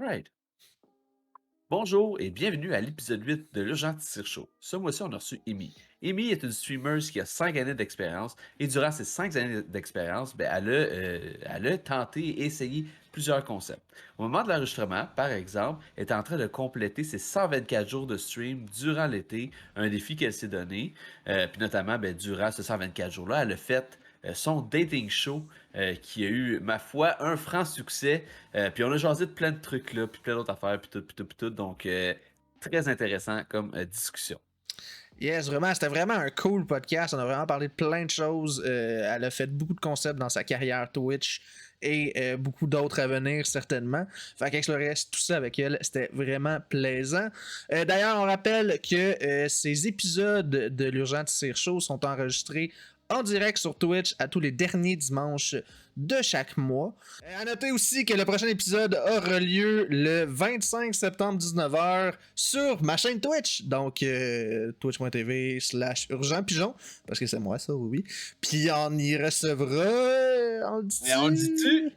Alright. Bonjour et bienvenue à l'épisode 8 de l'Urgent Tire Show. Ce mois-ci, on a reçu Amy. Amy est une streamer qui a 5 années d'expérience et durant ces 5 années d'expérience, elle a tenté et essayé plusieurs concepts. Au moment de l'enregistrement, par exemple, elle est en train de compléter ses 124 jours de stream durant l'été, un défi qu'elle s'est donné. Puis notamment, durant ces 124 jours-là, elle a fait son dating show qui a eu, ma foi, un franc succès. Puis on a jasé de plein de trucs là, puis plein d'autres affaires, puis tout, puis tout, puis tout. Donc, très intéressant comme discussion. Yes, vraiment, c'était vraiment un cool podcast. On a vraiment parlé de plein de choses. Elle a fait beaucoup de concepts dans sa carrière Twitch et beaucoup d'autres à venir, certainement. Fait qu'explorer tout ça avec elle, c'était vraiment plaisant. D'ailleurs, on rappelle que ces épisodes de l'Urgent Tire Show sont enregistrés en direct sur Twitch à tous les derniers dimanches de chaque mois. À noter aussi que le prochain épisode aura lieu le 25 septembre 19h sur ma chaîne Twitch. Donc twitch.tv/Urgent Pigeon, parce que c'est moi ça, oui. Puis on y recevra... On le dit-tu? On le dit-tu?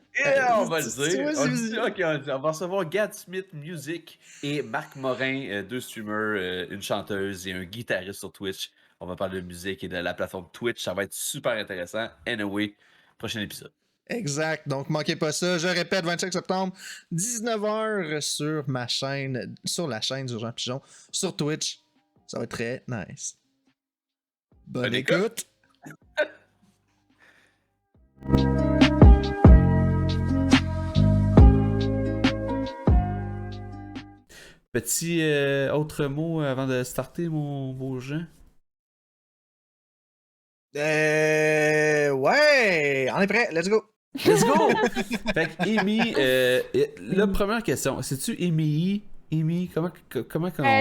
On va le dire. Ouais, On le dit, ok, on va recevoir Gad Smith Music et Marc Morin, deux streamers, une chanteuse et un guitariste sur Twitch. On va parler de musique et de la plateforme Twitch. Ça va être super intéressant. Anyway, prochain épisode. Exact, donc manquez pas ça. Je répète, 25 septembre, 19h sur ma chaîne, sur la chaîne d'Urgent Pigeon, sur Twitch. Ça va être très nice. Bonne écoute! Petit autre mot avant de starter mon beau jeu? Ouais! On est prêt, let's go! Let's go! Fait que Amy, la première question, c'est-tu Amy? Amy, comment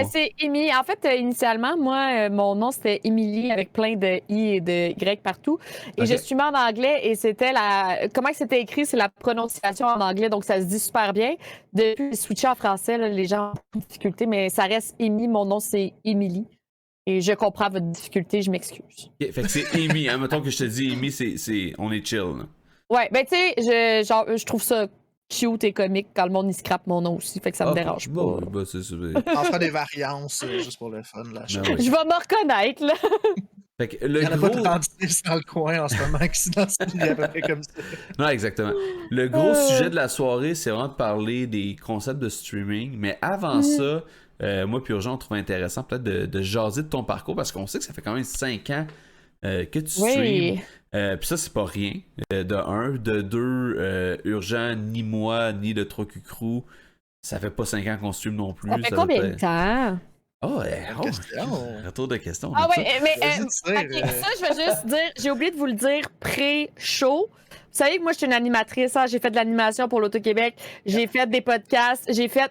c'est Amy. En fait, initialement, moi, mon nom, c'était Émilie avec plein de I et de Y partout. Et Ok. je suis en anglais et c'était la... Comment c'était écrit? C'est la prononciation en anglais, donc ça se dit super bien. Depuis switcher en français, là, les gens ont beaucoup de difficultés, mais ça reste Amy. Mon nom, c'est Émilie. Et je comprends votre difficulté, je m'excuse. Ok, fait que c'est Amy, hein, mettons que je te dis Amy, on est chill. Là. Ouais, ben tu sais, je trouve ça cute et comique quand le monde y scrape mon nom aussi, fait que ça me Ok, dérange pas. bon, bah, c'est. On fera des variances juste pour le fun. Là, Ben oui. Je vais me reconnaître, là. Fait que Il le y en a gros. pas 36 dans le coin en ce moment qui se lancent à peu près comme ça. Non, exactement. Le gros sujet de la soirée, c'est vraiment de parler des concepts de streaming. Mais avant ça, moi puis Urgent, on trouve intéressant peut-être de jaser de ton parcours parce qu'on sait que ça fait quand même 5 ans que tu streams. Puis ça, c'est pas rien. De un. De deux, Urgent, ni moi, ni le 3Q Crew, ça fait pas 5 ans qu'on stream non plus. Ça fait combien de temps? Retour de question. Ah ouais, mais Vas-y, ça, je vais juste dire, j'ai oublié de vous le dire pré-show. Vous savez que moi, je suis une animatrice, hein, j'ai fait de l'animation pour l'Auto-Québec, j'ai fait des podcasts, Fait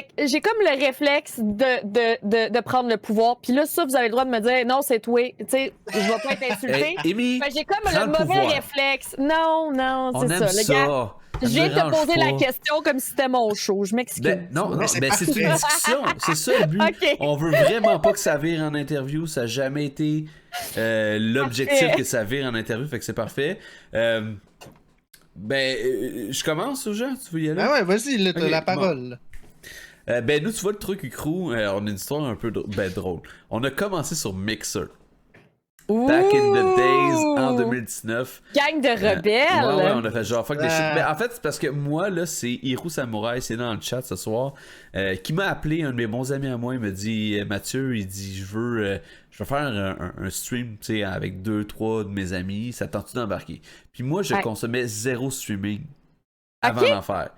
que j'ai comme le réflexe de prendre le pouvoir. Puis là, ça, vous avez le droit de me dire, non, c'est toi. Tu sais, je vais pas être insultée. Hey, Amy, J'ai comme prends le mauvais pouvoir. réflexe. Non, On c'est aime ça. Le ça. gars, je viens de te poser la pas. question comme si c'était mon show. Je m'excuse. Non, Mais c'est c'est une discussion. C'est ça le but. Ok. On veut vraiment pas que ça vire en interview. Ça n'a jamais été l'objectif Parfait. que ça vire en interview. Fait que c'est parfait. Je commence, Jean? Tu veux y aller? Ah ouais, vas-y, là, t'as Ok, la parole. Nous, tu vois, le truc Crew, on a une histoire un peu drôle. On a commencé sur Mixer. Back in the days, en 2019. Gang de rebelles. Ouais, on a fait genre fuck des shit. Ah. Mais en fait, c'est parce que moi, là, c'est Hiro Samurai, c'est dans le chat ce soir, qui m'a appelé, un de mes bons amis à moi. Il me dit, Mathieu, il dit, je veux faire un stream, tu sais, avec 2-3 de mes amis. Ça te tente-tu d'embarquer? Puis moi, je Ouais. consommais zéro streaming avant d'en faire.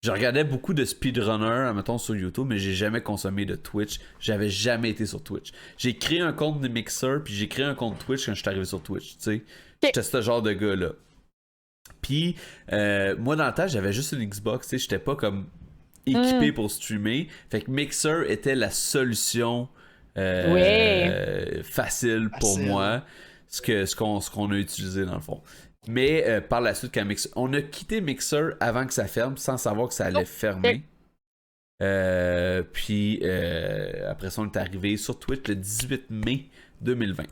Je regardais beaucoup de speedrunners, mettons, sur YouTube, mais j'ai jamais consommé de Twitch. J'avais jamais été sur Twitch. J'ai créé un compte de Mixer, puis j'ai créé un compte Twitch quand je suis arrivé sur Twitch, tu sais. J'étais ce genre de gars-là. Puis, moi, dans le temps, j'avais juste une Xbox, tu sais. J'étais pas comme équipé pour streamer. Fait que Mixer était la solution facile pour moi. Ce qu'on a utilisé, dans le fond. Mais par la suite, quand on a quitté Mixer avant que ça ferme, sans savoir que ça allait fermer. Puis après ça, on est arrivé sur Twitch le 18 mai 2020.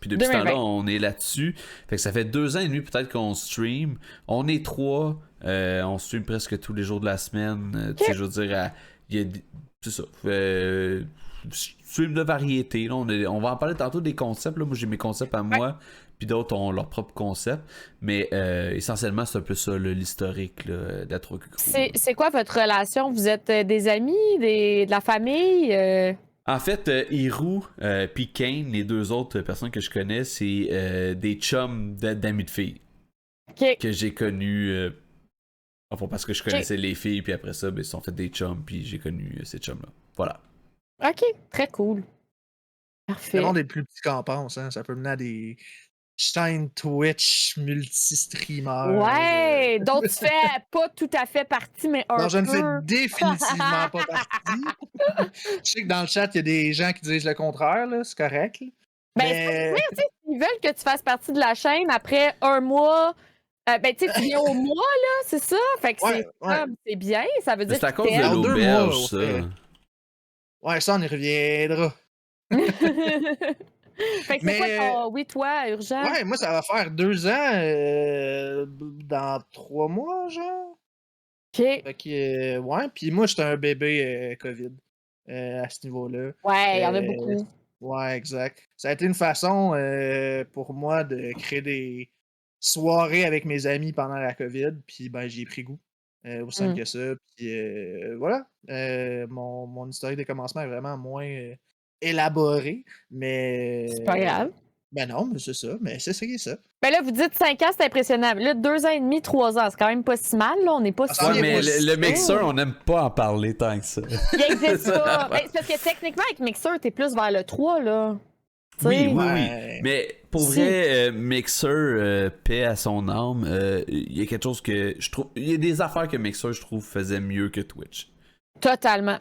Puis depuis ce 2020. temps-là, on est là-dessus. Fait que ça fait 2 ans et demi peut-être qu'on stream. On est 3. On stream presque tous les jours de la semaine. Tu sais, je veux dire, il y a c'est ça. Stream de variété. Là, on va en parler tantôt des concepts. Là. Moi, j'ai mes concepts à moi. Puis d'autres ont leur propre concept. Mais essentiellement, c'est un peu ça, là, l'historique là, de la 3Q Crew. C'est quoi votre relation? Vous êtes des amis, de la famille? En fait, Hirou puis Kane, les 2 autres personnes que je connais, c'est des chums d'amis de filles OK. que j'ai connus. Enfin, parce que je connaissais les filles, puis après ça, ben, ils se sont fait des chums, puis j'ai connu ces chums-là. Voilà. OK, très cool. Parfait. Le monde est plus petit qu'on pense, hein. Ça peut mener à des chaînes Twitch multi-streamers. Ouais, dont tu fais pas tout à fait partie, mais un Non, je ne fais peu. définitivement pas partie. Je sais que dans le chat, il y a des gens qui disent le contraire, là. C'est correct. Là. Ben, Mais... tu sais, ils veulent que tu fasses partie de la chaîne après un mois. Ben, tu sais, tu viens au mois, là, c'est ça? Fait que c'est bien, ça veut dire C'est à que cause de t'aimes. En 2 l'auberge, mois, ça. Ouais, ça, on y reviendra. Fait que c'est quoi ton... Oui, toi, urgent? Ouais, moi, ça va faire 2 ans dans 3 mois, genre. OK. Fait que, ouais, puis moi, j'étais un bébé COVID à ce niveau-là. Ouais, il y en a beaucoup. Ouais, exact. Ça a été une façon pour moi de créer des soirées avec mes amis pendant la COVID, puis ben, j'y ai pris goût. Aussi simple que ça. Puis voilà. Mon historique de commencement est vraiment moins élaboré, mais. C'est pas grave. Ben non, mais c'est ça. Mais c'est ça qui est ça. Ben là, vous dites 5 ans, c'est impressionnant. Là, 2 ans et demi, 3 ans, c'est quand même pas si mal, là. On n'est pas si... Ouais, mais le Mixer, on n'aime pas en parler tant que ça. Il existe pas. Ben, c'est parce que techniquement, avec Mixer, t'es plus vers le 3, là. Oui, oui, Ouais. oui. Mais pour vrai, Mixer, paix à son âme, il y a quelque chose que je trouve. Il y a des affaires que Mixer, je trouve, faisait mieux que Twitch. Totalement.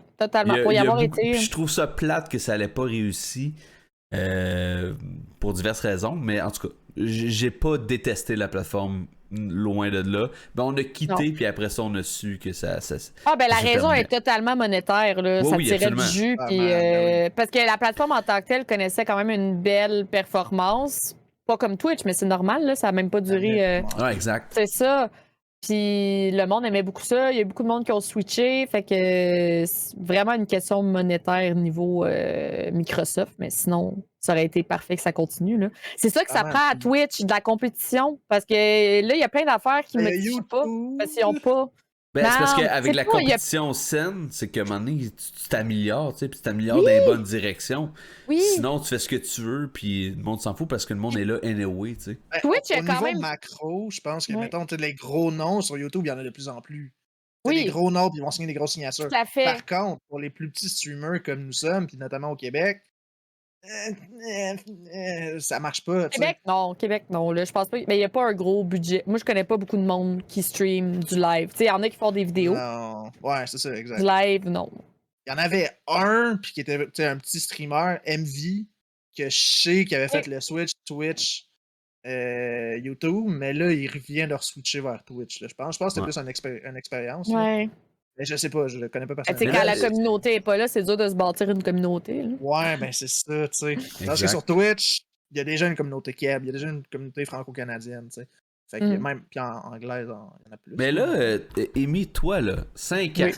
Pour y avoir été. Puis je trouve ça plate que ça n'allait pas réussi pour diverses raisons, mais en tout cas, j'ai pas détesté la plateforme loin de là. Ben, on a quitté, puis après ça, on a su que ça Ah, ben la ça se raison terminait. est totalement monétaire, là. Oui, Ça oui, tirait absolument. du jus. Ah, Puis, ben oui. parce que la plateforme en tant que telle connaissait quand même une belle performance. Pas comme Twitch, mais c'est normal, là. Ça a même pas duré. Ouais, exact. C'est ça. Puis le monde aimait beaucoup ça. Il y a beaucoup de monde qui ont switché. Fait que c'est vraiment une question monétaire niveau Microsoft. Mais sinon, ça aurait été parfait que ça continue, là. C'est ça que ça Ah, prend à Twitch, de la compétition. Parce que là, il y a plein d'affaires qui me motivent pas. Parce qu'ils n'ont pas. Ben, c'est parce Non, qu'avec c'est la pas, il y a- compétition saine, c'est qu'à un moment donné, tu t'améliores, tu sais, puis tu t'améliores dans les bonnes directions. Oui. Sinon, tu fais ce que tu veux, puis le monde s'en fout parce que le monde est là anyway, tu sais. Ben, Twitch, il y a au quand niveau même- macro, je pense que, Ouais. mettons, les gros noms sur YouTube, il y en a de plus en plus. T'as Oui. des gros noms, puis ils vont signer des grosses signatures. Tout à fait. Par contre, pour les plus petits streamers comme nous sommes, puis notamment au Québec, ça marche pas. tu sais. Québec, non. Là, je pense pas. Mais il n'y a pas un gros budget. Moi, je connais pas beaucoup de monde qui stream du live. Tu sais, il y en a qui font des vidéos. Non. Ouais, c'est ça, exact. Du live, non. Il y en avait un, puis qui était tu sais, un petit streamer, MV, que je sais qui avait fait le switch Twitch, YouTube, mais là, il revient de re-switcher vers Twitch. Là. Je pense que c'était Ouais. plus une expérience. là. Ouais. Mais je sais pas, je le connais pas Tu sais, personnellement. quand là, la communauté est pas là, c'est dur de se bâtir une communauté. Là. Ouais, ben c'est ça, tu sais. Parce que Exact. sur Twitch, il y a déjà une communauté Keb, il y a déjà une communauté franco-canadienne, tu sais. Fait que même, puis en anglaise, il y en a plus. Mais là, Amy, toi, là, 5 ans,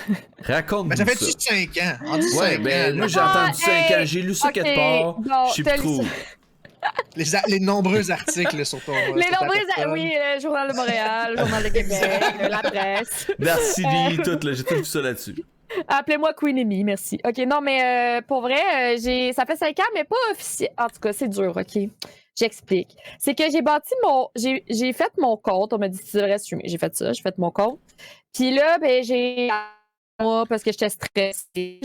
Oui. raconte-nous Ben ça ça. fait-tu 5 ans? On dit Ouais, 5 ben ans. moi là. j'ai entendu 5 ans, hey, j'ai lu ça ok, quelque part, bon, je sais t'as plus lu trop. ça. Les nombreux articles sur ton. Les sur ta nombreux. personne. Oui, le Journal de Montréal, le Journal de Québec, la presse. Merci, tout, là, j'ai tout vu ça là-dessus. Appelez-moi Queen Amy, merci. OK, non, mais pour vrai, ça fait 5 ans, mais pas officiel. En tout cas, c'est dur, OK? J'explique. C'est que j'ai bâti mon... J'ai fait mon compte. On m'a dit, tu devrais streamer. J'ai fait ça, j'ai fait mon compte. Puis là, ben, moi, parce que j'étais stressée.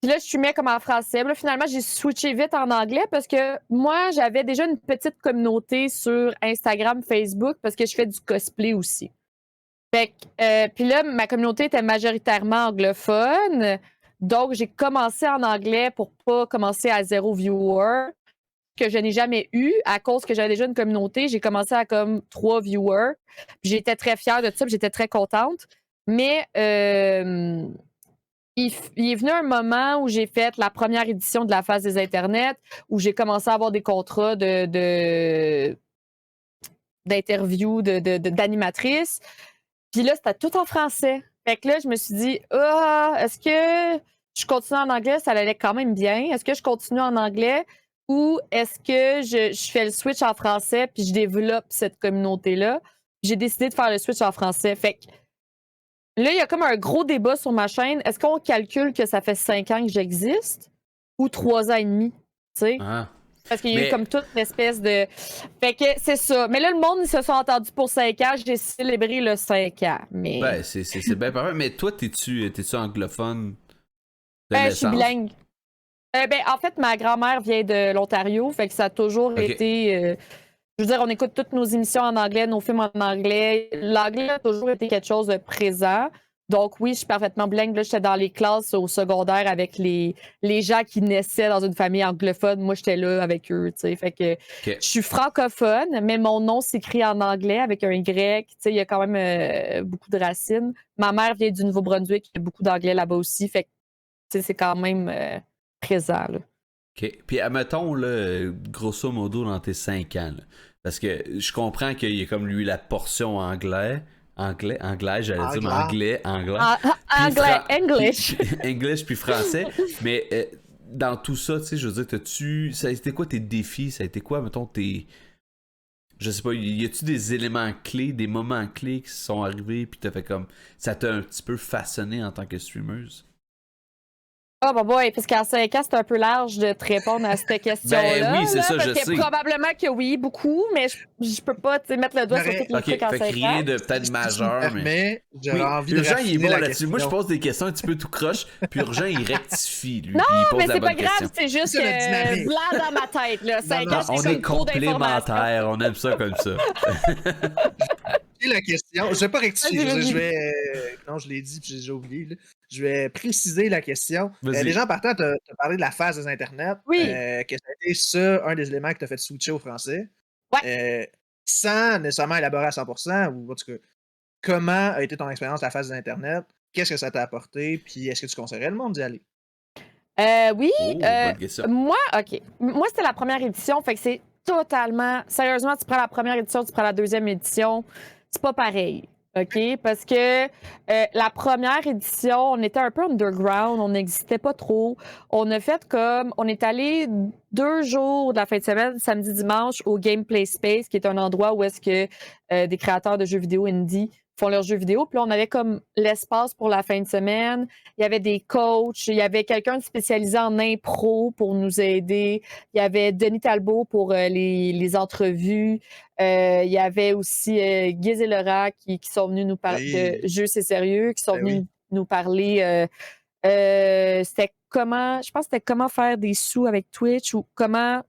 Puis là, je streamais comme en français. Puis là, finalement, j'ai switché vite en anglais parce que moi, j'avais déjà une petite communauté sur Instagram, Facebook, parce que je fais du cosplay aussi. Fait que, puis là, ma communauté était majoritairement anglophone. Donc, j'ai commencé en anglais pour pas commencer à 0 viewer, que je n'ai jamais eu à cause que j'avais déjà une communauté. J'ai commencé à comme 3 viewers. Puis j'étais très fière de ça, puis j'étais très contente. Mais il est venu un moment où j'ai fait la première édition de la phase des Internets, où j'ai commencé à avoir des contrats d'interview d'animatrice. Puis là, c'était tout en français. Fait que là, je me suis dit, est-ce que je continue en anglais? Ça allait quand même bien. Est-ce que je continue en anglais ou est-ce que je fais le switch en français puis je développe cette communauté-là? J'ai décidé de faire le switch en français. Fait que là, il y a comme un gros débat sur ma chaîne. Est-ce qu'on calcule que ça fait 5 ans que j'existe ou 3 ans et demi? Tu sais? Ah. Parce qu'il y a eu comme toute une espèce de. Fait que c'est ça. Mais là, le monde, ils se sont entendus pour 5 ans. J'ai célébré le 5 ans. Mais... Ben, c'est bien pareil. Mais toi, t'es-tu anglophone de je suis naissance? bilingue. Ben, en fait, ma grand-mère vient de l'Ontario. Fait que ça a toujours été. Je veux dire, on écoute toutes nos émissions en anglais, nos films en anglais. L'anglais a toujours été quelque chose de présent. Donc oui, je suis parfaitement bilingue. Là, j'étais dans les classes au secondaire avec les gens qui naissaient dans une famille anglophone. Moi, j'étais là avec eux, tu sais. Fait que je suis francophone, mais mon nom s'écrit en anglais avec un Y. Tu sais, il y a quand même beaucoup de racines. Ma mère vient du Nouveau-Brunswick, il y a beaucoup d'anglais là-bas aussi. Fait que, tu sais, c'est quand même présent, là. OK. Puis, admettons, là, grosso modo, dans tes 5 ans, là, parce que je comprends qu'il y a comme lui la portion anglais, j'allais dire anglais. English. English puis français. Mais dans tout ça, tu sais, je veux dire, ça a été quoi tes défis? Ça a été quoi, mettons, je sais pas, y a-tu des éléments clés, des moments clés qui sont arrivés puis t'as fait comme, ça t'a un petit peu façonné en tant que streameuse? Ah, bah boy, parce qu'en 5 ans, c'est un peu large de te répondre à cette question-là. Ben oui, c'est là, ça, parce je que sais. probablement que oui, beaucoup, mais je peux pas mettre le doigt sur toutes les trucs en 5 ans. Rien de peut-être majeur, mais... J'aurais envie de Urgent, il est bon la là-dessus. question. Moi, je pose des questions un petit peu tout croche, puis Urgent, il rectifie, lui. Non, puis il pose mais la c'est bonne pas grave, question. c'est juste C'est la dynamique. blanc dans ma tête. Là. 5 ans, On c'est est comme trop d'informations. complémentaires, on aime ça comme ça. La question, je vais pas rectifier, Vas-y, je vais. Non, je l'ai dit puis j'ai déjà oublié. Là. Je vais préciser la question. Les gens partant, tu as parlé de la phase des internets. Oui. Que ça a été ça, un des éléments qui t'a fait switcher au français. Ouais. Sans nécessairement élaborer à 100%, ou en tout cas, comment a été ton expérience de la phase des internets? Qu'est-ce que ça t'a apporté? Puis est-ce que tu conseillerais le monde d'y aller? Oui. Bonne question. Moi, c'était la première édition, fait que c'est totalement. Sérieusement, tu prends la première édition, tu prends la deuxième édition, c'est pas pareil. OK? Parce que la première édition, on était un peu underground, on n'existait pas trop. On a fait comme. On est allé 2 jours de la fin de semaine, samedi, dimanche, au Gameplay Space, qui est un endroit où est-ce que des créateurs de jeux vidéo indie font leurs jeux vidéo. Puis là, on avait comme l'espace pour la fin de semaine. Il y avait des coachs, il y avait quelqu'un de spécialisé en impro pour nous aider. Il y avait Denis Talbot pour les entrevues. Il y avait aussi Guiz et Laura qui sont venus nous parler de Jeux c'est sérieux, qui sont venus nous parler. C'était comment, je pense que c'était comment faire des sous avec Twitch ou comment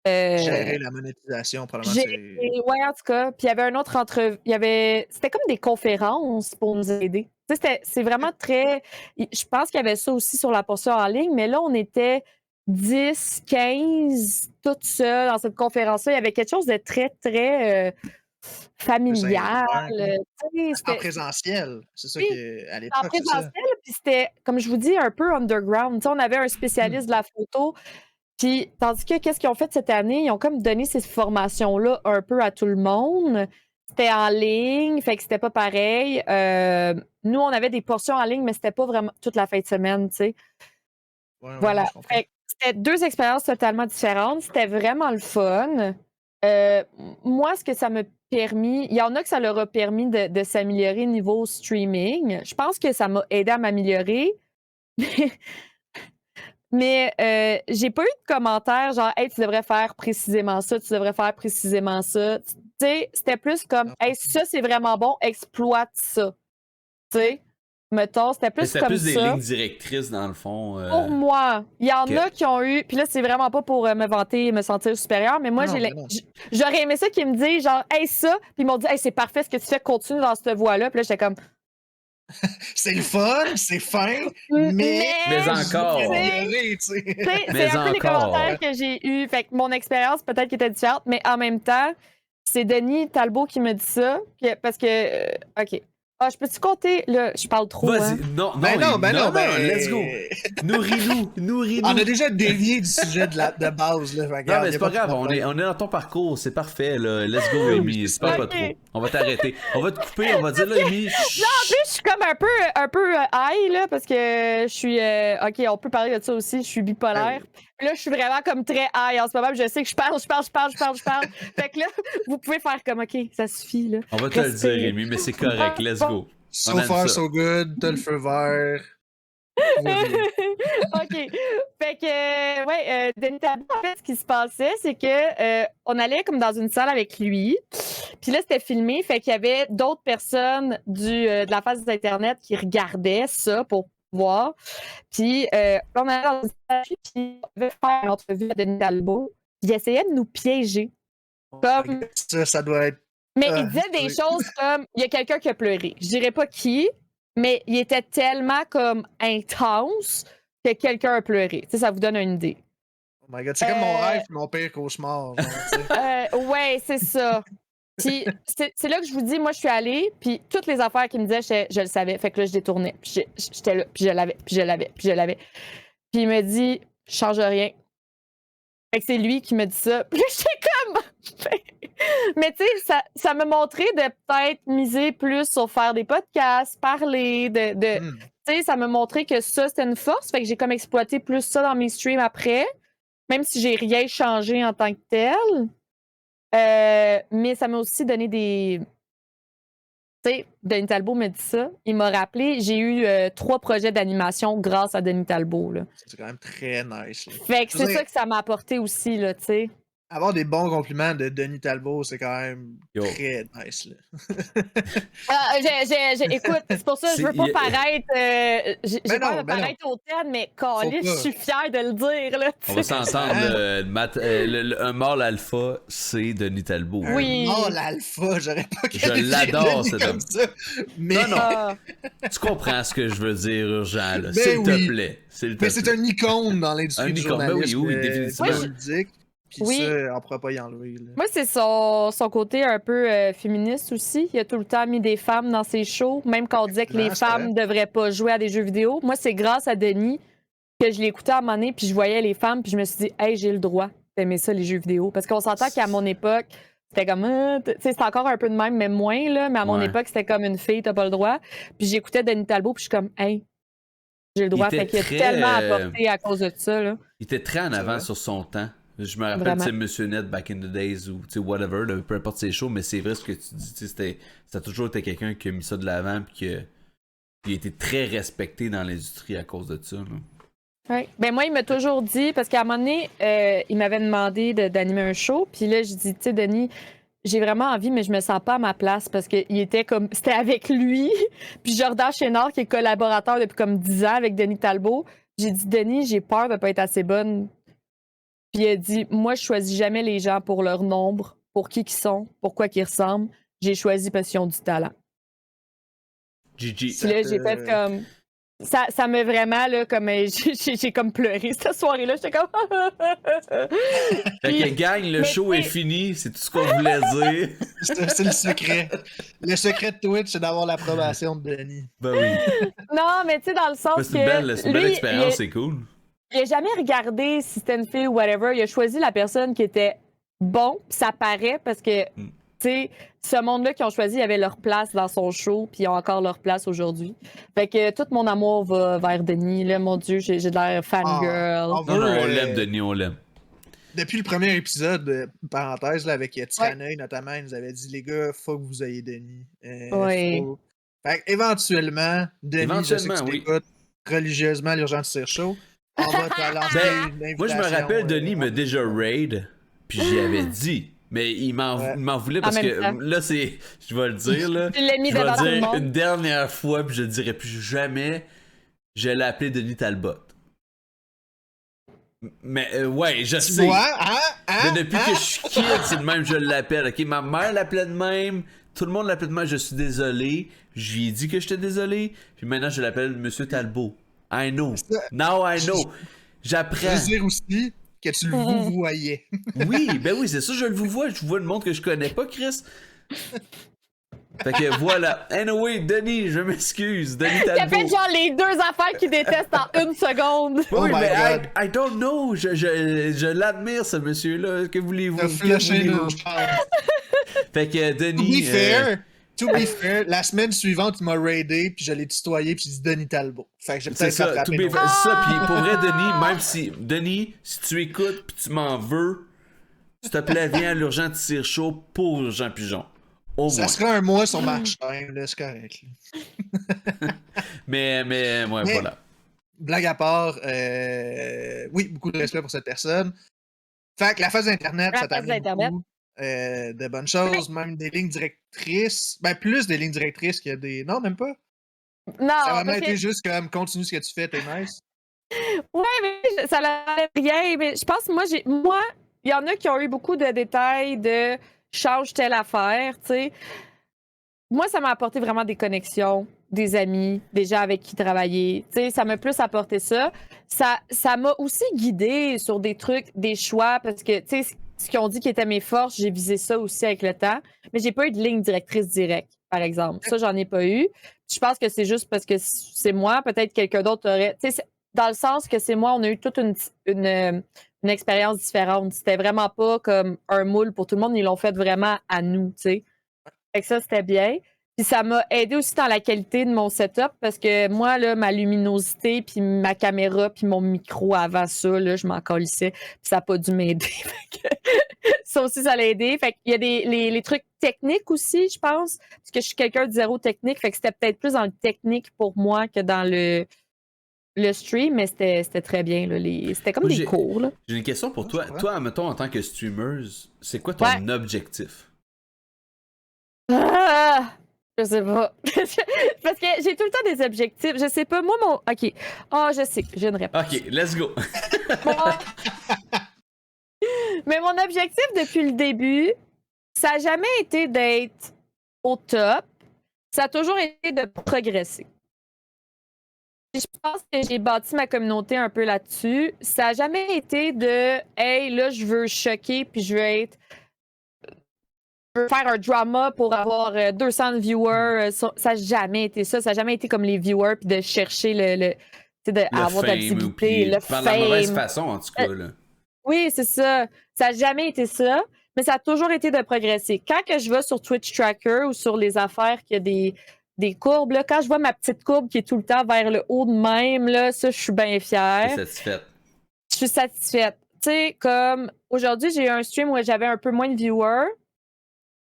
gérer la monétisation, probablement. Oui, en tout cas. Puis il y avait un autre c'était comme des conférences pour nous aider. Tu sais, c'est vraiment très. Je pense qu'il y avait ça aussi sur la portion en ligne, mais là, on était 10, 15, toutes seules dans cette conférence-là. Il y avait quelque chose de très, très familial. En présentiel. C'est ça qu'à l'époque. En présentiel, puis c'était, comme je vous dis, un peu underground. Tu sais, on avait un spécialiste de la photo. Puis, tandis que, qu'est-ce qu'ils ont fait cette année? Ils ont comme donné ces formations-là un peu à tout le monde. C'était en ligne, fait que c'était pas pareil. Nous, on avait des portions en ligne, mais c'était pas vraiment toute la fin de semaine, tu sais. Voilà. Fait que c'était 2 expériences totalement différentes. C'était vraiment le fun. Moi, ce que ça m'a permis, il y en a que ça leur a permis de s'améliorer niveau streaming. Je pense que ça m'a aidé à m'améliorer. Mais j'ai pas eu de commentaires genre « Hey, tu devrais faire précisément ça, tu devrais faire précisément ça. » Tu sais, c'était plus comme « Hey, ça, c'est vraiment bon, exploite ça. » Tu sais, mettons, c'était plus comme ça. C'était plus des lignes directrices, dans le fond. Pour moi. Il y en a qui ont eu... Puis là, c'est vraiment pas pour me vanter et me sentir supérieure, mais moi, j'aurais aimé ça qu'ils me disent genre « Hey, ça. » Puis ils m'ont dit « Hey, c'est parfait ce que tu fais, continue dans cette voie-là. » Puis là, j'étais comme... C'est le fun, c'est fin, mais encore. C'est un peu les commentaires que j'ai eus. Fait que mon expérience peut-être qui était différente, mais en même temps, c'est Denis Talbot qui me dit ça. Parce que, OK. Ah, je peux-tu compter? Là, je parle trop. Vas-y, Hein? non, let's go. Nourris-nous. On a déjà dévié du sujet de base, là. Non, Regarde, mais y c'est a pas de grave, on problème. est dans ton parcours, c'est parfait, là. Let's go, Amy, c'est pas Ok. trop. On va t'arrêter. On va te couper, on va dire, là, Amy, En plus, je suis comme un peu high, là, parce que je suis. Ok, on peut parler de ça aussi, je suis bipolaire. Puis là, je suis vraiment comme très high en ce moment, puis je sais que je parle. Fait que là, vous pouvez faire comme, ok, ça suffit, là. on va te le Respire. dire, Amy, mais c'est correct, let's go. So On aime far, ça. so good, t'as le feu vert. Tout va bien. OK. Fait que, Denis Talbot, en fait, ce qui se passait, c'est que on allait comme dans une salle avec lui. Puis là, c'était filmé. Fait qu'il y avait d'autres personnes de la face d'Internet qui regardaient ça pour voir. Puis on allait dans une salle, puis on devait faire une entrevue à Denis Talbot. Il essayait de nous piéger. Comme... Ça doit être. Mais il disait des choses comme il y a quelqu'un qui a pleuré. Je dirais pas qui, mais il était tellement comme intense que quelqu'un a pleuré. Tu sais, ça vous donne une idée. Oh my god, c'est comme mon rêve, mon pire cauchemar. Genre, tu sais. Ouais, c'est ça. Puis c'est là que je vous dis, moi, je suis allée, puis toutes les affaires qu'il me disait, je le savais. Fait que là, je détournais. Puis j'étais là, puis je l'avais. Puis il me dit, je change rien. Fait que c'est lui qui me dit ça. Puis là, j'étais comme... Mais tu sais, ça m'a montré de peut-être miser plus sur faire des podcasts, parler, tu sais, ça m'a montré que ça, c'était une force. Fait que j'ai comme exploité plus ça dans mes streams après, même si j'ai rien changé en tant que tel. Mais ça m'a aussi donné des... Tu sais, Denis Talbot me dit ça. Il m'a rappelé, j'ai eu 3 projets d'animation grâce à Denis Talbot. Là. C'est quand même très nice. Là. Fait que c'est ça que ça m'a apporté aussi, là, tu sais. Avoir des bons compliments de Denis Talbot, c'est quand même Yo. très nice. Là. Écoute, c'est pour ça que je veux pas paraître. J'ai Ben peur non, de ben paraître hautaine, mais caliste, pas. je suis fière de le dire. Là, On va s'entendre, un mâle alpha, c'est Denis Talbot. Oui. Oh, l'alpha, j'aurais pas Je l'adore, Denis cet comme homme. ça. Mais, Non. Ah. Tu comprends ce que je veux dire, Urgent, là. Ben S'il te oui. plaît. mais c'est un icône dans l'industrie Un du icône, ben oui, journalisme. oui, définitivement. Juridique. Puis Oui. ça, on pourra pas y enlever. Là. Moi, c'est son côté un peu féministe aussi. Il a tout le temps mis des femmes dans ses shows, même quand on disait que les Effectivement, femmes ne devraient pas jouer à des jeux vidéo. Moi, c'est grâce à Denis que je l'écoutais à un moment donné, puis je voyais les femmes, puis je me suis dit, hey, j'ai le droit d'aimer ça, les jeux vidéo. Parce qu'on s'entend qu'à mon époque, c'était comme, tu sais, c'était encore un peu de même, mais moins, là. Mais à mon Ouais. époque, c'était comme une fille, t'as pas le droit. Puis j'écoutais Denis Talbot, puis je suis comme, hey, j'ai le droit. Il Fait était qu'il a très, tellement apporté à cause de ça, là. Il était très en C'est avant vrai. sur son temps. Je me rappelle, Vraiment. tu sais, Monsieur Net, Back in the Days, ou tu sais, whatever, là, peu importe ses shows, mais c'est vrai ce que tu dis, tu sais, ça a toujours été quelqu'un qui a mis ça de l'avant, puis qui a été très respecté dans l'industrie à cause de ça, là. Ouais. Ben moi, il m'a toujours dit, parce qu'à un moment donné, il m'avait demandé d'animer un show, puis là, je dis, tu sais, Denis, j'ai vraiment envie, mais je me sens pas à ma place, parce qu'il était comme, c'était avec lui, puis Jordan Chénard, qui est collaborateur depuis comme 10 ans avec Denis Talbot, j'ai dit, Denis, j'ai peur de pas être assez bonne. Puis il a dit, moi, je choisis jamais les gens pour leur nombre, pour qui qu'ils sont, pourquoi qu'ils ressemblent. J'ai choisi parce qu'ils ont du talent. GG. Puis là, j'ai fait comme... Ça m'a vraiment, là, comme... J'ai comme pleuré cette soirée-là. J'étais comme... Fait que gang, le Mais show tu est sais- fini, c'est tout ce qu'on voulait dire. C'est le secret. Le secret de Twitch, c'est d'avoir l'approbation de Denis. Ben oui. Non, mais tu sais, dans le sens Ben, que... c'est une belle lui, expérience, c'est cool. il a jamais regardé si c'était une fille ou whatever. Il a choisi la personne qui était bon, pis ça paraît parce que, tu sais, ce monde-là qui ont choisi, ils avaient leur place dans son show, puis ils ont encore leur place aujourd'hui. Fait que tout mon amour va vers Denis. Là, mon Dieu, j'ai de l'air fangirl. on Non, non, on veut, l'aime, Denis, on l'aime. Depuis le premier épisode, parenthèse, là, avec Tiraneuil notamment, il nous avait dit, les gars, faut que vous ayez Denis. Oui. Fait éventuellement, Denis, je sais que Éventuellement, tu oui. écoutes religieusement l'urgence tire chaud. On va te lancer Ben, une moi, je me invitation, rappelle, Denis m'a déjà raid, puis j'y avais dit. Mais il m'en voulait parce En même que temps. là, c'est. Je vais le dire, là. Tu l'as mis Je vais devant tout le le dire monde. une dernière fois, puis je le dirai plus jamais. Je l'ai appelé Denis Talbot. Mais ouais, je Tu sais. vois? Hein? Mais depuis que je suis kid, c'est de même que je l'appelle. Ok, ma mère l'appelait de même. Tout le monde l'appelait de même. Je suis désolé. Je lui ai dit que j'étais désolé. Puis maintenant, je l'appelle Monsieur Talbot. I know. Now I know. Je J'apprends. veux dire aussi que tu le vous voyais. Oui, ben oui, c'est ça, je le vous vois. Je vous vois le monde que je connais pas, Chris. Fait que voilà. Anyway, Denis, je m'excuse. Denis Il a Talbot. fait genre les 2 affaires qu'il déteste en 1 seconde. Oh Oui, my mais God. I don't know. Je l'admire, ce monsieur-là. Que voulez-vous? T'as Que flashé voulez-vous? nos chances. Fait que To Denis. be fair, to be fair, la semaine suivante, il m'a raidé, puis je l'ai tutoyé, puis j'ai dit Denis Talbot. Fait que j'ai C'est peut-être ça, rattrapé to be nos fair, c'est ça. Puis pour vrai, Ah! Denis, même si. Denis, si tu écoutes puis tu m'en veux, s'il te plaît, viens à l'urgent tire chaud pour Urgent Pigeon. Au Ça moins. sera un mois sur ma chaîne, là, c'est correct. Là. Mais ouais, Mais- voilà. Blague à part, oui, beaucoup de respect pour cette personne. Fait que la phase d'Internet, La ça t'a phase amené d'Internet. beaucoup de bonnes choses, même des lignes directrices. Ben, plus des lignes directrices que des... Non, même pas. Non, Ça a vraiment parce que- été juste comme, continue ce que tu fais, t'es nice. Ouais, mais ça n'enlève rien. Mais je pense que moi, il y en a qui ont eu beaucoup de détails de change telle affaire, tu sais. Moi, ça m'a apporté vraiment des connexions, des amis, des gens avec qui travailler. Tu sais, ça m'a plus apporté ça. Ça m'a aussi guidé sur des trucs, des choix, parce que, tu sais, ce qu'ils ont dit qui étaient mes forces, j'ai visé ça aussi avec le temps. Mais j'ai pas eu de ligne directrice directe, par exemple. Ça, j'en ai pas eu. Je pense que c'est juste parce que c'est moi. Peut-être quelqu'un d'autre aurait. Tu sais, dans le sens que c'est moi, on a eu toute une expérience différente. C'était vraiment pas comme un moule pour tout le monde. Ils l'ont fait vraiment à nous, tu sais. Fait que ça, c'était bien. Puis ça m'a aidé aussi dans la qualité de mon setup parce que moi, là, ma luminosité, puis ma caméra, puis mon micro avant ça, là, je m'en colissais. Puis ça n'a pas dû m'aider. Fait que ça aussi, ça l'a aidé. Fait qu'il y a les trucs techniques aussi, je pense. Parce que je suis quelqu'un de zéro technique. Fait que c'était peut-être plus dans le technique pour moi que dans le stream, mais c'était très bien. Là, c'était comme Moi, des cours. Là. J'ai une question pour toi. Ouais. Toi, mettons, en tant que streamer, c'est quoi ton Ouais. objectif? Ah, je sais pas. Parce que j'ai tout le temps des objectifs. Je sais pas. Moi, mon. OK. Ah, je sais. J'ai une réponse. Ok, let's go. Mais mon objectif depuis le début, ça n'a jamais été d'être au top. Ça a toujours été de progresser. Je pense que j'ai bâti ma communauté un peu là-dessus. Ça n'a jamais été de hey, là, je veux choquer puis je veux faire un drama pour avoir 200 viewers. Ça n'a jamais été ça. Ça n'a jamais été comme les viewers puis de chercher avoir de la visibilité, le par la mauvaise fame. façon, en tout cas. Là. Oui, c'est ça. Ça n'a jamais été ça, mais ça a toujours été de progresser. Quand que je vais sur Twitch Tracker ou sur les affaires qu'il y a des courbes, là, quand je vois ma petite courbe qui est tout le temps vers le haut de même, là, ça, je suis bien fière. T'es satisfaite. Je suis satisfaite. Tu sais, comme aujourd'hui, j'ai eu un stream où j'avais un peu moins de viewers.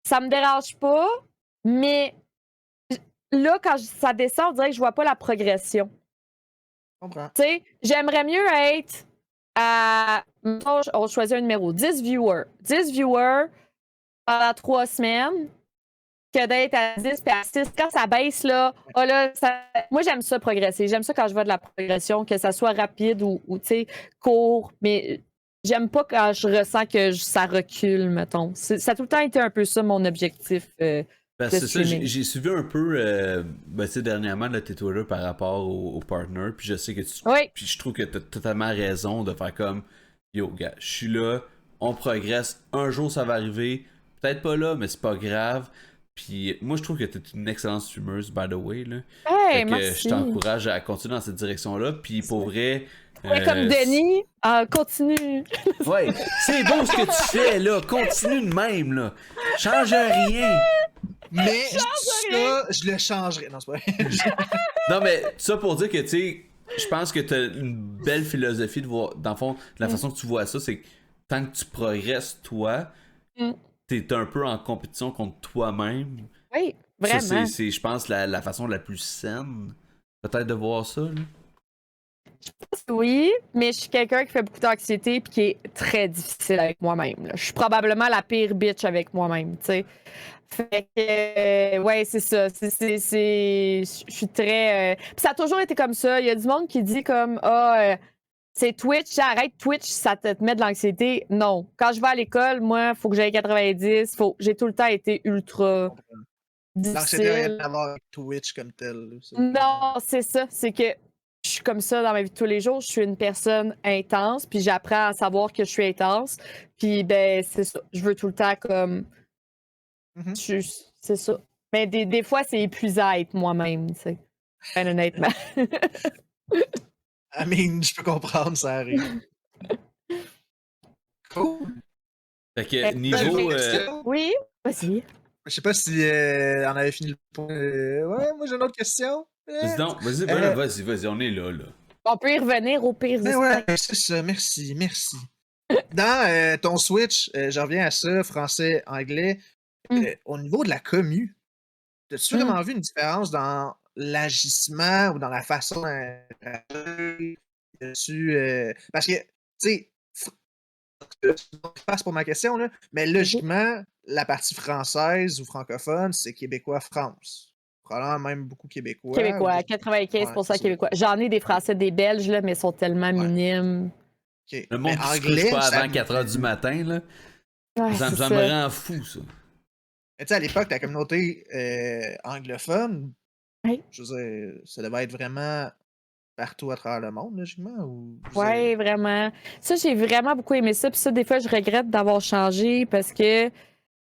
Ça me dérange pas, mais là, quand ça descend, on dirait que je vois pas la progression. Je comprends. Tu sais, j'aimerais mieux être à. Mettons, on choisit un numéro, 10 viewers. 10 viewers pendant 3 semaines que d'être à 10 puis à 6. Quand ça baisse, là, moi, j'aime ça progresser. J'aime ça quand je vois de la progression, que ça soit rapide ou tu sais, court, mais j'aime pas quand je ressens que ça recule, mettons. Ça a tout le temps été un peu ça, mon objectif. Ben, de c'est ça, streaming. j'ai suivi un peu tu sais, dernièrement là, tes Twitter par rapport au partner, puis je sais que Oui. puis je trouve que t'as totalement raison de faire comme yo gars, je suis là, on progresse, un jour ça va arriver, peut-être pas là, mais c'est pas grave. Puis moi je trouve que t'es une excellente streameuse by the way là. Hey, Fait que merci. je t'encourage à continuer dans cette direction-là, puis pour vrai. Ouais, comme Denis, continue. Ouais, c'est beau ce que tu fais là, continue de même là. Change rien. Mais ça, je le changerais. Non, c'est pas vrai. Non, mais ça pour dire que, tu sais, je pense que t'as une belle philosophie de voir, dans le fond, la façon que tu vois ça, c'est que tant que tu progresses, toi, t'es un peu en compétition contre toi-même. Oui, Ça, vraiment. c'est, je pense, la façon la plus saine, peut-être, de voir ça. Là. Oui, mais je suis quelqu'un qui fait beaucoup d'anxiété puis qui est très difficile avec moi-même. Là. Je suis probablement la pire bitch avec moi-même, tu sais. Fait que, ouais, c'est ça. Je suis très. Puis ça a toujours été comme ça. Il y a du monde qui dit comme, c'est Twitch, arrête Twitch, ça te met de l'anxiété. Non. Quand je vais à l'école, moi, il faut que j'aille 90. J'ai tout le temps été ultra L'anxiété n'a rien difficile. à voir avec Twitch comme tel. là, ça. Non, c'est ça. C'est que je suis comme ça dans ma vie de tous les jours. Je suis une personne intense, puis j'apprends à savoir que je suis intense. Puis, ben, c'est ça. Je veux tout le temps comme. Mhm. C'est ça. Mais des fois, c'est épuisant à être moi-même, tu sais. Ben, honnêtement. I mean, je peux comprendre, ça arrive. Cool. Fait que J'ai niveau. une question. Oui, vas-y. Je sais pas si on avait fini le point. Ouais, moi j'ai une autre question. Vas-y donc, vas-y, vas-y, on est là. On peut y revenir au pire. Mais ouais, c'est ça, merci. Dans ton Switch, je reviens à ça, français, anglais. Au niveau de la commu, as-tu vraiment vu une différence dans l'agissement ou dans la façon d'interagir? Parce que, tu sais, passe pour ma question, là, mais logiquement, la partie française ou francophone, c'est Québécois-France. Probablement même beaucoup Québécois. Québécois, 95% Québécois. J'en ai des Français, des Belges, là, mais ils sont tellement minimes. Okay. Le monde qui se couche pas avant 4h du matin, là. Ouais, ça me rend fou, ça. Mais tu sais, à l'époque, la communauté anglophone, oui. Je veux dire, ça devait être vraiment partout à travers le monde, logiquement? Oui, vraiment. Ça, j'ai vraiment beaucoup aimé ça. Puis ça, des fois, je regrette d'avoir changé parce que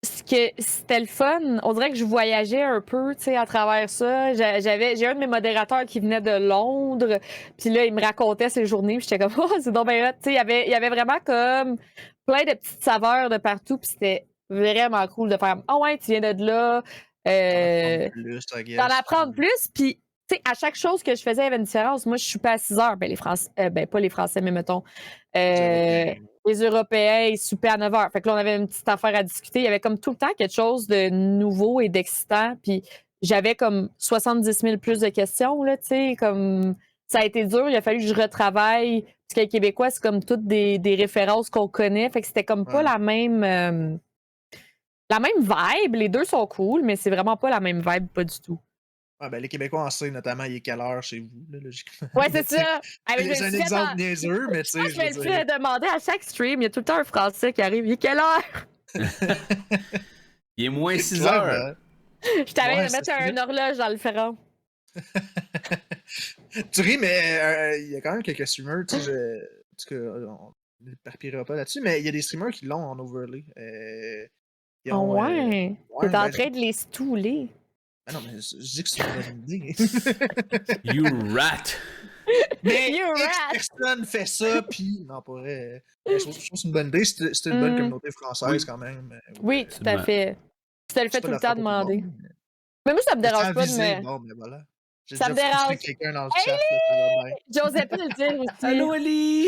c'était le fun. On dirait que je voyageais un peu, tu sais, à travers ça. J'ai un de mes modérateurs qui venait de Londres. Puis là, il me racontait ses journées. Puis j'étais comme, oh, c'est donc bien hot. Tu sais, il y avait vraiment comme plein de petites saveurs de partout. Puis c'était vraiment cool de faire, oh ouais, tu viens de là. D'en apprendre plus. Puis, tu sais, à chaque chose que je faisais, il y avait une différence. Moi, je suis pas à 6 heures. Ben, les Français, pas les Français, mais mettons. Les Européens, ils soupaient à 9 heures. Fait que là, on avait une petite affaire à discuter. Il y avait comme tout le temps quelque chose de nouveau et d'excitant. Puis, j'avais comme 70 000 plus de questions, là, tu sais, comme ça a été dur. Il a fallu que je retravaille. Parce que les Québécois, c'est comme toutes des références qu'on connaît. Fait que c'était comme pas la même vibe. Les deux sont cool, mais c'est vraiment pas la même vibe, pas du tout. Ah ben, les Québécois en sait notamment il est quelle heure chez vous, là, logiquement. Ouais, c'est ça. C'est un exemple niaiseux, mais tu sais. Je vais le demander à chaque stream. Il y a tout le temps un Français qui arrive. Il est quelle heure? Il est moins 6 heures. Je t'avais de mettre un horloge dans le ferron. Tu ris, mais il y a quand même quelques streamers, tu sais, on ne parpillera pas là-dessus, mais il y a des streamers qui l'ont en overlay. Ouais. T'es en train de les stouler. Ah non, mais je dis que c'est une bonne idée. You rat! Mais personne fait ça, puis non, pour vrai. Je trouve que c'est une bonne idée. C'est une bonne communauté française quand même. Oui, tout à fait. Tu te le fais tout le temps demander. Mais moi, ça me dérange pas de me. Bon, mais voilà. Ça me dérange. Quelqu'un dans le chat. J'osais pas le dire aussi. Allô, Ali!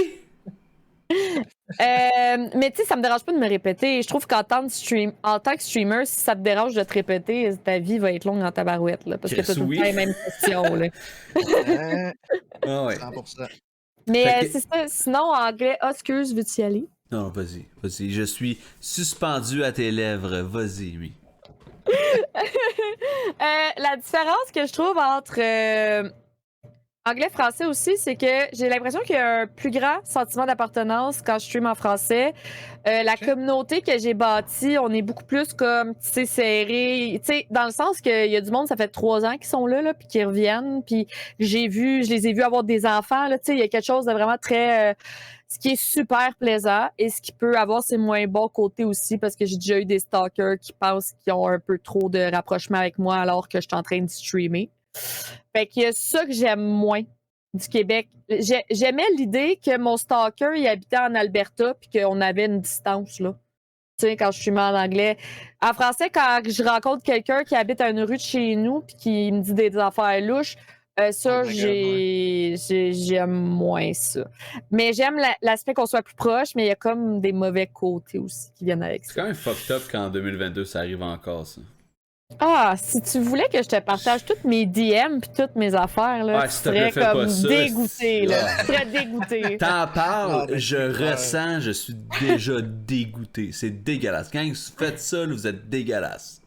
Mais tu sais, ça me dérange pas de me répéter. Je trouve qu'en tant que streamer, si ça te dérange de te répéter, ta vie va être longue en tabarouette, là, parce que t'as tout le temps les mêmes questions. Là. Ah ouais. 100%. Mais c'est ça. Sinon, en anglais, excuse, veux-tu y aller? Non, vas-y. Je suis suspendu à tes lèvres. Vas-y, oui. La différence que je trouve entre anglais-français aussi, c'est que j'ai l'impression qu'il y a un plus grand sentiment d'appartenance quand je stream en français. La communauté que j'ai bâtie, on est beaucoup plus comme, tu sais, serré. Tu sais, dans le sens qu'il y a du monde, ça fait 3 ans qu'ils sont là, puis qu'ils reviennent. Puis je les ai vus avoir des enfants, là. Tu sais, il y a quelque chose de vraiment très... ce qui est super plaisant et ce qui peut avoir ses moins bons côtés aussi, parce que j'ai déjà eu des stalkers qui pensent qu'ils ont un peu trop de rapprochement avec moi alors que je suis en train de streamer. Fait qu'il y a ça que j'aime moins du Québec. J'aimais l'idée que mon stalker, il habitait en Alberta puis qu'on avait une distance, là. Tu sais, quand je suis en anglais. En français, quand je rencontre quelqu'un qui habite à une rue de chez nous puis qui me dit des affaires louches, ça, j'aime moins ça. Mais j'aime l'aspect qu'on soit plus proche, mais il y a comme des mauvais côtés aussi qui viennent avec ça. C'est quand même fucked up qu'en 2022, ça arrive encore, ça. Ah, si tu voulais que je te partage toutes mes DM puis toutes mes affaires, là, tu serais comme dégoûté, là. Tu serais dégoûté. T'en parles, je ressens, je suis déjà dégoûté. C'est dégueulasse. Quand vous faites ça, là, vous êtes dégueulasse.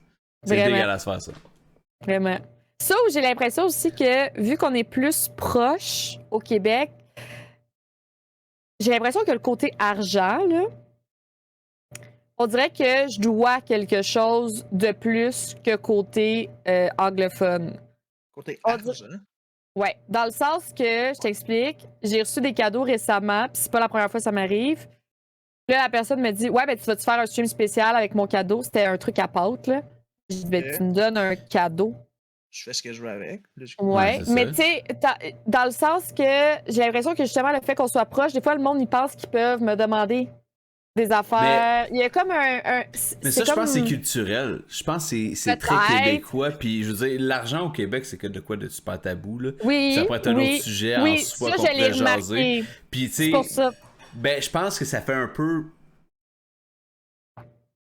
C'est dégueulasse faire ça. Vraiment. Ça, j'ai l'impression aussi que, vu qu'on est plus proche au Québec, j'ai l'impression que le côté argent, là, on dirait que je dois quelque chose de plus que côté anglophone. Côté argent? Ouais, dans le sens que, je t'explique, j'ai reçu des cadeaux récemment, puis c'est pas la première fois que ça m'arrive. Là, la personne me dit, ouais, ben tu vas-tu faire un stream spécial avec mon cadeau? C'était un truc à pâte, là. Je dis, ben, tu me donnes un cadeau. Je fais ce que je veux avec. Là, Ouais, c'est mais ça. tu sais, dans le sens que j'ai l'impression que justement, le fait qu'on soit proche, des fois, le monde, ils pense qu'ils peuvent me demander des affaires. Il y a comme Mais c'est ça, je comme... pense que c'est culturel. Je pense que c'est très Peut-être. québécois. Puis, je veux dire, l'argent au Québec, c'est que de quoi de super tabou, là. Oui, Ça pourrait être un autre oui, sujet en oui, soi ça, qu'on je l'ai pourrait jaser. remarqué. Puis, tu C'est pour sais, ça. ben, je pense que ça fait un peu.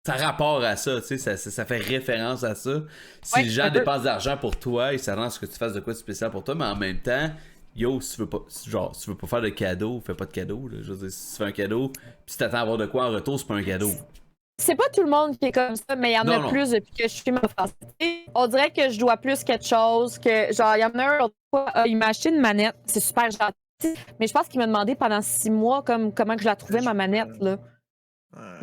Ça a rapport à ça, tu sais, ça fait référence à ça. Si Ouais, les gens un peu. dépensent de l'argent pour toi, ils s'attendent à ce que tu fasses de quoi de spécial pour toi, mais en même temps, yo, si tu veux pas, genre, si tu veux pas faire de cadeau, fais pas de cadeau, là. Je veux dire, si tu fais un cadeau, puis si t'attends à avoir de quoi en retour, c'est pas un cadeau. C'est pas tout le monde qui est comme ça, mais il y en a Non. plus depuis que je suis en France. On dirait que je dois plus quelque chose, que genre, il y en a un l'autre fois, il m'a acheté une manette, c'est super gentil, mais je pense qu'il m'a demandé pendant 6 mois comment que je la trouvais, ma manette, là.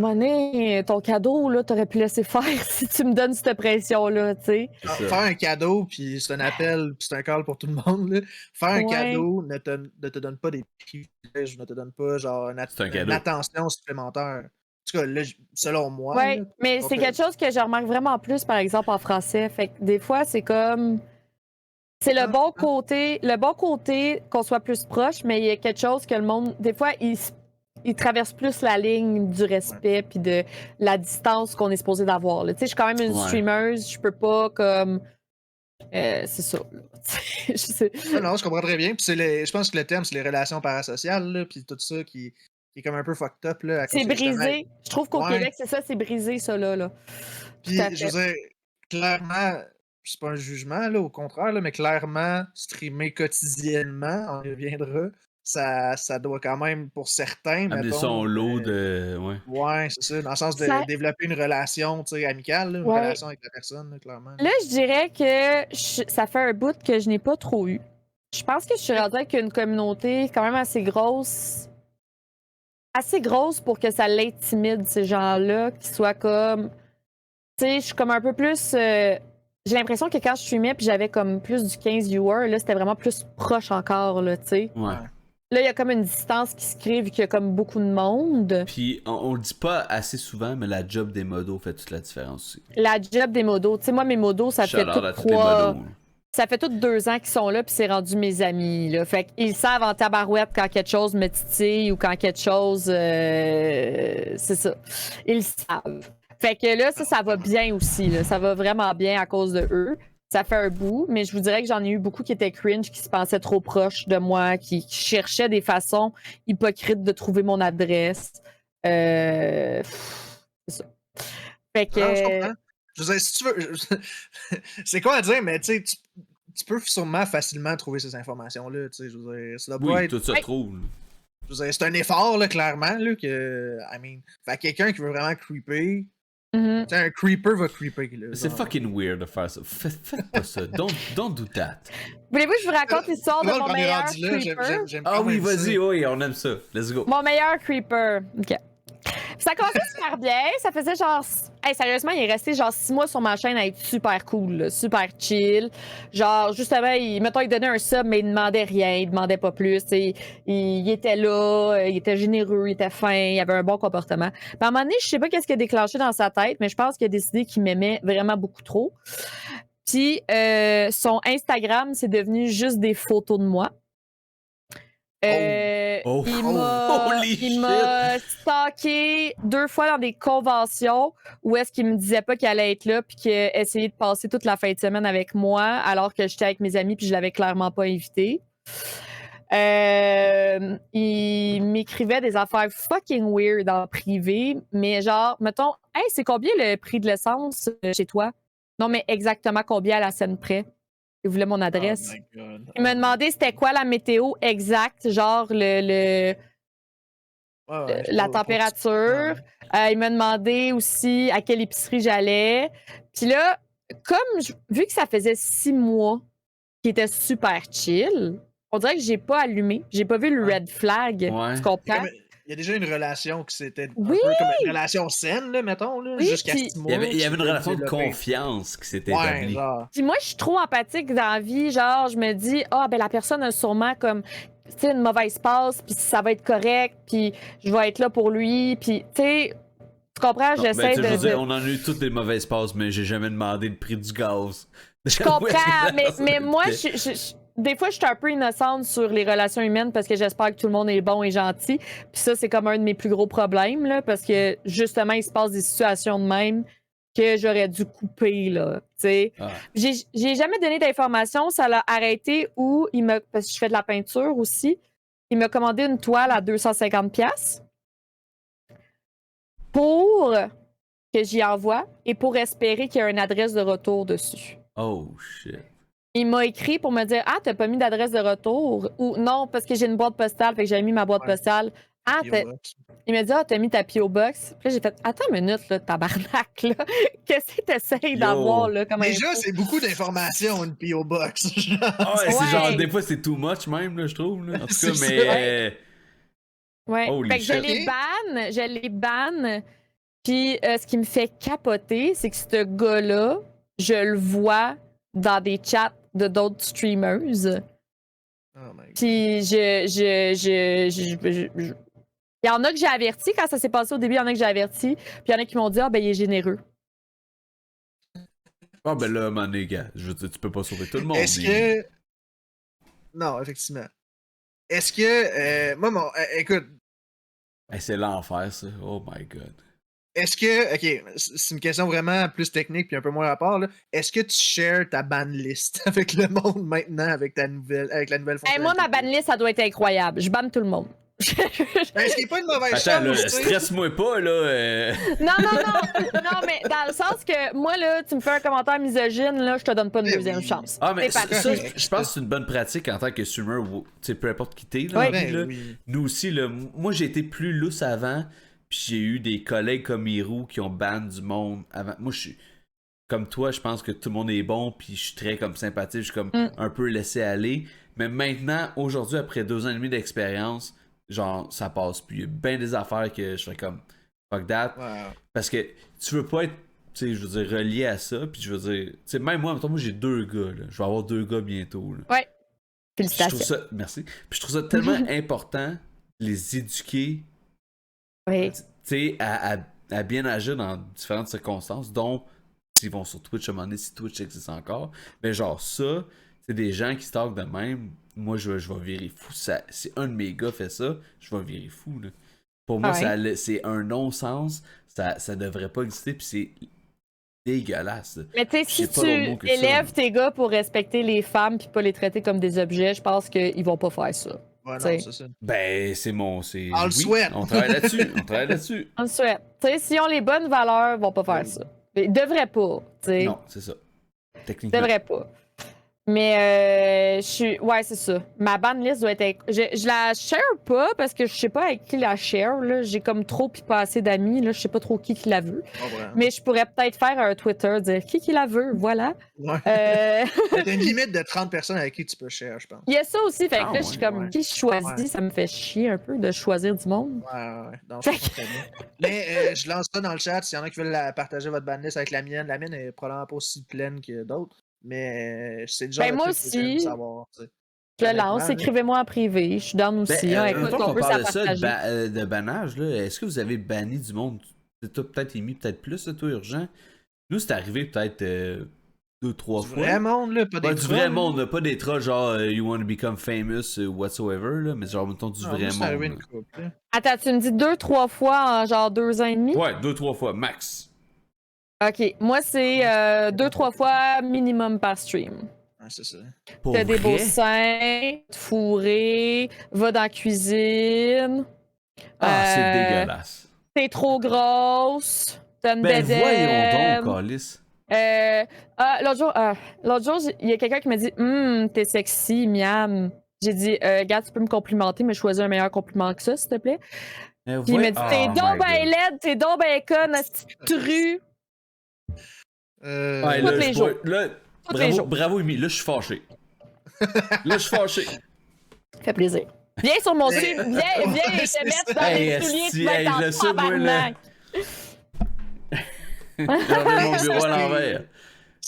Monet, ton cadeau, là, t'aurais pu laisser faire si tu me donnes cette pression-là, tu sais. C'est ça. Faire un cadeau, puis c'est un appel, puis c'est un call pour tout le monde. Là. Faire un Ouais. cadeau ne te donne pas des privilèges, ne te donne pas genre C'est un cadeau. une attention supplémentaire. En tout cas, là, selon moi. Ouais, là, mais c'est quelque chose que je remarque vraiment plus, par exemple, en français. Fait que des fois, c'est comme. C'est le bon côté qu'on soit plus proche, mais il y a quelque chose que le monde. Des fois, il traverse plus la ligne du respect puis de la distance qu'on est supposé d'avoir. Tu sais, je suis quand même une Ouais. streamer, je peux pas comme. C'est ça. Là. Je sais. Non, je comprends très bien. Puis je pense que le thème, c'est les relations parasociales, là, puis tout ça qui est comme un peu fucked up. Là, à cause C'est que, justement, brisé. Je trouve qu'au Ouais. Québec, c'est ça, c'est brisé, ça, là. Puis, Tout à je veux dire, clairement, c'est pas un jugement, là, au contraire, là, mais clairement, streamer quotidiennement, on y reviendra, ça doit quand même, pour certains, Amener mettons, son lot de. Ouais. ouais, c'est ça, dans le sens de Ça- développer une relation, tu sais, amicale, là, une Ouais. relation avec la personne, là, clairement. Là, je dirais que ça fait un bout que je n'ai pas trop eu. Je pense que je suis rendue avec une communauté quand même assez grosse. Assez grosse pour que ça l'intimide, ces gens-là, qui soient comme. Tu sais, je suis comme un peu plus. J'ai l'impression que quand je streamais puis j'avais comme plus du 15 viewers, là, c'était vraiment plus proche encore, là, tu sais. Ouais. Là, il y a comme une distance qui se crée vu qu'il y a comme beaucoup de monde. Puis, on le dit pas assez souvent, mais la job des modos fait toute la différence aussi. La job des modos. Tu sais, moi, mes modos, ça fait Shout-out tout à tous les 3. modos. Ça fait tout 2 ans qu'ils sont là, puis c'est rendu mes amis. Là. Fait qu'ils savent en tabarouette quand quelque chose me titille ou quand quelque chose. C'est ça. Ils savent. Fait que là, ça va bien aussi. Là. Ça va vraiment bien à cause de eux. Ça fait un bout, mais je vous dirais que j'en ai eu beaucoup qui étaient cringe, qui se pensaient trop proches de moi, qui cherchaient des façons hypocrites de trouver mon adresse. C'est ça. Fait que. Non, je comprends. Je veux dire, si tu veux. C'est quoi à dire, mais tu sais, tu peux sûrement facilement trouver ces informations-là. Tu sais, je veux dire, ça doit pas Oui, être. tout ça trouve. Je veux dire, c'est un effort, là, clairement, là, que. I mean. Fait que quelqu'un qui veut vraiment creeper. Mhm. Tu sais, un creeper va creeper, là. C'est genre. fucking weird de faire ça. Faites pas ça. Don't do that. Voulez-vous que je vous raconte l'histoire de Drôle mon qu'on est meilleur rendu là, creeper? j'aime Ah quand oui, même ça. vas-y, oui, on aime ça. Let's go. Mon meilleur creeper. OK. Ça commençait super bien. Ça faisait genre. Hey, sérieusement, il est resté genre 6 mois sur ma chaîne à être super cool, là, super chill. Genre, justement, mettons, il donnait un sub, mais il demandait rien, il demandait pas plus. Il était là, il était généreux, il était fin, il avait un bon comportement. Puis à un moment donné, je sais pas qu'est-ce qui a déclenché dans sa tête, mais je pense qu'il a décidé qu'il m'aimait vraiment beaucoup trop. Puis son Instagram, c'est devenu juste des photos de moi. Oh. Holy Il m'a stalké 2 fois dans des conventions où est-ce qu'il me disait pas qu'il allait être là puis qu'il essayait de passer toute la fin de semaine avec moi alors que j'étais avec mes amis puis je l'avais clairement pas invité. Il m'écrivait des affaires fucking weird en privé, mais genre, mettons, hey, c'est combien le prix de l'essence chez toi? Non, mais exactement combien à la scène près? Il voulait mon adresse. Oh my God. Il m'a demandé c'était quoi la météo exacte, genre Ouais, la température. Il m'a demandé aussi à quelle épicerie j'allais. Puis là, vu que ça faisait 6 mois qu'il était super chill, on dirait que j'ai pas allumé. J'ai pas vu le red flag. Ouais. Tu comprends? Il y a déjà une relation qui s'était un Oui! peu comme une relation saine, là, mettons, là, Oui, jusqu'à puis- 6 mois. Il y avait une qui s'est relation de développée. confiance qui s'était Ouais, établie. genre. Puis moi, je suis trop empathique dans la vie. Genre, je me dis, ben la personne a sûrement comme, tu sais, une mauvaise passe, puis ça va être correct, puis je vais être là pour lui. Puis, tu sais, Tu comprends? Non, J'essaie tu sais, je veux de. dire, on en a eu toutes des mauvaises passes, mais j'ai jamais demandé le prix du gaz. Je comprends, mais moi, des fois, je suis un peu innocente sur les relations humaines parce que j'espère que tout le monde est bon et gentil. Puis ça, c'est comme un de mes plus gros problèmes, là, parce que justement, il se passe des situations de même que j'aurais dû couper, là, tu sais. Ah. J'ai jamais donné d'informations, ça l'a arrêté où parce que je fais de la peinture aussi, il m'a commandé une toile à 250$ pour que j'y envoie et pour espérer qu'il y ait une adresse de retour dessus. Oh shit. Il m'a écrit pour me dire « Ah, t'as pas mis d'adresse de retour? » Ou « Non, parce que j'ai une boîte postale, fait que j'avais mis ma boîte postale. » Ah, il m'a dit « Ah, t'as mis ta P.O. Box? » Puis là, j'ai fait « Attends une minute, là, tabarnak, là. Qu'est-ce que t'essayes d'avoir, là, comme Déjà, info? c'est beaucoup d'informations, une P.O. Box. Ah ouais, c'est Ouais. genre, des fois, c'est too much même, là, je trouve. Là. En tout cas, C'est mais. Ouais. Holy Fait que shit. je les banne. Puis ce qui me fait capoter, c'est que ce gars-là, je le vois dans des chats de d'autres streamers. Oh my God. Puis il y en a que j'ai averti quand ça s'est passé au début, il y en a que j'ai averti. Puis il y en a qui m'ont dit « Ah, ben il est généreux. » Ah, ben là, man, les gars, je veux dire, tu peux pas sauver tout le monde. Est-ce que. Non, effectivement. Est-ce que. Moi, écoute, Hey, c'est l'enfer, ça. Oh my god. est-ce que. Ok, c'est une question vraiment plus technique puis un peu moins rapport, là. Est-ce que tu shares ta ban list avec le monde maintenant avec la nouvelle Hey, moi, ma banlist, ça doit être incroyable. Je banne tout le monde. Ben, ce qui n'est pas une mauvaise Attends, là, chose, tu sais. stresse-moi pas, là. Non, mais dans le sens que moi, là, tu me fais un commentaire misogyne, là, je te donne pas une Mais deuxième oui. chance. Ah, mais C'est ça, parti. je pense que c'est une bonne pratique en tant que streamer, ou, tu sais, peu importe qui t'es, là, Oui. dans la vie, là. Ben oui. Nous aussi, là, moi, j'ai été plus lousse avant, puis j'ai eu des collègues comme Hiro qui ont ban du monde avant. Moi, je suis comme toi, je pense que tout le monde est bon, puis je suis très comme sympathique, je suis comme un peu laissé aller. Mais maintenant, aujourd'hui, après 2 ans et demi d'expérience, genre, ça passe plus. Il y a bien des affaires que je fais comme fuck that. Wow. Parce que tu veux pas être, tu sais, je veux dire, relié à ça. Puis je veux dire, tu sais, même moi, mettons, moi j'ai 2 gars, là. Je vais avoir 2 gars bientôt, là. Ouais. Puis je trouve Félicitations. ça, merci. Puis je trouve ça tellement important de les éduquer, Oui. tu sais, à bien agir dans différentes circonstances, dont s'ils vont sur Twitch, à un moment donné, si Twitch existe encore. Mais genre ça, c'est des gens qui stalkent de même. Moi, je vais virer fou. Ça, si un de mes gars fait ça, je vais virer fou, là. Pour moi, Ouais. c'est un non-sens. Ça devrait pas exister, puis c'est dégueulasse. Là. Mais tu sais, Je si sais pas d'autre mot tu que ça, élèves là. tes gars pour respecter les femmes puis pas les traiter comme des objets, je pense qu'ils vont pas faire ça. Ouais, non, T'sais. c'est ça. Ben, c'est mon. C'est... On le oui, souhaite. on travaille là-dessus. On travaille là-dessus. On le souhaite. Tu sais, s'ils ont les bonnes valeurs, ils vont pas faire ça. Ils devraient pas, tu sais. Non, c'est ça. Ils Techniquement. devraient pas. Mais je suis. Ouais, c'est ça. Ma banlist doit être. Je la share pas parce que je sais pas avec qui la share. Là. J'ai comme trop pis pas assez d'amis. Là. Je sais pas trop qui la veut. Pas vraiment. Mais je pourrais peut-être faire un Twitter, dire qui la veut, voilà. Ouais. Euh, T'as une limite de 30 personnes avec qui tu peux share, je pense. Il y a ça aussi. Fait que Ah, là, je suis comme, ouais. qui je choisis? Ouais. Ça me fait chier un peu de choisir du monde. Ouais. Donc, je comprends très bien. Mais je lance ça dans le chat. S'il y en a qui veulent partager votre banlist avec la mienne est probablement pas aussi pleine que d'autres. Mais c'est le genre Ben, de moi truc que j'aime aussi. savoir. Tu sais. Je le Honnêtement, lance, là. écrivez-moi en privé. Je suis down aussi. Ben, Écoute, une fois on qu'on peut parle de ça, partager. de bannage, là, est-ce que vous avez banni du monde? C'est toi peut-être émis, peut-être plus, là, toi, urgent. Nous, c'est arrivé peut-être 2-3 Du fois. vrai monde, là, pas des Ouais, du trolls, vrai là. monde, là, pas des trolls genre You wanna become famous whatsoever, là, mais genre, mettons, du Non, vrai moi, c'est arrivé monde. une couple, là. Attends, tu me dis 2-3 fois en genre 2 ans et demi? Là. Ouais, 2-3 fois, max. Ok, moi c'est 2-3 fois minimum par stream. Ouais, c'est ça. Pour T'as des beaux vrai? seins, fourré, va dans la cuisine. Ah, c'est dégueulasse. T'es trop grosse. T'as une Ben voyons bédaine. donc, Calice. L'autre jour, il y a quelqu'un qui m'a dit t'es sexy, miam. J'ai dit regarde, tu peux me complimenter, mais choisis un meilleur compliment que ça, s'il te plaît. Puis il m'a dit t'es donc ben laide, t'es donc ben conne, petite true. Ouais, Tous là, les jours. Là, Tous les jours. bravo, Amy. Là, je suis fâché. Là, je suis fâché. Fait plaisir. Viens sur mon site, viens et te mettre dans Hey, les souliers, esti, tu vas hey, être en je sais, moi, là. tabarnak. J'ai remis mon bureau à l'envers.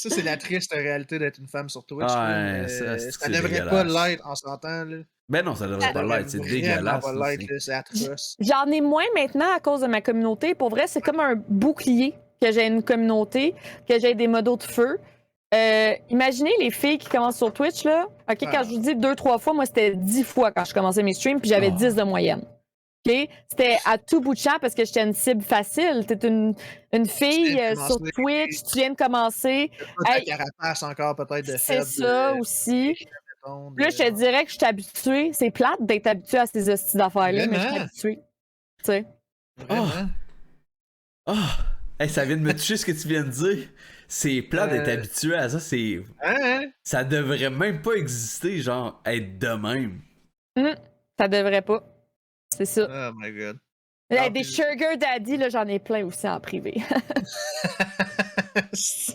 Ça, c'est la triste réalité d'être une femme sur Twitch. Ouais, là. ça, c'est que Ça c'est devrait pas dégueulasse. l'être, on s'entend. Là. Ben non, ça devrait Ça pas devrait l'être, c'est vraiment dégueulasse. pas là, l'être, là, c'est atroce. J'en ai moins maintenant à cause de ma communauté. Pour vrai, c'est comme un bouclier que j'ai une communauté, que j'ai des modos de feu. Imaginez les filles qui commencent sur Twitch, là. OK, quand je vous dis 2-3 fois, moi, c'était 10 fois quand je commençais mes streams, puis j'avais 10 de moyenne. OK? C'était à tout bout de champ parce que j'étais une cible facile. T'es une fille sur Twitch, tu viens de commencer. Pas ta carapace encore, peut-être, de C'est ça aussi. Puis là, je te dirais que je suis habituée. C'est plate d'être habituée à ces hosties d'affaires-là, mais je suis habituée. Tu sais. Vraiment? Hey, ça vient de me toucher ce que tu viens de dire. C'est plat d'être habitué à ça. C'est. Ça devrait même pas exister, genre, être de même. Ça devrait pas. C'est ça. Oh my god. Des sugar daddy, là, j'en ai plein aussi en privé.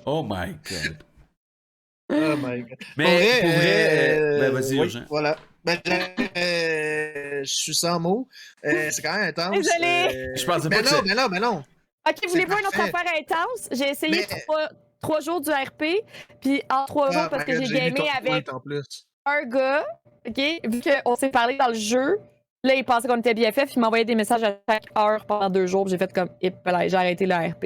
Oh my god. Oh my god. Mais pour vrai, ben vas-y, oui, Urgent. voilà. Ben, je suis sans mots. C'est quand même intense. Désolée. Je pensais pas que mais non. OK, voulez-vous une autre affaire intense? J'ai essayé 3 jours du RP, puis en 3 jours, parce que j'ai gamé avec un gars, OK, vu qu'on s'est parlé dans le jeu, là, il pensait qu'on était BFF, il m'envoyait des messages à chaque heure pendant 2 jours, puis j'ai fait comme, j'ai arrêté le RP.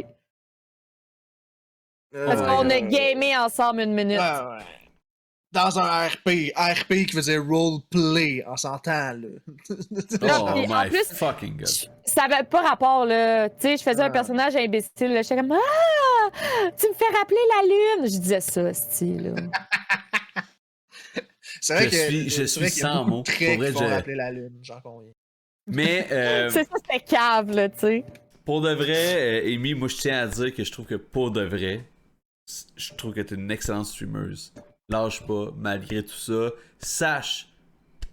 Parce qu'on a gamé ensemble 1 minute. Ouais. Dans un RP qui faisait roleplay, on s'entend, là. Oh my en plus, fucking god. Ça avait pas rapport, là. Tu sais, je faisais un personnage imbécile, là. J'étais comme, tu me fais rappeler la lune. Je disais ça, style, là. C'est vrai que je suis sans mots. Pour vrai, rappeler la lune, j'en conviens. Mais c'est ça, c'était cave, là, tu sais. Pour de vrai, Amy, moi je tiens à dire que je trouve que pour de vrai, je trouve que t'es une excellente streameuse. Lâche pas, malgré tout ça. Sache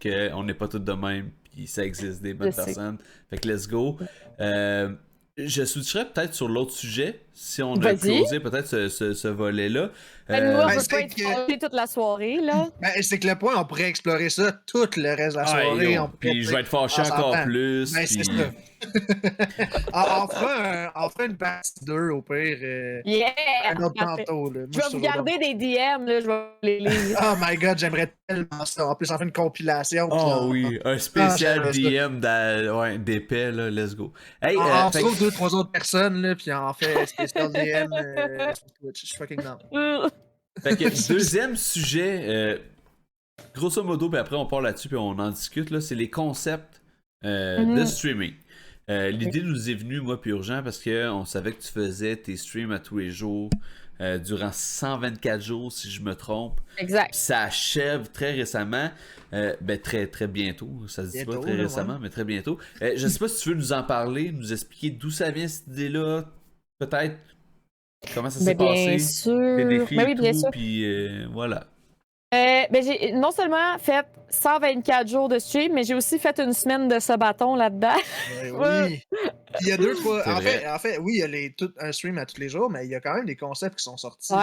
qu'on n'est pas tous de même, puis ça existe des bonnes personnes. Fait que let's go. Je switcherais peut-être sur l'autre sujet, si on a closé peut-être ce volet-là. Moi, je veux pas être fâché toute la soirée, là. Ben, c'est que le point, on pourrait explorer ça tout le reste de la soirée. Puis je vais être fâché encore plus. Ben, c'est ça. on fera une partie 2 au pire. Un autre tantôt. Là. Je vais vous garder des DM, là, je vais les lire. Oh my god, j'aimerais tellement ça. En plus, on fait une compilation. Oh oui, un spécial DM d'épais, là, let's go. Hey, on se trouve 2-3 autres personnes, là, puis on fait spécial DM sur Twitch. Je suis fucking down. Fait que deuxième sujet, grosso modo, puis après on part là-dessus puis on en discute, là, c'est les concepts de streaming. L'idée nous est venue, moi puis Urgent, parce qu'on savait que tu faisais tes streams à tous les jours durant 124 jours, si je me trompe. Exact. Puis ça achève très récemment, très très bientôt, ça se dit pas très récemment, mais très bientôt. Je sais pas si tu veux nous en parler, nous expliquer d'où ça vient cette idée-là, peut-être comment ça s'est passé, bien sûr. les défis oui, et bien tout, sûr. puis voilà. J'ai non seulement fait 124 jours de stream, mais j'ai aussi fait une semaine de sabaton là-dedans. Oui. Puis il y a 2-3. En fait, oui, il y a un stream à tous les jours, mais il y a quand même des concepts qui sont sortis.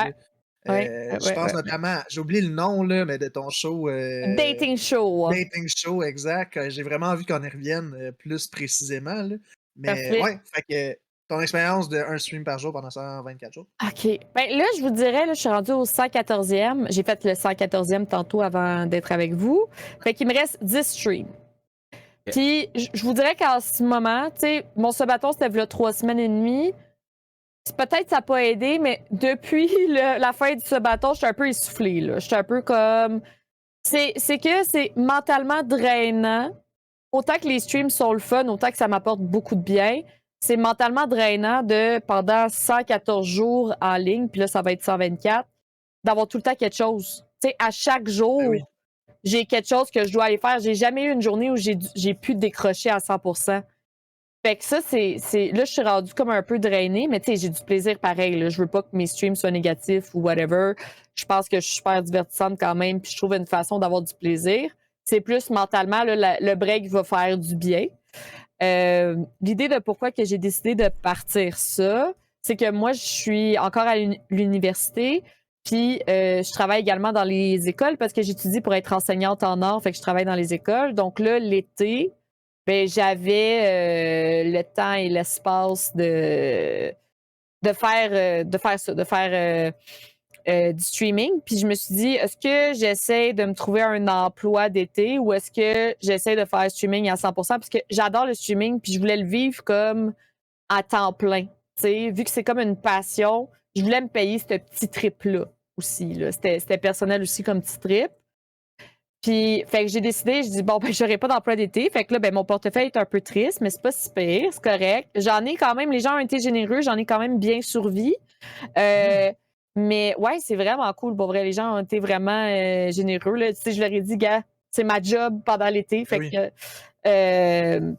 Je pense notamment, j'ai oublié le nom, là, mais de ton show. Dating Show. Dating Show, exact. J'ai vraiment envie qu'on y revienne plus précisément. Là. Mais ouais, fait que ton expérience de un stream par jour pendant 124 jours. OK. Ben là, je vous dirais, là, je suis rendue au 114e. J'ai fait le 114e tantôt avant d'être avec vous. Fait qu'il me reste 10 streams. Puis, je vous dirais qu'en ce moment, tu sais, mon sabaton, c'était il y a 3 semaines et demie. Peut-être que ça n'a pas aidé, mais depuis la fin du sabaton, je suis un peu essoufflée. Là. Je suis un peu comme... C'est que c'est mentalement drainant. Autant que les streams sont le fun, autant que ça m'apporte beaucoup de bien. C'est mentalement drainant de, pendant 114 jours en ligne, puis là, ça va être 124, d'avoir tout le temps quelque chose. Tu sais, à chaque jour, j'ai quelque chose que je dois aller faire. J'ai jamais eu une journée où j'ai pu décrocher à 100%. Fait que ça, là, je suis rendue comme un peu drainée, mais tu sais, j'ai du plaisir pareil. Là. Je veux pas que mes streams soient négatifs ou whatever. Je pense que je suis super divertissante quand même, puis je trouve une façon d'avoir du plaisir. C'est plus mentalement, là, le break va faire du bien. L'idée de pourquoi que j'ai décidé de partir ça, c'est que moi, je suis encore à l'université, puis je travaille également dans les écoles parce que j'étudie pour être enseignante en art, fait que je travaille dans les écoles. Donc là, l'été, j'avais le temps et l'espace de faire ça, de faire du streaming. Puis je me suis dit, est-ce que j'essaie de me trouver un emploi d'été ou est-ce que j'essaie de faire streaming à 100%? Parce que j'adore le streaming, puis je voulais le vivre comme à temps plein. T'sais, vu que c'est comme une passion, je voulais me payer ce petit trip-là aussi. Là. C'était personnel aussi comme petit trip. Puis, fait que j'ai décidé, je dis, bon, ben, j'aurai pas d'emploi d'été. Fait que là, ben, mon portefeuille est un peu triste, mais c'est pas si pire, c'est correct. J'en ai quand même, les gens ont été généreux, j'en ai quand même bien survécu. Mais ouais, c'est vraiment cool. Pour vrai, les gens ont été vraiment généreux. Là. Tu sais, je leur ai dit, gars, c'est ma job pendant l'été. Fait que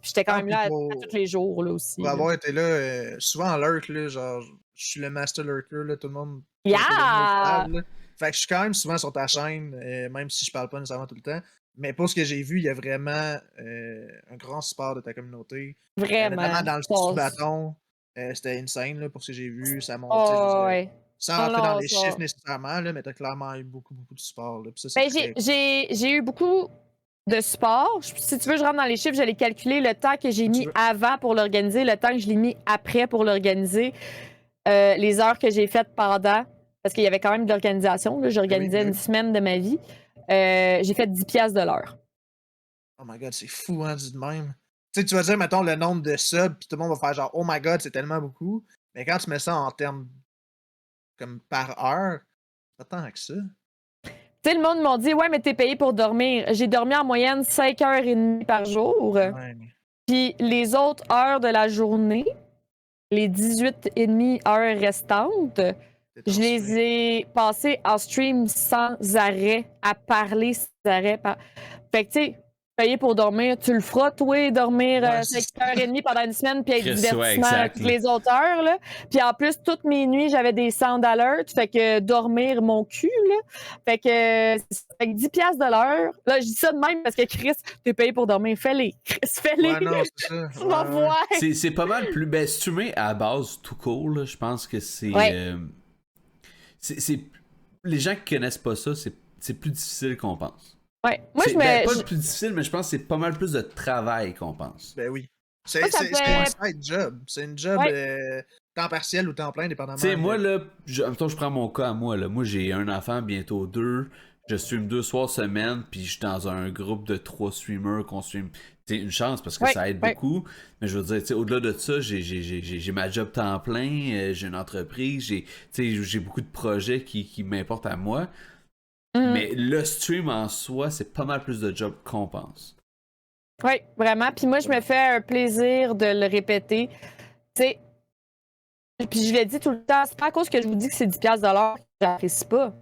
j'étais quand même là à tous les jours là, aussi. Pour avoir été là, souvent en lurk, là, genre, je suis le master lurker, là, tout le monde. Yeah! Fait que je suis quand même souvent sur ta chaîne, même si je parle pas nécessairement tout le temps. Mais pour ce que j'ai vu, il y a vraiment un grand support de ta communauté. Vraiment. Notamment dans le petit bâton. C'était insane là, pour ce que j'ai vu. Ça montait. Sans rentrer dans les chiffres nécessairement, là, mais t'as clairement eu beaucoup de support. Là. Puis ça, j'ai eu beaucoup de support. Si tu veux, je rentre dans les chiffres, j'allais calculer le temps que j'ai mis avant pour l'organiser, le temps que je l'ai mis après pour l'organiser, les heures que j'ai faites pendant, parce qu'il y avait quand même de l'organisation. J'organisais une semaine de ma vie. J'ai fait 10$ de l'heure. Oh my god, c'est fou, hein, dit de même. Tu sais, tu vas dire, mettons, le nombre de subs, puis tout le monde va faire genre, oh my god, c'est tellement beaucoup. Mais quand tu mets ça en termes comme par heure, pas tant que ça. Tu sais, le monde m'a dit, ouais, mais t'es payé pour dormir. J'ai dormi en moyenne 5h30 par jour. Ouais. Puis les autres heures de la journée, les 18,5 heures restantes, je les ai passées en stream sans arrêt, à parler sans arrêt. Fait que, tu sais, payé pour dormir, tu le feras, toi, dormir 5h30 pendant une semaine, puis être divertissement toutes les autres heures. Là. Puis en plus, toutes mes nuits, j'avais des sound alerts, fait que dormir mon cul. Là. Fait que 10$ de l'heure. Là, je dis ça de même parce que Chris, t'es payé pour dormir. Fais-les. Chris, fais-les. Ouais, non, c'est ça. Tu vas voir. C'est pas mal plus. Ben, streamer à la base, tout court, là, je pense que c'est. Les gens qui connaissent pas ça, c'est plus difficile qu'on pense. Ouais. Moi, pas le plus difficile, mais je pense que c'est pas mal plus de travail qu'on pense. Ben oui. C'est un side job. C'est une job temps partiel ou temps plein, dépendamment. Tu sais, moi, là, je prends mon cas à moi. Là. Moi, j'ai un enfant, bientôt 2. Je stream 2 soirs semaine, puis je suis dans un groupe de 3 streamers qu'on stream. C'est une chance parce que ça aide beaucoup. Mais je veux dire, au-delà de ça, j'ai ma job temps plein, j'ai une entreprise, j'ai beaucoup de projets qui m'importent à moi. Mais le stream en soi, c'est pas mal plus de job qu'on pense. Oui, vraiment. Puis moi, je me fais un plaisir de le répéter. Tu sais, puis je l'ai dit tout le temps, c'est pas à cause que je vous dis que c'est 10$ de l'heure que j'apprécie pas.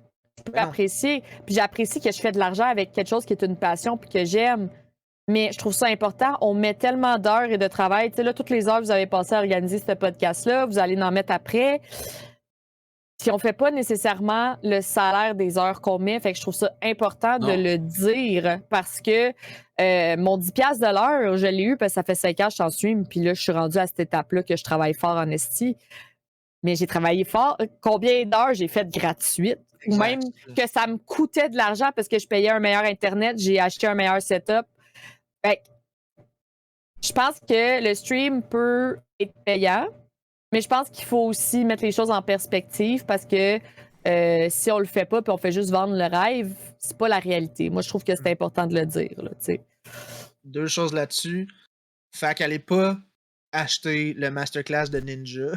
Je peux apprécier. Puis j'apprécie que je fais de l'argent avec quelque chose qui est une passion puis que j'aime. Mais je trouve ça important. On met tellement d'heures et de travail. Tu sais, là, toutes les heures que vous avez passées à organiser ce podcast-là, vous allez en mettre après. Puis on fait pas nécessairement le salaire des heures qu'on met. Fait que je trouve ça important de le dire parce que mon 10$ de l'heure, je l'ai eu parce que ça fait 5 ans que je suis en stream. Puis là, je suis rendue à cette étape-là que je travaille fort en esti. Mais j'ai travaillé fort. Combien d'heures j'ai fait gratuites? Ou même que ça me coûtait de l'argent parce que je payais un meilleur Internet, j'ai acheté un meilleur setup. Fait que je pense que le stream peut être payant. Mais je pense qu'il faut aussi mettre les choses en perspective parce que si on le fait pas puis on fait juste vendre le rêve, c'est pas la réalité. Moi, je trouve que c'est important de le dire. Là, t'sais. 2 choses là-dessus. Fait qu'allez pas acheter le masterclass de Ninja.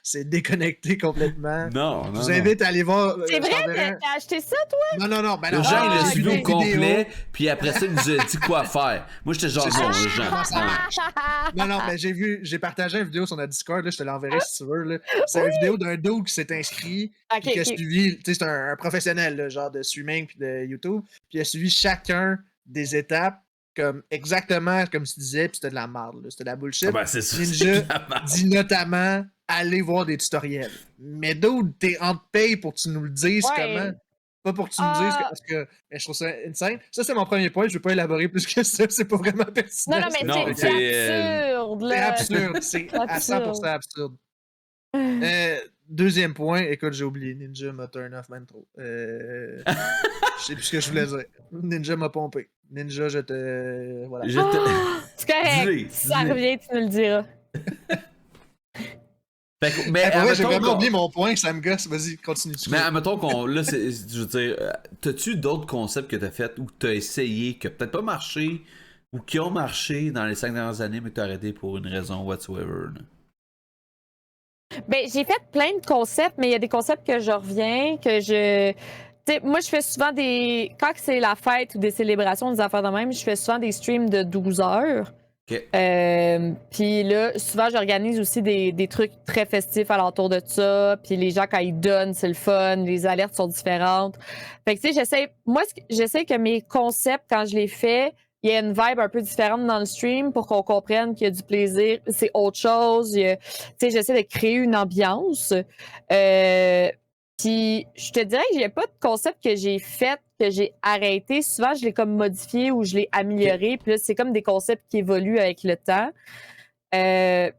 C'est déconnecté complètement. Non. Je vous invite à aller voir. C'est vrai, t'as acheté ça, toi? Non. Ben non, Jean, il a suivi au complet, puis après ça, il nous a dit quoi faire. Moi, j'étais genre, non, Jean. Non, mais j'ai partagé une vidéo sur notre Discord, là, je te l'enverrai si tu veux. C'est une vidéo d'un dude qui s'est inscrit, qui a suivi, tu sais, c'est un professionnel, là, genre de streaming puis de YouTube, puis il a suivi chacun des étapes, comme exactement comme tu disais, puis c'était de la merde, c'était de la bullshit. Ah ben, c'est ça, Ninja dit notamment aller voir des tutoriels. Mais dude, t'es en paye pour que tu nous le dises comment. Pas pour que tu nous dises parce que je trouve ça insane. Ça, c'est mon premier point. Je vais pas élaborer plus que ça. C'est pas vraiment pertinent. Non, mais c'est absurde. C'est absurde. C'est à 100% absurde. Deuxième point, écoute, j'ai oublié. Ninja m'a turn off man trop. Je sais plus ce que je voulais dire. Ninja m'a pompé. Ninja, je te... Voilà. C'est correct. Si ça revient, tu nous le diras. Mais Pour vrai, j'ai admettons vraiment qu'on- oublié mon point, ça me gosse. Vas-y, continue. Mais admettons qu'on. Là, je veux dire, t'as-tu d'autres concepts que t'as fait ou que t'as essayé, qui ont peut-être pas marché, ou qui ont marché dans les 5 dernières années, mais que t'as arrêté pour une raison whatsoever? Là? Ben, j'ai fait plein de concepts, mais il y a des concepts que je reviens, que je. Tu sais, moi, je fais souvent des. Quand c'est la fête ou des célébrations, des affaires de même, je fais souvent des streams de 12 heures. Ok. Puis là, souvent, j'organise aussi des trucs très festifs alentour de ça. Puis les gens, quand ils donnent, c'est le fun. Les alertes sont différentes. Fait que, tu sais, j'essaie que mes concepts, quand je les fais, il y a une vibe un peu différente dans le stream pour qu'on comprenne qu'il y a du plaisir. C'est autre chose. Tu sais, j'essaie de créer une ambiance. Puis, je te dirais qu'il n'y a pas de concept que j'ai fait, que j'ai arrêté. Souvent, je l'ai comme modifié ou je l'ai amélioré. Puis là, c'est comme des concepts qui évoluent avec le temps.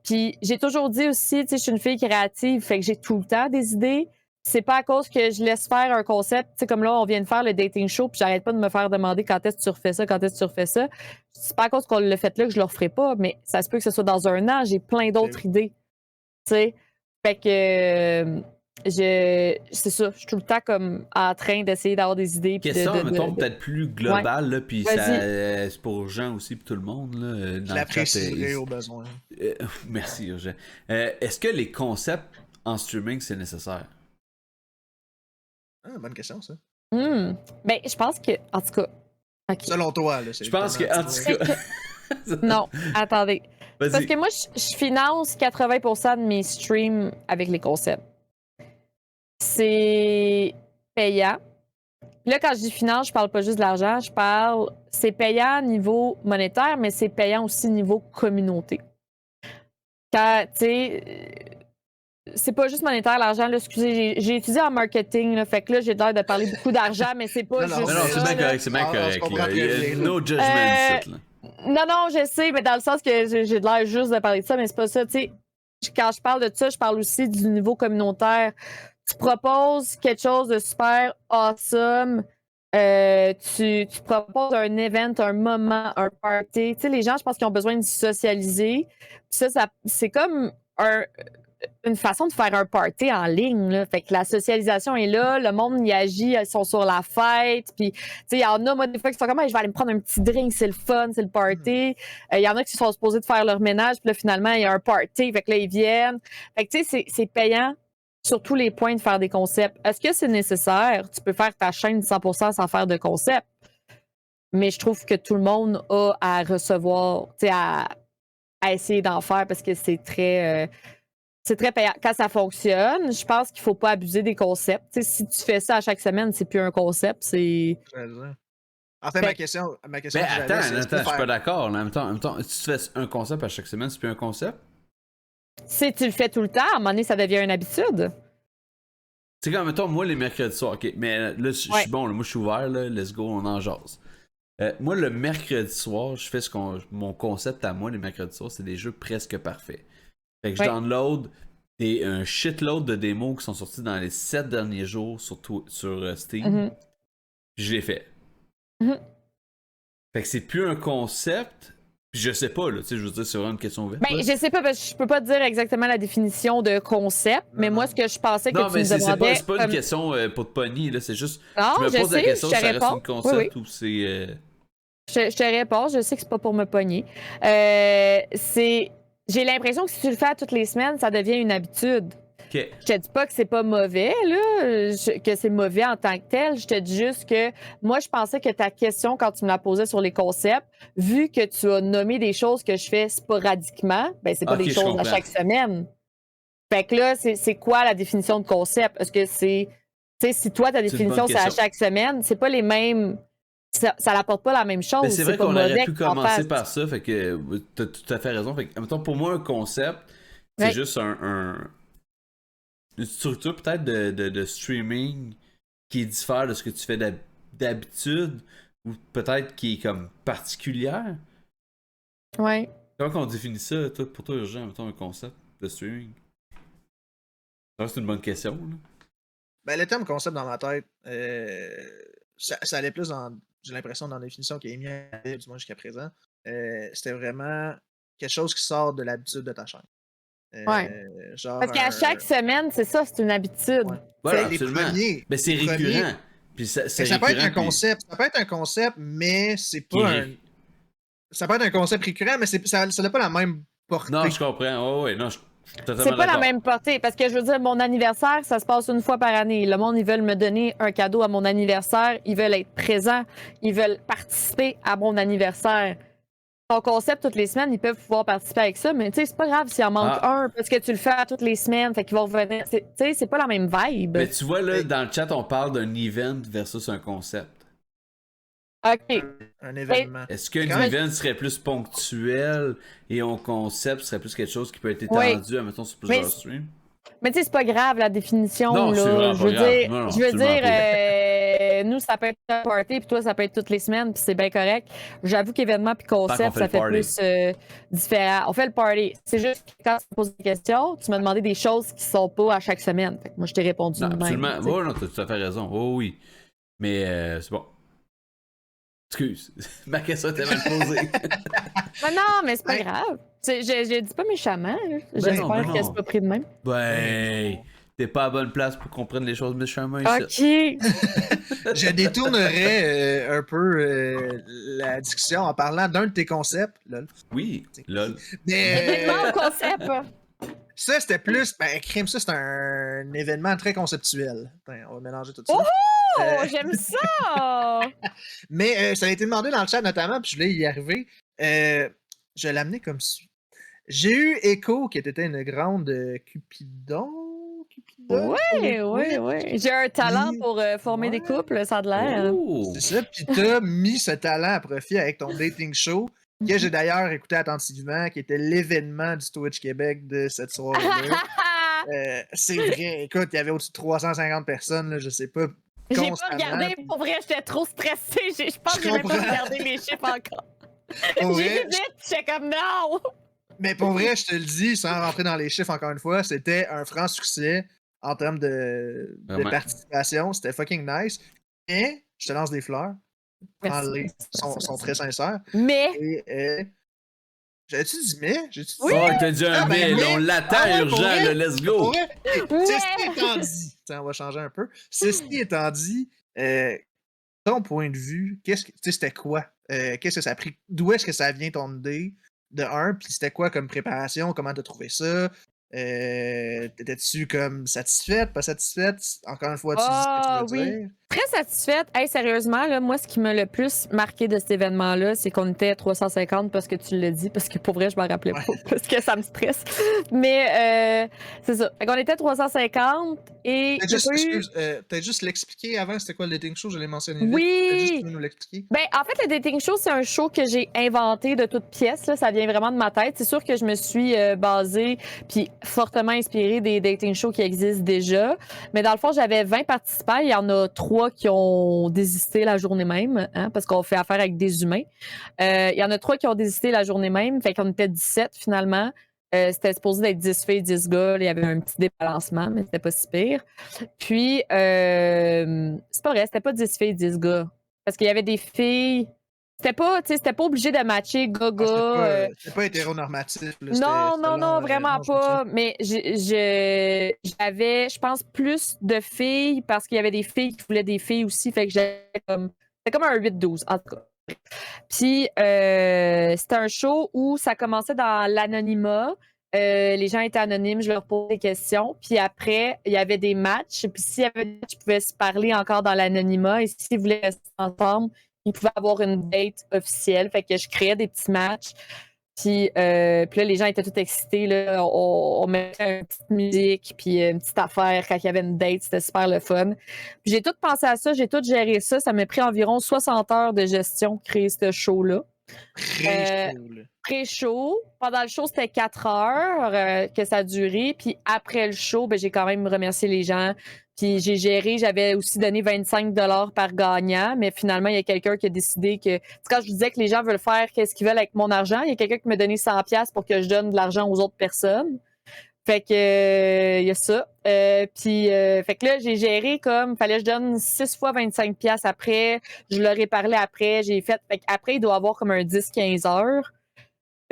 Puis, j'ai toujours dit aussi, tu sais, je suis une fille créative, fait que j'ai tout le temps des idées. C'est pas à cause que je laisse faire un concept, tu sais, comme là, on vient de faire le dating show, puis j'arrête pas de me faire demander quand est-ce que tu refais ça, quand est-ce que tu refais ça. C'est pas à cause qu'on l'a fait là que je le referai pas, mais ça se peut que ce soit dans un an, j'ai plein d'autres idées, tu sais. Fait que c'est ça, je suis tout le temps comme en train d'essayer d'avoir des idées. puis Question, mettons, peut-être plus globale, là, puis ça, Vas-y. c'est pour Jean aussi, puis tout le monde. Là, Je dans le chat, l'apprécierai au besoin. merci, Jean. Est-ce que les concepts en streaming, c'est nécessaire? Ah, bonne question, ça. Ben, je pense que, en tout cas, OK. Selon toi, là. Je pense que, en tout cas. Non, attendez. Vas-y. Parce que moi, je finance 80% de mes streams avec les concepts. C'est payant. Là, quand je dis finance, je parle pas juste de l'argent, c'est payant niveau monétaire, mais c'est payant aussi niveau communauté. Quand, tu sais, c'est pas juste monétaire, l'argent, là, excusez, j'ai étudié en marketing, là, fait que là, j'ai l'air de parler beaucoup d'argent, mais c'est pas Non, juste Non, non, c'est ça, bien là. correct, c'est bien Ah, correct. je comprends Là. très Il y a bien, là. no judgment ici, là. Non, je sais, mais dans le sens que j'ai de l'air juste de parler de ça, mais c'est pas ça. Tu sais, quand je parle de ça, je parle aussi du niveau communautaire. Tu proposes quelque chose de super awesome. Tu proposes un event, un moment, un party. Tu sais, les gens, je pense qu'ils ont besoin de socialiser. Puis ça c'est comme une façon de faire un party en ligne. Là. Fait que la socialisation est là, le monde y agit, ils sont sur la fête. Puis, tu sais, il y en a, moi, des fois, qui sont comme, hey, je vais aller me prendre un petit drink, c'est le fun, c'est le party. Il y en a qui sont supposés de faire leur ménage, puis là, finalement, il y a un party, fait que là, ils viennent. Fait que, tu sais, c'est payant sur tous les points de faire des concepts. Est-ce que c'est nécessaire? Tu peux faire ta chaîne 100% sans faire de concept. Mais je trouve que tout le monde a à recevoir, tu sais, à essayer d'en faire parce que c'est très payant. Quand ça fonctionne, je pense qu'il ne faut pas abuser des concepts. T'sais, si tu fais ça à chaque semaine, c'est plus un concept, c'est. En fait, ma question Mais que j'avais, attends, c'est je suis pas d'accord. Là. En même temps, si tu fais un concept à chaque semaine, c'est plus un concept? Si tu le fais tout le temps, à un moment donné, ça devient une habitude. Tu sais, quand, mettons, moi, les mercredis soirs, ok, mais là, je suis bon, là, moi, je suis ouvert, là, let's go, on en jase. Moi, le mercredi soir, je fais mon concept à moi, les mercredis soirs, c'est des jeux presque parfaits. Fait que je download un shitload de démos qui sont sortis dans les 7 derniers jours sur Steam. Puis je les fais. Fait que c'est plus un concept. Puis je sais pas, là, tu sais, je veux dire, c'est vraiment une question ouverte. Ben, je sais pas, parce que je peux pas te dire exactement la définition de concept, mais moi, ce que je pensais que tu me demandais... c'est pas une question pour te pogner, là, c'est juste... Non, je me pose la question si ça reste un concept ou c'est... Je te réponds, je sais que c'est pas pour me pogner. J'ai l'impression que si tu le fais à toutes les semaines, ça devient une habitude. Okay. Je te dis pas que c'est pas mauvais, là, que c'est mauvais en tant que tel. Je te dis juste que moi, je pensais que ta question, quand tu me la posais sur les concepts, vu que tu as nommé des choses que je fais sporadiquement, ben c'est pas des choses à chaque semaine. Fait que là, c'est quoi la définition de concept? Est-ce que c'est... Tu sais, si toi, ta définition, c'est à chaque semaine, c'est pas les mêmes... Ça n'apporte pas la même chose. Mais c'est vrai qu'on aurait pu commencer par ça, fait que t'as tout à fait raison. Fait que, mettons, pour moi, un concept, c'est juste une structure peut-être de streaming qui diffère de ce que tu fais d'habitude ou peut-être qui est comme particulière. Ouais. Comment on définit ça, pour toi, Urgent, mettons, un concept de streaming? Ça, c'est une bonne question. Là. Ben, le terme concept dans ma tête, ça allait plus dans... J'ai l'impression dans la définition qui est mise, du moins jusqu'à présent, c'était vraiment quelque chose qui sort de l'habitude de ta chaîne. Ouais. Genre Parce qu'à chaque semaine, c'est ça, c'est une habitude. Ouais. Voilà, les absolument. premiers. Mais c'est les premiers. récurrent. Puis c'est Ça peut être récurrent, un puis- concept. Ça peut être un concept, mais c'est qui pas est- un. Ça peut être un concept récurrent, mais ça n'a pas la même portée. Non, je comprends. Oh, ouais, non, je suis totalement C'est pas la d'accord. même portée. Parce que je veux dire, mon anniversaire, ça se passe une fois par année. Le monde, ils veulent me donner un cadeau à mon anniversaire. Ils veulent être présents. Ils veulent participer à mon anniversaire. Ton concept, toutes les semaines, ils peuvent pouvoir participer avec ça. Mais tu sais, c'est pas grave s'il en manque un parce que tu le fais à toutes les semaines. Fait qu'ils vont revenir. Tu sais, c'est pas la même vibe. Mais tu vois, là, dans le chat, on parle d'un event versus un concept. OK. Un événement. Est-ce qu'un Quand même- event serait plus ponctuel et un concept serait plus quelque chose qui peut être Oui. étendu, admettons, sur plusieurs Mais- streams? Mais tu sais, c'est pas grave la définition. Non, c'est là. vraiment Je pas veux grave. dire, Non, non, je veux absolument dire nous, ça peut être un party, puis toi, ça peut être toutes les semaines, puis c'est bien correct. J'avoue qu'événement puis qu'on concept, fait ça le fait party. plus différent. On fait le party. C'est juste que quand tu me poses des questions, tu m'as demandé des choses qui sont pas à chaque semaine. Fait que moi, je t'ai répondu Non, de même. absolument. tu sais. Oh, non, t'as tout à fait raison. Oh, oui. Mais c'est bon. Excuse. Ma question était mal posée. Mais non, mais c'est pas Hey. grave. Je dis pas méchamment. Là. non, J'espère ben que non. c'est pas pris de même. Ben, t'es pas à bonne place pour qu'on prenne les choses méchamment ici. OK. Je détournerais un peu la discussion en parlant d'un de tes concepts. Lol. Oui, lol. Mais Événement au concept. ça, c'était plus. Ben, crime, ça, c'est un événement très conceptuel. Attends, on va mélanger tout ça. Oh, Euh, j'aime ça! Mais ça a été demandé dans le chat notamment, puis je voulais y arriver. Je l'ai amené comme suit. J'ai eu Echo, qui était une grande Cupidon. Cupidon sur les Oui, Twitch. oui. J'ai un talent Puis- pour former des Ouais. couples, ça a de l'air. Oh! C'est ça, puis t'as mis ce talent à profit avec ton dating show, que j'ai d'ailleurs écouté attentivement, qui était l'événement du Twitch Québec de cette soirée-là. C'est vrai, écoute, il y avait au-dessus de 350 personnes, là, je sais pas. J'ai pas constamment, regardé, puis- pour vrai, j'étais trop stressée. Je pense que j'ai même pas comprends. regardé les chiffres encore. Pour J'ai vrai, vu vite, j'étais comme non! Mais pour vrai, je te le dis, sans rentrer dans les chiffres encore une fois, c'était un franc succès en termes de Vraiment. participation. C'était fucking nice. Et je te lance des fleurs. Prends-les. Sont très sincères. Mais, Et j'avais-tu dit mais? J'ai-tu dit Oui. Oh, t'as dit un Ah, ben, mail, mais- on l'attend Ah ouais, pour urgent, vrai? là, let's Pour go! vrai? Ouais. Ceci étant dit, tiens, on va changer un peu. Ceci étant dit, ton point de vue, qu'est-ce que, tu sais, c'était quoi? Qu'est-ce que ça a pris? D'où est-ce que ça vient ton idée? De un, puis c'était quoi comme préparation? Comment t'as trouvé ça? T'étais-tu comme satisfaite, pas satisfaite? Encore une fois, tu dis ce que tu veux oui. dire. très satisfaite. Hey, sérieusement, là, moi, ce qui m'a le plus marqué de cet événement-là, c'est qu'on était 350 parce que tu l'as dit, parce que pour vrai, je m'en rappelais pas, parce que ça me stresse. Mais c'est ça. Fait qu'on était 350 et. Peut-être juste, excuse, peut-être juste l'expliquer avant, c'était quoi le dating show? Je l'ai mentionné vite. Oui! Peut-être juste tu veux nous l'expliquer. Ben, en fait, le dating show, c'est un show que j'ai inventé de toutes pièces. Là. Ça vient vraiment de ma tête. C'est sûr que je me suis basée puis fortement inspirée des dating shows qui existent déjà. Mais dans le fond, j'avais 20 participants. Il y en a 3 qui ont désisté la journée même, hein, parce qu'on fait affaire avec des humains. Il y en a 3 qui ont désisté la journée même. Fait qu'on était 17 finalement. C'était supposé d'être 10 filles, 10 gars. Il y avait un petit débalancement, mais c'était pas si pire. Puis, c'est pas vrai, c'était pas 10 filles, 10 gars. Parce qu'il y avait des filles. C'était pas obligé de matcher gars-gars. C'était pas hétéronormatif. Là, Non, c'était non, selon, non, vraiment je comprends. pas. Mais j'avais, je pense, plus de filles parce qu'il y avait des filles qui voulaient des filles aussi. Fait que j'avais comme. C'était comme un 8-12, en tout cas. Puis, c'était un show où ça commençait dans l'anonymat. Les gens étaient anonymes, je leur posais des questions. Puis après, il y avait des matchs. Puis s'il y avait des matchs, ils pouvaient se parler encore dans l'anonymat. Et s'ils voulaient rester ensemble, ils pouvaient avoir une date officielle. Fait que je créais des petits matchs. Puis là, les gens étaient tout excités. Là. On mettait une petite musique, puis une petite affaire quand il y avait une date. C'était super le fun. Puis j'ai tout pensé à ça, j'ai tout géré ça. Ça m'a pris environ 60 heures de gestion de créer ce show-là. Très cool. Pré-show. Pendant le show, c'était 4 heures que ça a duré. Puis après le show, ben, j'ai quand même remercié les gens. Puis j'ai géré, j'avais aussi donné 25 $ par gagnant. Mais finalement, il y a quelqu'un qui a décidé que... Quand je disais que les gens veulent faire qu'est-ce qu'ils veulent avec mon argent, il y a quelqu'un qui m'a donné 100$ pour que je donne de l'argent aux autres personnes. Fait que il y a ça. Fait que là, j'ai géré comme fallait que je donne 6 fois 25$ après. Je leur ai parlé après. J'ai fait. Fait qu'après, il doit avoir comme un 10-15 heures.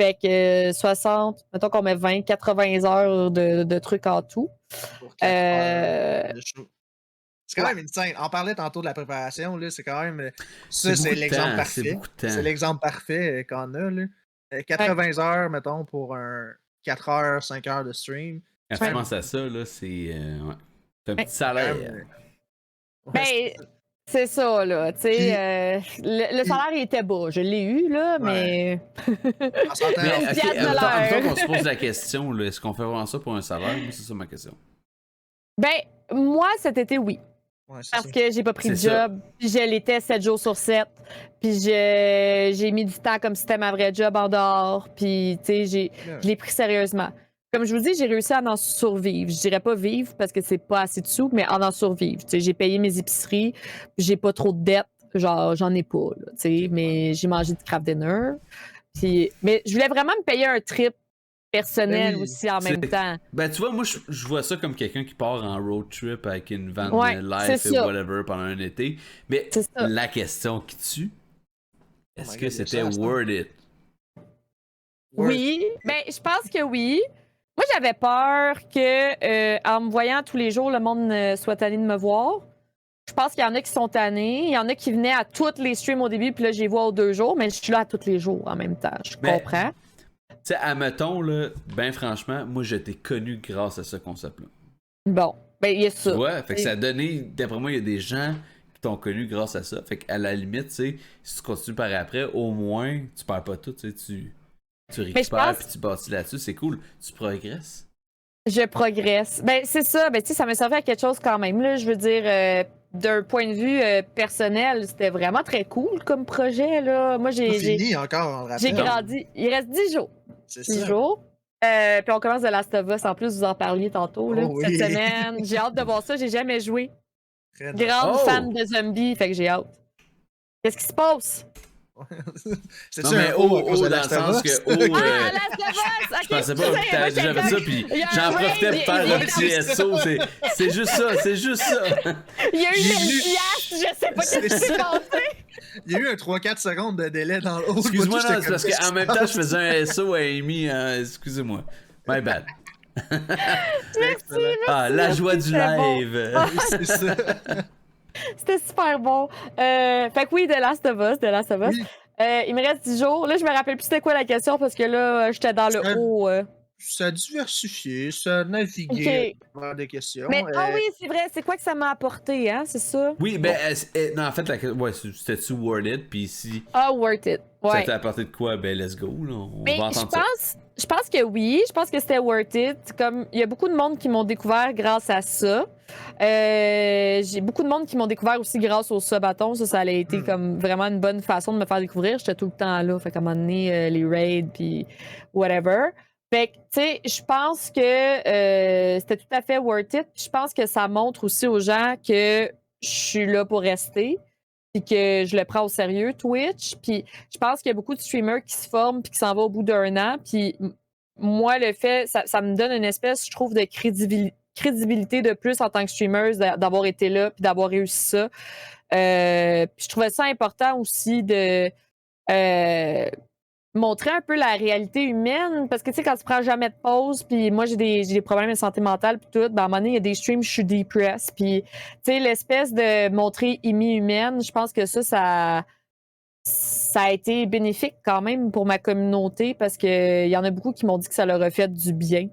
Fait que 60, mettons qu'on met 20, 80 heures de trucs en tout. Pour 4 heures de Euh, show. C'est quand même insane. On parlait tantôt de la préparation, là, c'est quand même. Ça, C'est c'est beaucoup de l'exemple temps, c'est parfait. beaucoup de C'est temps. l'exemple parfait qu'on a, là. 80 heures, mettons, pour un 4 heures, 5 heures de stream. Quand C'est tu quand penses même. à ça, là, c'est ouais. C'est un Ouais. petit C'est quand salaire. même. Ouais, Ben, c'est ça. c'est ça, là. Tu Puis, sais, le puis, salaire il était bas. Je l'ai eu, là, ouais, mais. on s'entend. Mais 10 ok, piastres de admettons l'heure. qu'on se pose la question, là, est-ce qu'on fait vraiment ça pour un salaire? Moi, c'est ça ma question. Ben, moi, cet été, oui. Ouais, c'est Parce ça. que j'ai pas pris de C'est ça. job, puis je l'étais 7 jours sur 7, puis j'ai mis du temps comme si c'était ma vraie job en dehors, puis tu sais, Yeah. je l'ai pris sérieusement. Comme je vous dis, j'ai réussi à en survivre. Je dirais pas vivre parce que c'est pas assez de sous, mais en survivre. Tu sais, j'ai payé mes épiceries, puis j'ai pas trop de dettes, genre j'en ai pas, là, tu sais, mais j'ai mangé du craft dinner. Puis, mais je voulais vraiment me payer un trip personnel Ben oui. aussi en même temps. Ben, tu vois, moi, je vois ça comme quelqu'un qui part en road trip avec une van Ouais, c'est life et ça. whatever pendant un été. Mais C'est ça. la question qui tue, Oh est-ce my que God, il y a c'était ça à ce temps. worth it? Oui, ben je pense que oui. Moi, j'avais peur que, en me voyant tous les jours, le monde soit tanné de me voir. Je pense qu'il y en a qui sont tannés. Il y en a qui venaient à tous les streams au début, puis là, j'y vois aux 2 jours, mais je suis là à tous les jours en même temps. Je Mais- comprends. Tu sais, admettons, là, ben franchement, moi, je t'ai connu grâce à ce concept-là. Bon, ben il y a Tu ça. vois? Fait que ça a donné, d'après moi, il y a des gens qui t'ont connu grâce à ça. Fait qu'à la limite, tu sais, si tu continues par après, au moins, tu perds pas tout, tu sais, tu récupères pense- puis tu bâtis là-dessus, c'est cool. Tu progresses. Je progresse. Ben c'est ça. Ben tu sais, ça m'a servi à quelque chose quand même. Là, je veux dire, d'un point de vue personnel, c'était vraiment très cool comme projet. Là. Moi, Pas j'ai fini encore, on le j'ai rappelle. grandi. Il reste 10 jours. C'est 10 ça. jours. Puis on commence de Last of Us. En plus, vous en parliez tantôt, là, Oh oui. cette semaine. J'ai hâte de voir ça. J'ai jamais joué. Très nice. Grande Oh! fan de zombies, fait que j'ai hâte. Qu'est-ce qui se passe? C'est Non, ça mais un haut à cause oh, de dans la le sens que Ah, Last of Us! je pensais pas que t'avais déjà fait ça, puis j'en profitais pour faire un petit SO. C'est juste ça, c'est juste ça. Il y a eu J'ai une lu- pièce, je sais pas C'est qu'est-ce qui s'est ça. passé. Il y a eu un 3-4 secondes de délai dans le haut. Excuse-moi, Moi, non, c'est parce j'étais qu'en comme, même temps, je faisais un SO à Amy. Excusez-moi. My bad. excellent. Ah, la joie du C'était bon. live. Oui, c'est ça. C'était super bon. Fait que oui, The Last of Us. Oui. Il me reste 10 jours. Là, je me rappelle plus c'était quoi la question parce que là, j'étais dans le Ça- haut. Ça a diversifié, ça a navigué Ok. vers des questions. Mais ah oui, c'est vrai. C'est quoi que ça m'a apporté, hein? C'est ça? Oui, ben, non, en fait, ouais, c'était-tu Word It, puis si Ah, worth it. ça Ouais. t'a apporté de quoi, ben, let's go, là. On Mais va entendre ça. je pense que oui. Je pense que c'était worth it. Comme il y a beaucoup de monde qui m'ont découvert grâce à ça. J'ai beaucoup de monde qui m'ont découvert aussi grâce au subathon. Ça a été comme vraiment une bonne façon de me faire découvrir. J'étais tout le temps là. Fait qu'à un moment donné, les raids puis whatever. Fait que, tu sais, je pense que c'était tout à fait worth it. Puis je pense que ça montre aussi aux gens que je suis là pour rester. Puis que je le prends au sérieux, Twitch. Puis je pense qu'il y a beaucoup de streamers qui se forment puis qui s'en vont au bout d'un an. Puis moi, le fait, ça me donne une espèce, je trouve, de crédibilité de plus en tant que streamer d'avoir été là puis d'avoir réussi ça. Puis je trouvais ça important aussi de montrer un peu la réalité humaine parce que tu sais quand tu prends jamais de pause puis moi j'ai des problèmes de santé mentale puis tout, ben à un moment donné il y a des streams je suis depressed puis tu sais l'espèce de montrer Amy humaine, je pense que ça a été bénéfique quand même pour ma communauté parce que il y en a beaucoup qui m'ont dit que ça leur a fait du bien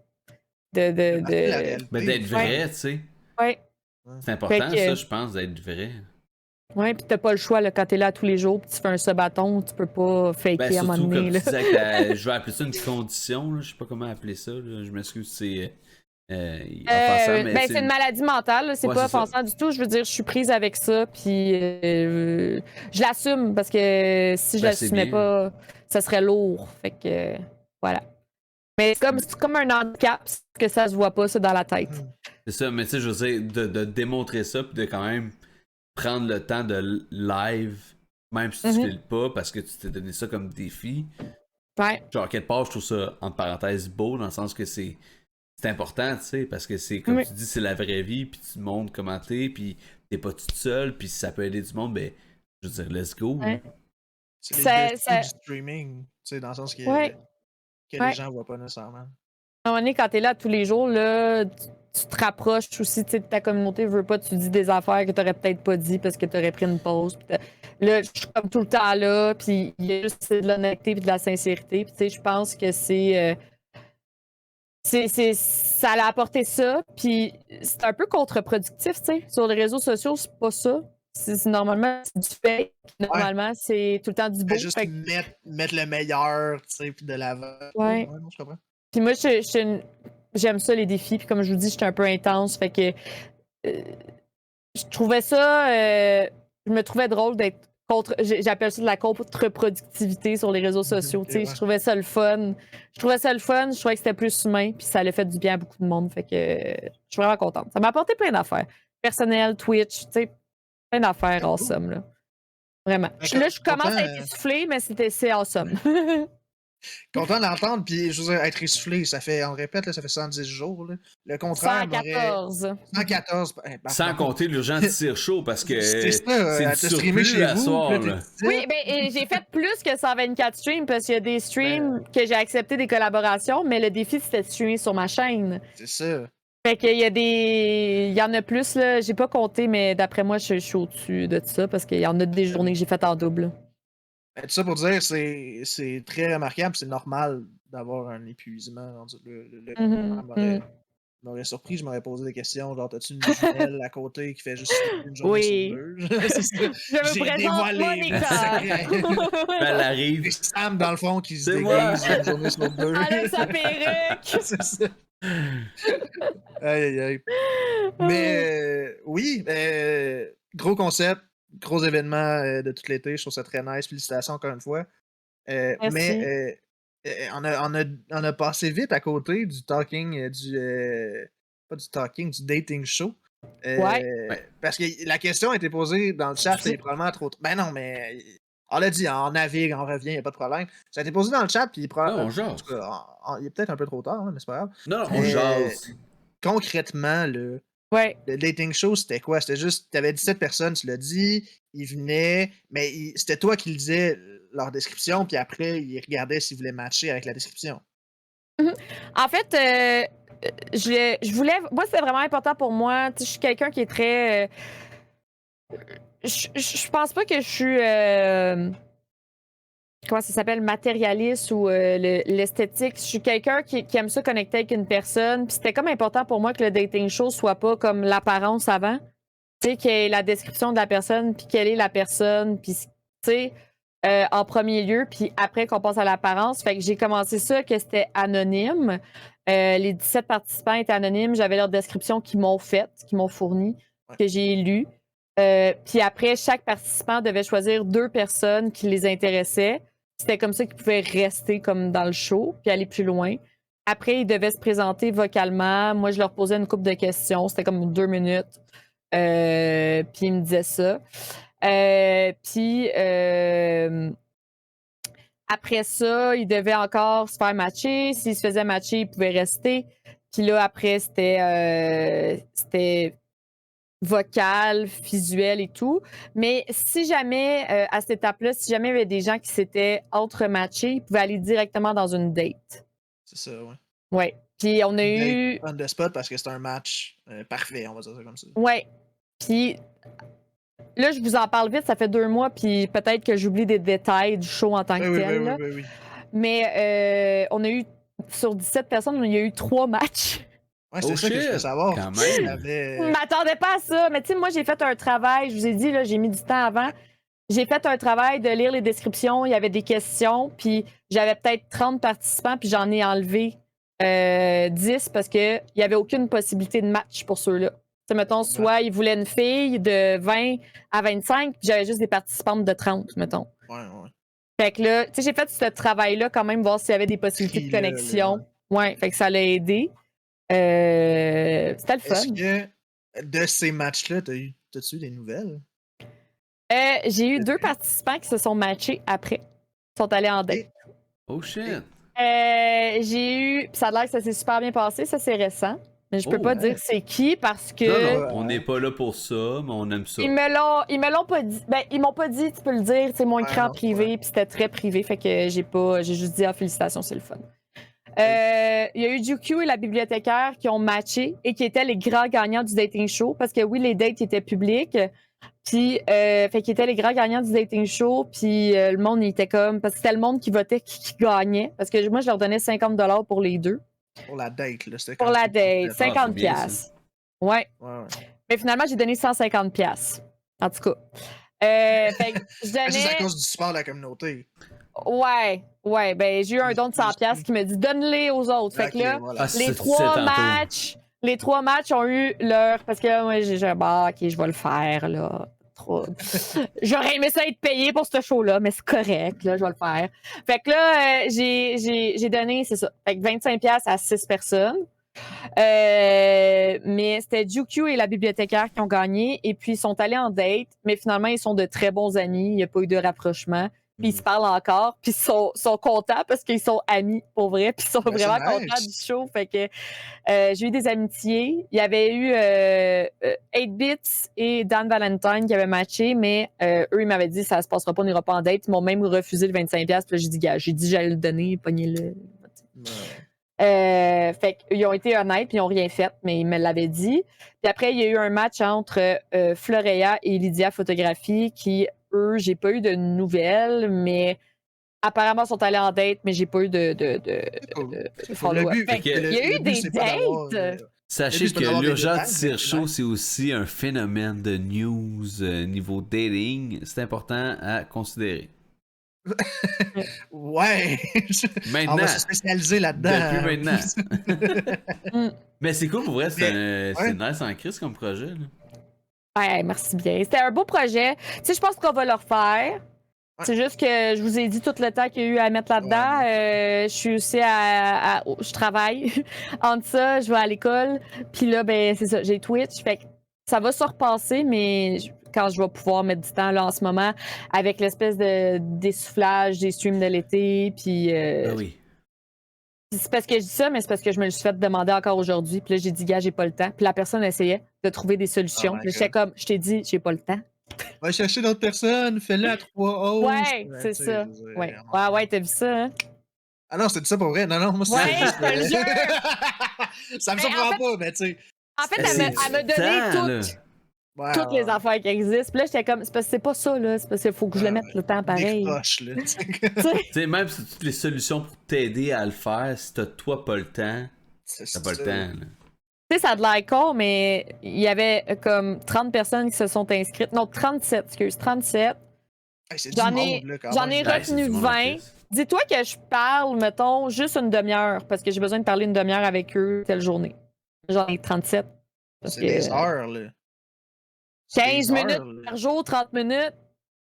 La réalité. Ben, d'être vrai, tu sais. ouais. C'est important, Fait que- ça, je pense, d'être vrai. Ouais, puis t'as pas le choix là, quand t'es là tous les jours, puis tu fais un subathon, tu peux pas faker Ben, à un moment surtout, donné. comme Là. tu disais, je vais appeler ça une condition, là, je sais pas comment appeler ça, là, je m'excuse, c'est offensant, mais Ben, c'est une maladie mentale, là, c'est Ouais, pas c'est ça. offensant du tout. Je veux dire, je suis prise avec ça, puis je l'assume parce que si je Ben, c'est l'assumais bien. pas, ça serait lourd. Fait que voilà. Mais c'est comme un handicap, c'est que ça se voit pas, ça, dans la tête. C'est ça, mais tu sais, je veux dire, de démontrer ça, puis de quand même prendre le temps de live, même si tu Mhm. files pas, parce que tu t'es donné ça comme défi. Ouais. Genre, quelque part, je trouve ça, entre parenthèses, beau, dans le sens que c'est important, tu sais, parce que c'est, comme Oui. tu dis, c'est la vraie vie, puis tu montres comment t'es, puis t'es pas toute seule, puis si ça peut aider du monde, ben, je veux dire, let's go. Ouais. là. C'est les Ça- défis ça- du streaming, tu sais, dans le sens que Ouais. que Ouais. les gens voient pas nécessairement. À un moment donné, quand t'es là tous les jours, là, tu te rapproches aussi de ta communauté, veux pas, tu dis des affaires que t'aurais peut-être pas dit parce que t'aurais pris une pause. Là, je suis comme tout le temps là, puis il y a juste de l'honnêteté et de la sincérité. Puis tu sais, je pense que ça a apporté ça, puis c'est un peu contre-productif, tu sais. Sur les réseaux sociaux, c'est pas ça. Normalement, c'est du fake. Normalement, c'est tout le temps du beau. Juste mettre le meilleur, tu sais, puis de l'avant. Ouais. Non, je comprends. Puis moi, j'aime ça, les défis. Puis comme je vous dis, j'étais un peu intense. Fait que je trouvais ça... je me trouvais drôle d'être contre... J'appelle ça de la contre-productivité sur les réseaux sociaux. Tu sais, je trouvais ça le fun. Je trouvais que c'était plus humain. Puis ça l'a fait du bien à beaucoup de monde. Fait que je suis vraiment contente. Ça m'a apporté plein d'affaires. Personnel, Twitch, tu sais, plein d'affaires awesome, là. Vraiment. Là, je commence à être essoufflée, mais c'est awesome. Content d'entendre, puis je veux dire, être essoufflé, ça fait, on répète, là, ça fait 110 jours. Là. Le contraire, 114. 114. Sans compter l'urgence de tire chaud, parce que c'est ça, c'est te streamer chez vous. soir, là, oui, ben j'ai fait plus que 124 streams, parce qu'il y a des streams que j'ai accepté des collaborations, mais le défi, c'était de streamer sur ma chaîne. C'est ça. Fait qu'il y a il y en a plus, là, j'ai pas compté, mais d'après moi, je suis au-dessus de ça, parce qu'il y en a des journées que j'ai faites en double. Tout ça pour dire, c'est très remarquable, c'est normal d'avoir un épuisement. M'aurait surpris, je m'aurais posé des questions, genre, t'as-tu une jumelle à côté qui fait juste une journée sur deux? C'est ça. Je me présente Monica! Elle arrive. Et Sam, dans le fond, qui se moi. déguise une journée sur deux. Avec sa perruque! C'est ça. Aïe, aïe, aïe. Mais oui, gros concept, gros événement de tout l'été. Je trouve ça très nice. Félicitations encore une fois. Mais on a passé vite à côté du talking, pas du talking, du dating show. Parce que la question a été posée dans le chat, c'est probablement trop. Ben non, mais on l'a dit, on navigue, on revient, il n'y a pas de problème. Ça a été posé dans le chat, puis on jase. Il est peut-être un peu trop tard, hein, mais c'est pas grave. Non, on jase. Concrètement, le dating show, c'était quoi? C'était juste, t'avais 17 personnes, tu l'as dit, ils venaient, mais c'était toi qui lisais leur description, puis après, ils regardaient s'ils voulaient matcher avec la description. En fait, je voulais... Moi, c'était vraiment important pour moi. Je suis quelqu'un qui est très... Je pense pas que je suis... comment ça s'appelle? Matérialiste ou l'esthétique. Je suis quelqu'un qui aime ça connecter avec une personne. Puis c'était comme important pour moi que le dating show soit pas comme l'apparence avant. Tu sais, qu'il y ait la description de la personne, puis quelle est la personne, puis tu sais... en premier lieu, puis après qu'on passe à l'apparence. Fait que j'ai commencé ça, que c'était anonyme. Les 17 participants étaient anonymes. J'avais leur description qu'ils m'ont faite, qu'ils m'ont fournie, que j'ai lue. Puis après, chaque participant devait choisir 2 personnes qui les intéressaient. C'était comme ça qu'ils pouvaient rester comme dans le show, puis aller plus loin. Après, ils devaient se présenter vocalement. Moi, je leur posais une couple de questions. C'était comme 2 minutes. Puis ils me disaient ça. Puis après ça, ils devaient encore se faire matcher. S'ils se faisaient matcher, ils pouvaient rester. Puis là, après, c'était vocal, visuel et tout. Mais si jamais, à cette étape-là, si jamais il y avait des gens qui s'étaient entre-matchés, ils pouvaient aller directement dans une date. C'est ça, ouais. Ouais. Puis on a eu... On the spot parce que c'est un match parfait, on va dire ça comme ça. Ouais. Puis... Là, je vous en parle vite, ça fait 2 mois, puis peut-être que j'oublie des détails du show en tant que tel. Oui. Mais on a eu, sur 17 personnes, il y a eu 3 matchs. Ouais, c'est ça que je voulais savoir. Quand même. Je m'attendais pas à ça. Mais tu sais, moi, j'ai fait un travail, je vous ai dit, là, j'ai mis du temps avant. J'ai fait un travail de lire les descriptions, il y avait des questions, puis j'avais peut-être 30 participants, puis j'en ai enlevé 10 parce qu'il n'y avait aucune possibilité de match pour ceux-là. T'sais, mettons, soit ils voulaient une fille de 20 à 25, puis j'avais juste des participantes de 30, mettons. Ouais. Fait que là, tu sais, j'ai fait ce travail-là quand même, voir s'il y avait des possibilités de connexion. Ouais, fait que ça l'a aidé. C'était le fun. Est-ce que de ces matchs-là, t'as-tu eu des nouvelles? J'ai eu 2 participants qui se sont matchés après. Ils sont allés en date. Oh shit! J'ai eu... Puis ça a l'air que ça s'est super bien passé, ça c'est récent. Mais je peux pas dire c'est qui parce que... Non, on n'est pas là pour ça, mais on aime ça. Ils me l'ont pas dit. Ben, ils m'ont pas dit, tu peux le dire, c'est mon écran privé, puis c'était très privé, fait que j'ai juste dit, félicitations, c'est le fun. Il y a eu JQ et la bibliothécaire qui ont matché et qui étaient les grands gagnants du dating show parce que oui, les dates étaient publics. Puis, fait qu'ils étaient les grands gagnants du dating show. Puis, le monde, il était comme. Parce que c'était le monde qui votait qui gagnait. Parce que moi, je leur donnais 50$ pour les deux. Pour la date, là. C'était Pour quand la même date, complètement- 50$. bien, ça. Ouais. Ouais. Mais finalement, j'ai donné 150$. En tout cas. Fait que je C'est juste à donnais. cause du support de la communauté. Ouais. Ben, j'ai eu un don de 100$ qui me dit donne-les aux autres. Fait que Ok, là, voilà. Ah, c'est les ça, tu disais trois tantôt. matchs. Les 3 matchs ont eu leur. Parce que là, moi, j'ai ok, je vais le faire, là. J'aurais aimé ça être payé pour ce show-là, mais c'est correct, là, je vais le faire. Fait que là, j'ai donné, c'est ça, fait que 25$ à 6 personnes. Mais c'était JQ et la bibliothécaire qui ont gagné, et puis ils sont allés en date, mais finalement, ils sont de très bons amis, il n'y a pas eu de rapprochement. Puis ils se parlent encore, puis ils sont contents parce qu'ils sont amis, pour vrai, puis ils sont Ben, vraiment c'est nice. contents du show. Fait que j'ai eu des amitiés. Il y avait eu 8-Bits et Dan Valentine qui avaient matché, mais eux, ils m'avaient dit ça se passera pas, on n'ira pas en date. Ils m'ont même refusé le 25$. Puis là, j'ai dit, gars, j'ai dit j'allais le donner, pognez-le. Ouais. Fait qu'ils ont été honnêtes, puis ils n'ont rien fait, mais ils me l'avaient dit. Puis après, il y a eu un match entre Florea et Lydia Photographie qui, eux, j'ai pas eu de nouvelles, mais apparemment sont allés en date, mais j'ai pas eu de Cool. de Le follow-up. but, Fait que le- il y a le eu but, des c'est pas d'avoir, dates. Sachez Le but, c'est que d'avoir des l'urgent détails, tire mais chaud, c'est c'est aussi un phénomène de news niveau dating. C'est important à considérer. Ouais. On Maintenant. va se spécialiser là-dedans. Depuis maintenant. Mais c'est cool pour vrai, c'est ouais. nice en crise comme projet. Là. Ouais, merci bien. C'était un beau projet. Tu sais, je pense qu'on va le refaire. Ouais. C'est juste que je vous ai dit tout le temps qu'il y a eu à mettre là-dedans. Je suis aussi je travaille. Entre ça, je vais à l'école. Puis là, ben, c'est ça, j'ai Twitch. Fait que ça va se repasser, mais quand je vais pouvoir mettre du temps là en ce moment, avec l'espèce de d'essoufflage des streams de l'été. Puis Ah oui. c'est parce que je dis ça, mais c'est parce que je me le suis fait demander encore aujourd'hui. Puis là, j'ai dit, gars, j'ai pas le temps. Puis la personne essayait de trouver des solutions. Oh my Puis j'étais God. comme, je t'ai dit, j'ai pas le temps. Va chercher d'autres personnes, fais-le à 3 hosts. Ouais, Ben, c'est tu sais, ça. je veux dire, Ouais, vraiment. ouais, t'as vu ça, hein? Ah non, c'était ça pour vrai. Non, moi, c'est Ouais, juste je te le jure. Ça me Mais surprend en fait- pas, mais tu sais. En fait, C'est elle m'a du temps, donné là. Ouais, toutes les affaires qui existent. Puis là, j'étais comme, c'est parce que c'est pas ça, là. C'est parce qu'il faut que je le mette le temps pareil. Décroche, là. tu sais. Tu sais? Tu sais, même si toutes les solutions pour t'aider à le faire, si t'as toi pas le temps, C'est t'as pas le ça. temps. Là. Tu sais, ça a de l'air con, mais il y avait comme 30 personnes qui se sont inscrites. Non, 37, excuse, 37. Hey, c'est du J'en monde, ai, là, quand j'en même. ai Ouais, c'est retenu du monde en 20. crise. Dis-toi que je parle, mettons, juste une demi-heure, parce que j'ai besoin de parler une demi-heure avec eux telle journée. J'en ai 37. Parce C'est que des heures, là. C'est 15 des minutes heures, là. par jour, 30 minutes.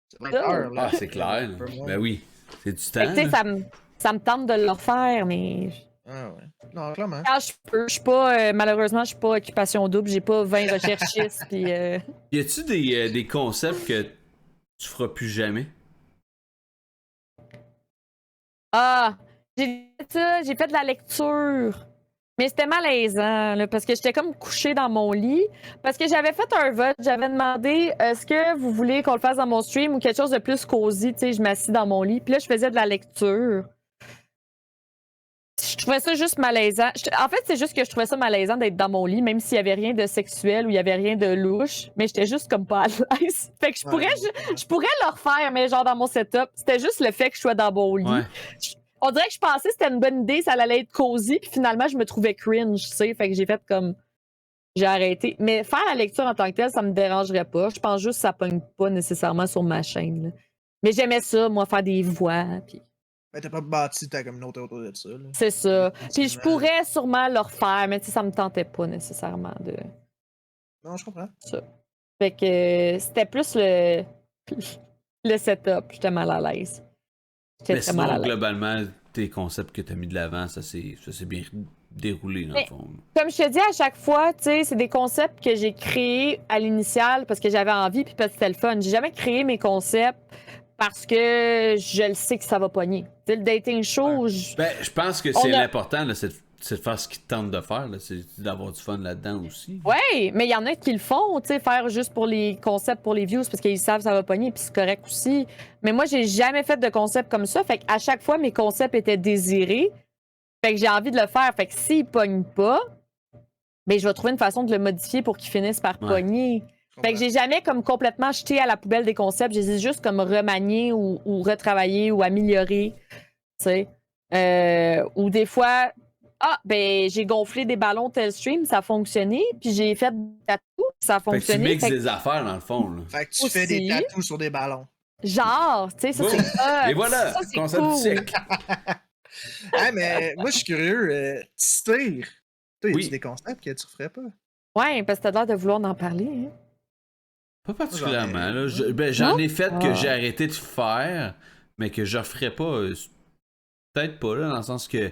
C'est 20 heures, là. Ah, c'est clair. Un peu moins. Ben oui. C'est du Fait que, temps. tu sais, là. ça me tente de le refaire, mais Ah ouais. Non, clairement. quand je peux, je suis pas, malheureusement, je suis pas occupation double, j'ai pas 20 recherchistes, puis Y a-tu des concepts que tu feras plus jamais? ah, j'ai fait ça, j'ai fait de la lecture. Mais c'était malaisant, là, parce que j'étais comme couchée dans mon lit. Parce que j'avais fait un vote, j'avais demandé est-ce que vous voulez qu'on le fasse dans mon stream ou quelque chose de plus cosy, tu sais, je m'assis dans mon lit. Puis là, je faisais de la lecture. Je trouvais ça juste malaisant. En fait, c'est juste que je trouvais ça malaisant d'être dans mon lit, même s'il y avait rien de sexuel ou il y avait rien de louche. Mais j'étais juste comme pas à l'aise. Fait que je pourrais le refaire, mais genre dans mon setup. C'était juste le fait que je sois dans mon lit. Ouais. On dirait que je pensais que c'était une bonne idée, ça allait être cosy, puis finalement, je me trouvais cringe, tu sais. Fait que j'ai fait comme. J'ai arrêté. Mais faire la lecture en tant que telle, ça me dérangerait pas. Je pense juste que ça pogne pas nécessairement sur ma chaîne. Là. Mais j'aimais ça, moi, faire des voix. Puis Ben, t'as pas bâti ta communauté autour de ça, là. c'est ça. Puis je pourrais sûrement le refaire, mais tu sais, ça me tentait pas nécessairement de. Non, je comprends. Fait que c'était plus le setup. J'étais mal à l'aise. J'étais Mais très mal à sinon, l'aise. globalement, tes concepts que t'as mis de l'avant, ça s'est bien déroulé, dans le Mais- fond. Comme je te dis à chaque fois, tu sais, c'est des concepts que j'ai créés à l'initial parce que j'avais envie puis parce que c'était le fun. J'ai jamais créé mes concepts parce que je le sais que ça va pogner. Tu sais, le dating show, Ben, je pense que On c'est a- l'important, là, c'est de faire ce qu'ils te tentent de faire, là, c'est d'avoir du fun là-dedans aussi. ouais, mais il y en a qui le font, tu sais, faire juste pour les concepts, pour les views, parce qu'ils savent que ça va pogner, puis c'est correct aussi. Mais moi, j'ai jamais fait de concept comme ça, fait qu'à chaque fois, mes concepts étaient désirés. Fait que j'ai envie de le faire. Fait que s'il pogne pas, ben je vais trouver une façon de le modifier pour qu'il finisse par Ouais. pogner. Fait que j'ai jamais comme complètement jeté à la poubelle des concepts. J'ai juste comme remanié ou retravaillé ou amélioré. Tu sais. Ou des fois, ben j'ai gonflé des ballons tel stream, ça a fonctionné. Puis j'ai fait des tatous, ça a Fait que tu fonctionné. mixes des affaires dans le fond. Là. Fait que tu fais des Aussi. tatous sur des ballons. Genre, tu sais, ça c'est Boum! hot. Et voilà, Ça, c'est concept cool. du siècle. Ah, mais moi, je suis curieux. Tu tires. Toi, y a-tu Oui. des concepts que tu referais pas? Ouais, parce que t'as l'air de vouloir en parler. Hein. Pas particulièrement. J'en ai- Là. J'en Non? ai fait que Ah. j'ai arrêté de faire, mais que je referais pas. Peut-être pas, là, dans le sens que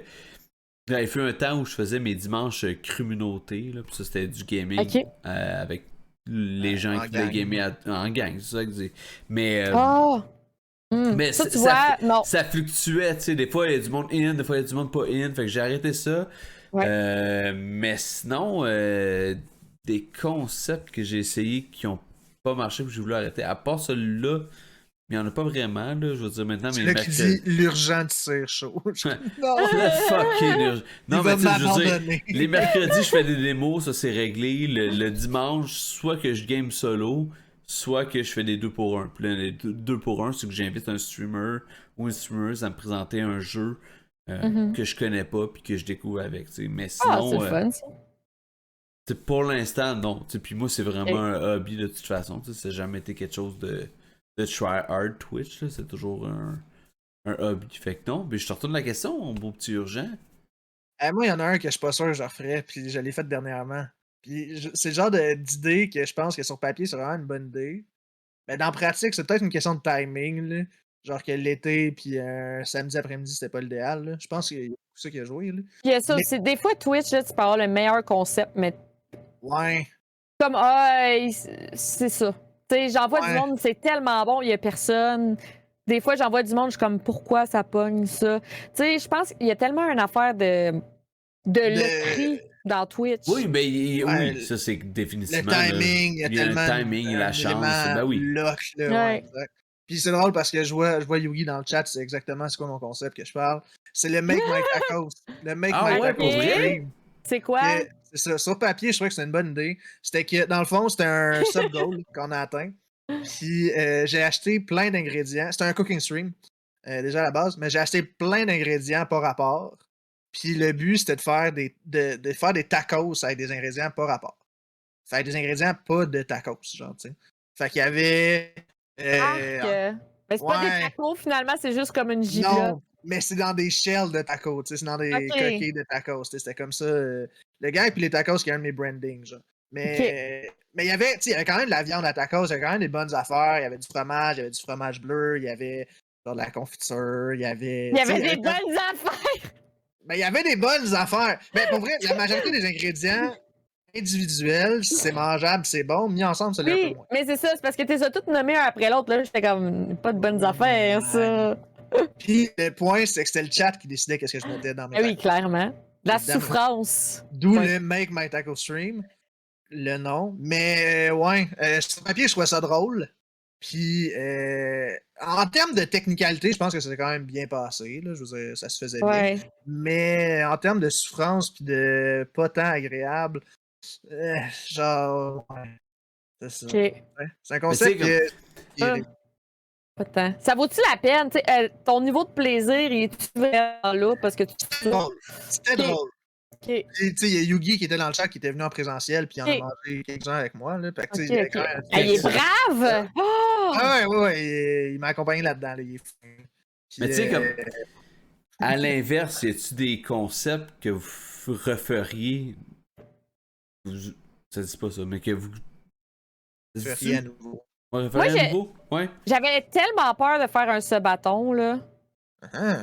j'avais fait un temps où je faisais mes dimanches communautés, là, puis ça c'était du gaming Ok. avec les gens En qui voulaient gang. gamer en gang, c'est ça que je dis. Mais, Ah! mais Ça, tu vois, non. ça fluctuait, tu sais, des fois il y a du monde in, des fois il y a du monde pas in, fait que j'ai arrêté ça. Ouais. Mais sinon, des concepts que j'ai essayé qui ont pas marché, que j'ai voulu arrêter, à part celui-là, il n'y en a pas vraiment, là, je veux dire maintenant, C'est mais là qui dit l'urgent de cire chaud. Non! Le fucking urgent. Non, Il mais va tu sais, je veux dire, m'abandonner. les mercredis, je fais des démos, ça c'est réglé. Le dimanche, soit que je game solo, soit que je fais des 2 pour 1. Puis là, les 2 pour 1, c'est que j'invite un streamer ou une streameuse à me présenter un jeu que je connais pas puis que je découvre avec. T'sais. Mais Ah, sinon, c'est le fun, ça. pour l'instant, non. Puis moi, c'est vraiment un hobby de toute façon. Ça n'a jamais été quelque chose de try hard Twitch. Là. C'est toujours un hobby. Fait que non, mais je te retourne la question, mon beau petit urgent. Moi, il y en a un que je suis pas sûr que je referais, puis je l'ai fait dernièrement. Puis c'est le genre d'idée que je pense que sur papier, c'est vraiment une bonne idée. Mais dans la pratique, c'est peut-être une question de timing, là. Genre que l'été, puis un samedi après-midi, c'était pas l'idéal, là. Je pense qu'il y a ça qui a joué, là. Puis il y a ça Mais- aussi. Des fois, Twitch, là, tu peux avoir le meilleur concept, mais Ouais. comme, c'est ça. Tu sais, j'envoie du Ouais. monde, c'est tellement bon, il y a personne. Des fois, j'envoie du monde, je suis comme, pourquoi ça pogne ça? Tu sais, je pense qu'il y a tellement une affaire de loterie dans Twitch. Oui, ben Ouais, oui, ça c'est Le définitivement. là, timing, il y a tellement le timing et la un chance. élément Ben oui. luck, là, Ouais. ouais, exact. Puis c'est drôle parce que je vois Yugi dans le chat, c'est exactement c'est quoi mon concept que je parle. C'est le Make My Tacos. Le Make Ah My ouais, Tacos pour vrai? Stream. C'est quoi? Que- C'est ça. Sur papier, je trouvais que c'était une bonne idée. C'était que, dans le fond, c'était un sub-goal qu'on a atteint. Puis j'ai acheté plein d'ingrédients. C'était un cooking stream, déjà à la base, mais j'ai acheté plein d'ingrédients par rapport. Puis le but, c'était de faire de faire des tacos avec des ingrédients par rapport. Fait des ingrédients pas de tacos, genre, tu sais. Fait qu'il y avait. Mais c'est pas des ouais. tacos, finalement, c'est juste comme une giblotte. Non, mais c'est dans des shells de tacos, tu sais, c'est dans des Ok. coquilles de tacos, tu sais, c'était comme ça. Le gars et puis les tacos qui est un de mes brandings, genre. Mais il y avait, tu sais, il y avait quand même de la viande à tacos, il y avait quand même des bonnes affaires, il y avait du fromage, il y avait du fromage bleu, il y avait genre de la confiture, il y avait. Il y tu sais, avait des quand- bonnes affaires! Ben, il y avait des bonnes affaires. Mais pour vrai, la majorité des ingrédients individuels, c'est mangeable, c'est bon, mis ensemble, ça l'est un peu Oui, moins. mais c'est ça, c'est parce que t'es ça toutes nommées un après l'autre. Là, j'étais comme, pas de bonnes affaires, ça. Puis le point, c'est que c'était le chat qui décidait qu'est-ce que je mettais dans mes Ah oui, tacos. clairement. De la Évidemment. souffrance. D'où Ouais. le Make My Taco Stream, le nom. Mais ouais, sur papier, je trouvais ça drôle. Puis en termes de technicalité, je pense que c'était quand même bien passé. Là, je veux dire, ça se faisait bien. Ouais. Mais en termes de souffrance puis de pas tant agréable, genre, ouais, c'est ça. Ok. Ouais, c'est un concept Mais tu sais, qui est- Ah. Pas tant. Ça vaut-tu la peine? Tu sais, ton niveau de plaisir, il est-tu vraiment là? Parce que tu. drôle. C'était Ok. drôle. Ok. Et, tu sais, il y a Yugi qui était dans le chat, qui était venu en présentiel, puis il en a Ok. mangé quelques-uns avec moi. Là, fait que, tu sais, Ok, il y avait ok. quand même- Ah, il est brave! Oh! Ah ouais, il m'a accompagné là-dedans. Là, il est fou. Puis, Mais tu sais, comme. À l'inverse, y a-tu des concepts que vous referiez? Ça dit pas ça, mais que vous. tu fais Dis-tu? rien à nouveau. Ouais, referiez Moi, à nouveau? Ouais. J'avais tellement peur de faire un ce-bâton, là. Ah,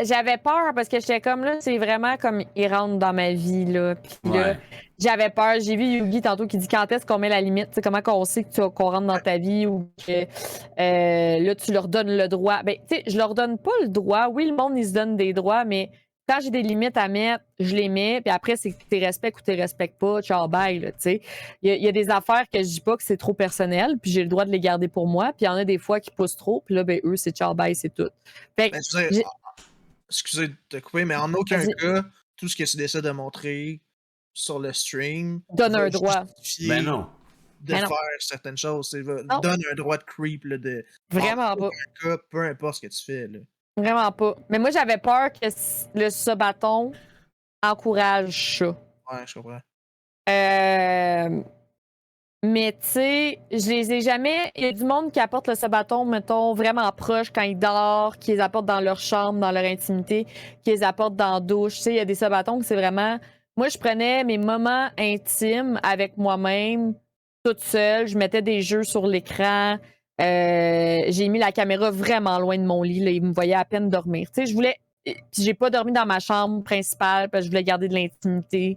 J'avais peur parce que j'étais comme là, c'est vraiment comme il rentre dans ma vie, là. Puis là, Ouais. j'avais peur. J'ai vu Yugi tantôt qui dit quand est-ce qu'on met la limite, tu sais, comment qu'on sait qu'on rentre dans ta vie ou que là, tu leur donnes le droit. Ben, tu sais, je leur donne pas le droit. Oui, le monde, il se donne des droits, mais quand j'ai des limites à mettre, je les mets. Puis après, c'est que tu respectes ou tu respectes pas. Ciao, bye, là, tu sais. Il y a des affaires que je dis pas que c'est trop personnel, puis j'ai le droit de les garder pour moi. Puis il y en a des fois qui poussent trop, puis là, ben, eux, c'est ciao, bye, c'est tout. Fait que ben, tu sais, j'ai- excusez de te couper, mais en aucun Vas-y. cas, tout ce que tu décides de montrer sur le stream Donne va un droit. justifier Ben non. de Ben non. faire certaines choses. Non. Donne un droit de creep, là, de Vraiment en pas. aucun cas, peu importe ce que tu fais, là. Vraiment pas. Mais moi, j'avais peur que le sabaton encourage ça. Ouais, je comprends. Mais tu sais, je les ai jamais. Il y a du monde qui apporte le sabaton, mettons, vraiment proche quand ils dorment, qui les apporte dans leur chambre, dans leur intimité, qui les apporte dans la douche. Tu sais, il y a des sabatons que c'est vraiment. Moi, je prenais mes moments intimes avec moi-même, toute seule. Je mettais des jeux sur l'écran. J'ai mis la caméra vraiment loin de mon lit. Là, ils me voyaient à peine dormir. Tu sais, je voulais. Puis j'ai pas dormi dans ma chambre principale parce que je voulais garder de l'intimité.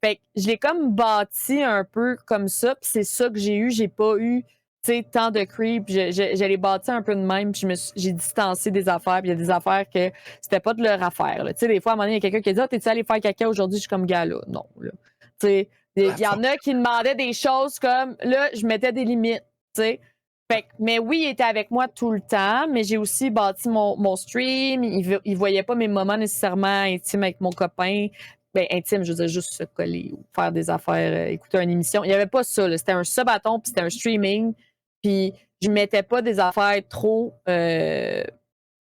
Fait que je l'ai comme bâti un peu comme ça, puis c'est ça que j'ai eu. J'ai pas eu, tu sais, tant de creep. Je l'ai bâti un peu de même, puis j'ai distancé des affaires, puis il y a des affaires que c'était pas de leur affaire. Tu sais, des fois, à un moment donné, il y a quelqu'un qui dit « Ah, t'es-tu allé faire caca aujourd'hui? » Je suis comme « Gars, là, non. » Tu sais, il y en a qui demandaient des choses comme, là, je mettais des limites, tu sais. Fait que, mais oui, il était avec moi tout le temps, mais j'ai aussi bâti mon stream. Il voyait pas mes moments nécessairement intimes avec mon copain. Ben, intime, je veux dire, juste se coller ou faire des affaires, écouter une émission. Il n'y avait pas ça, là. C'était un sabaton, puis c'était un streaming. Puis je mettais pas des affaires trop. Tu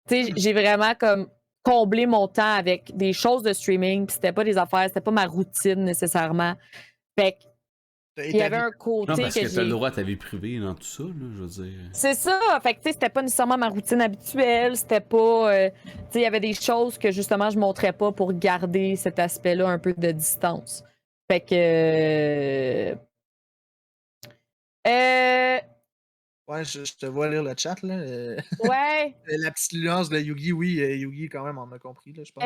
sais, j'ai vraiment comme comblé mon temps avec des choses de streaming, puis c'était pas des affaires, c'était pas ma routine nécessairement. Fait que il y avait un côté Non, parce que que t'as le j'ai. droit à ta vie privée dans tout ça, là, je veux dire. C'est ça. Fait que, tu sais, c'était pas nécessairement ma routine habituelle. C'était pas. Tu sais, il y avait des choses que, justement, je montrais pas pour garder cet aspect-là un peu de distance. Fait que. Ouais, je te vois lire le chat, là. Ouais. La petite nuance de Yugi, oui, Yugi, quand même, on a compris, là, je pense.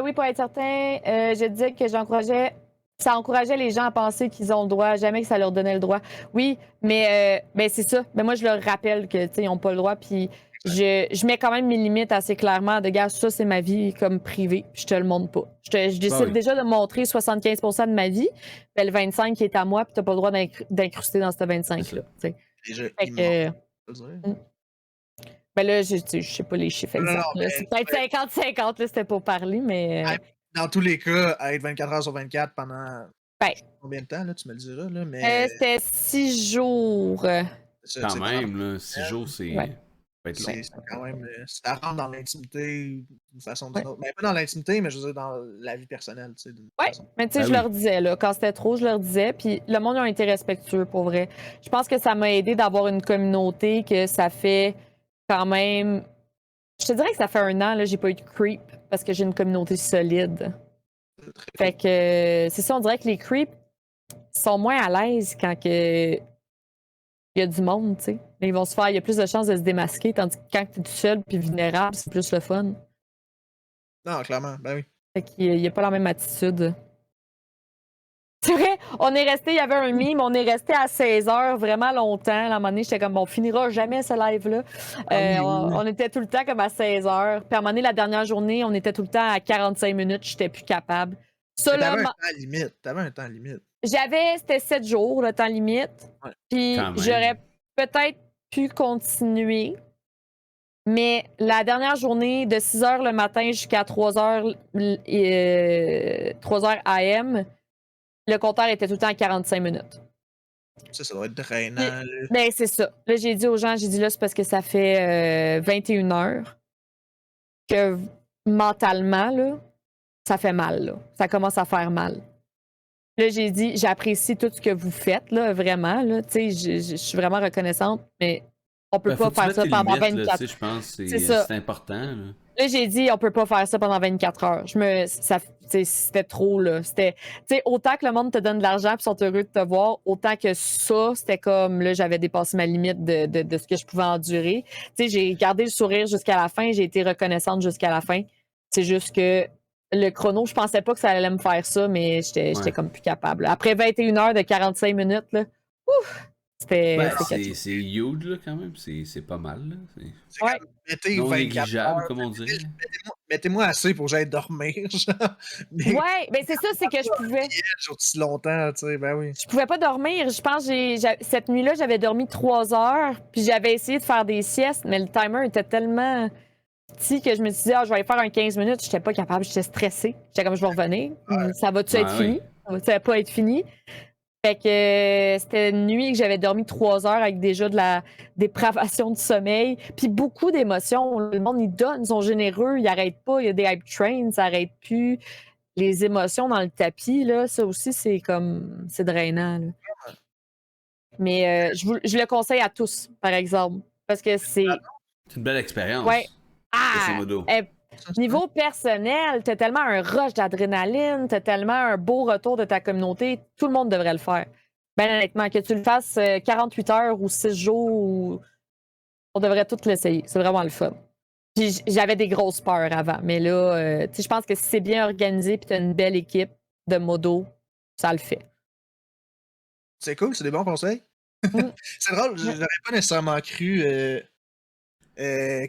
Oui, pour être certain, je disais que j'encourageais. Ça encourageait les gens à penser qu'ils ont le droit, jamais que ça leur donnait le droit. Oui, mais ben c'est ça. Mais moi, je leur rappelle que, tu sais, ils n'ont pas le droit. Puis je mets quand même mes limites assez clairement. De gars, ça, c'est ma vie comme privée. Je te le montre pas. Je décide oui. déjà de montrer 75% de ma vie. Ben, le 25 qui est à moi, puis t'as pas le droit d'incruster dans ce 25-là. tu sais. Déjà Fait immense, que, je veux dire. ben là, je sais pas les chiffres Non, non, exacts. là. mais- C'est peut-être 50-50, là, c'était pour parler, mais. Dans tous les cas, à être 24 heures sur 24 pendant Ben. combien de temps, là, tu me le diras, là, mais C'était 6 jours. c'est Quand c'est même, là, 6 jours, c'est. Ouais. Ça va être long. c'est quand même. Ça rentre dans l'intimité d'une façon ou d'une Ouais. autre. Mais pas dans l'intimité, mais je veux dire dans la vie personnelle, tu sais. d'une Ouais, façon. mais tu sais, Ben je oui. leur disais, là, quand c'était trop, je leur disais. Puis le monde a été respectueux, pour vrai. Je pense que ça m'a aidé d'avoir une communauté que ça fait quand même. Je te dirais que ça fait 1 an, là, j'ai pas eu de creep parce que j'ai une communauté solide. Fait que c'est ça, on dirait que les creeps sont moins à l'aise quand il y a du monde, tu sais. Ils vont se faire, il y a plus de chances de se démasquer, tandis que quand t'es tout seul puis vulnérable, c'est plus le fun. Non, clairement, ben oui. Fait qu'il n'y a pas la même attitude. C'est vrai, on est resté, il y avait un meme, on est resté à 16h vraiment longtemps. À un moment donné, j'étais comme, on finira jamais ce live-là. Oui, On était tout le temps comme à 16h. Puis à un moment donné, la dernière journée, on était tout le temps à 45 minutes, j'étais plus capable. Ça, Mais là, t'avais un temps limite. T'avais un temps limite. c'était 7 jours, le temps limite. Ouais. Puis Quand même. j'aurais peut-être pu continuer. Mais la dernière journée, de 6h le matin jusqu'à 3h, 3h AM, le compteur était tout le temps à 45 minutes. Ça doit être drainant, là. Ben, c'est ça. Là, j'ai dit aux gens, j'ai dit là, c'est parce que ça fait 21 heures que mentalement, là, ça fait mal, là. Ça commence à faire mal. Là, j'ai dit, j'apprécie tout ce que vous faites, là, vraiment, là. Tu sais, je suis vraiment reconnaissante, mais on peut Ben, pas faut que tu faire mettes ça tes pendant limites, là, 24 tu sais, je pense que C'est ça. c'est important. Là. Là, j'ai dit, on peut pas faire ça pendant 24 heures. C'était trop, là. C'était, tu sais, autant que le monde te donne de l'argent et sont heureux de te voir, autant que ça, c'était comme, là, j'avais dépassé ma limite de ce que je pouvais endurer. Tu sais, j'ai gardé le sourire jusqu'à la fin, j'ai été reconnaissante jusqu'à la fin. C'est juste que le chrono, je pensais pas que ça allait me faire ça, mais j'étais comme plus capable. Après 21 heures de 45 minutes, là, ouf, c'était quelque chose. C'est huge, là, quand même. C'est pas mal, là. C'est Ouais. comme, mettez Non 24 négligeable, heures. comme on dirait. Mettez-moi assez pour que j'aille dormir, genre. Mais Ouais, ben c'est ça, c'est que je pouvais. sur si longtemps, tu sais, ben oui. Je pouvais pas dormir. Je pense que cette nuit-là, j'avais dormi 3 heures, puis j'avais essayé de faire des siestes, mais le timer était tellement. petit que je me suis dit, je vais aller faire un 15 minutes. J'étais pas capable, j'étais stressée. J'étais comme, je vais revenir. Ça va-tu être fini? Ça va-tu pas être fini? Fait que c'était une nuit que j'avais dormi 3 heures avec déjà de la dépravation du sommeil. Puis beaucoup d'émotions. Le monde, ils donnent, ils sont généreux, ils n'arrêtent pas. Il y a des hype trains, ça n'arrête plus. Les émotions dans le tapis, là, ça aussi, c'est drainant. Là. Mais je le conseille à tous, par exemple. Parce que c'est. C'est une belle expérience. Ouais. Grosso modo. Niveau personnel, t'as tellement un rush d'adrénaline, t'as tellement un beau retour de ta communauté, tout le monde devrait le faire. Ben honnêtement, que tu le fasses 48 heures ou 6 jours, on devrait tout l'essayer. C'est vraiment le fun. Puis j'avais des grosses peurs avant, mais là, je pense que si c'est bien organisé et t'as une belle équipe de modo, ça le fait. C'est cool, c'est des bons conseils. C'est drôle, j'aurais pas nécessairement cru que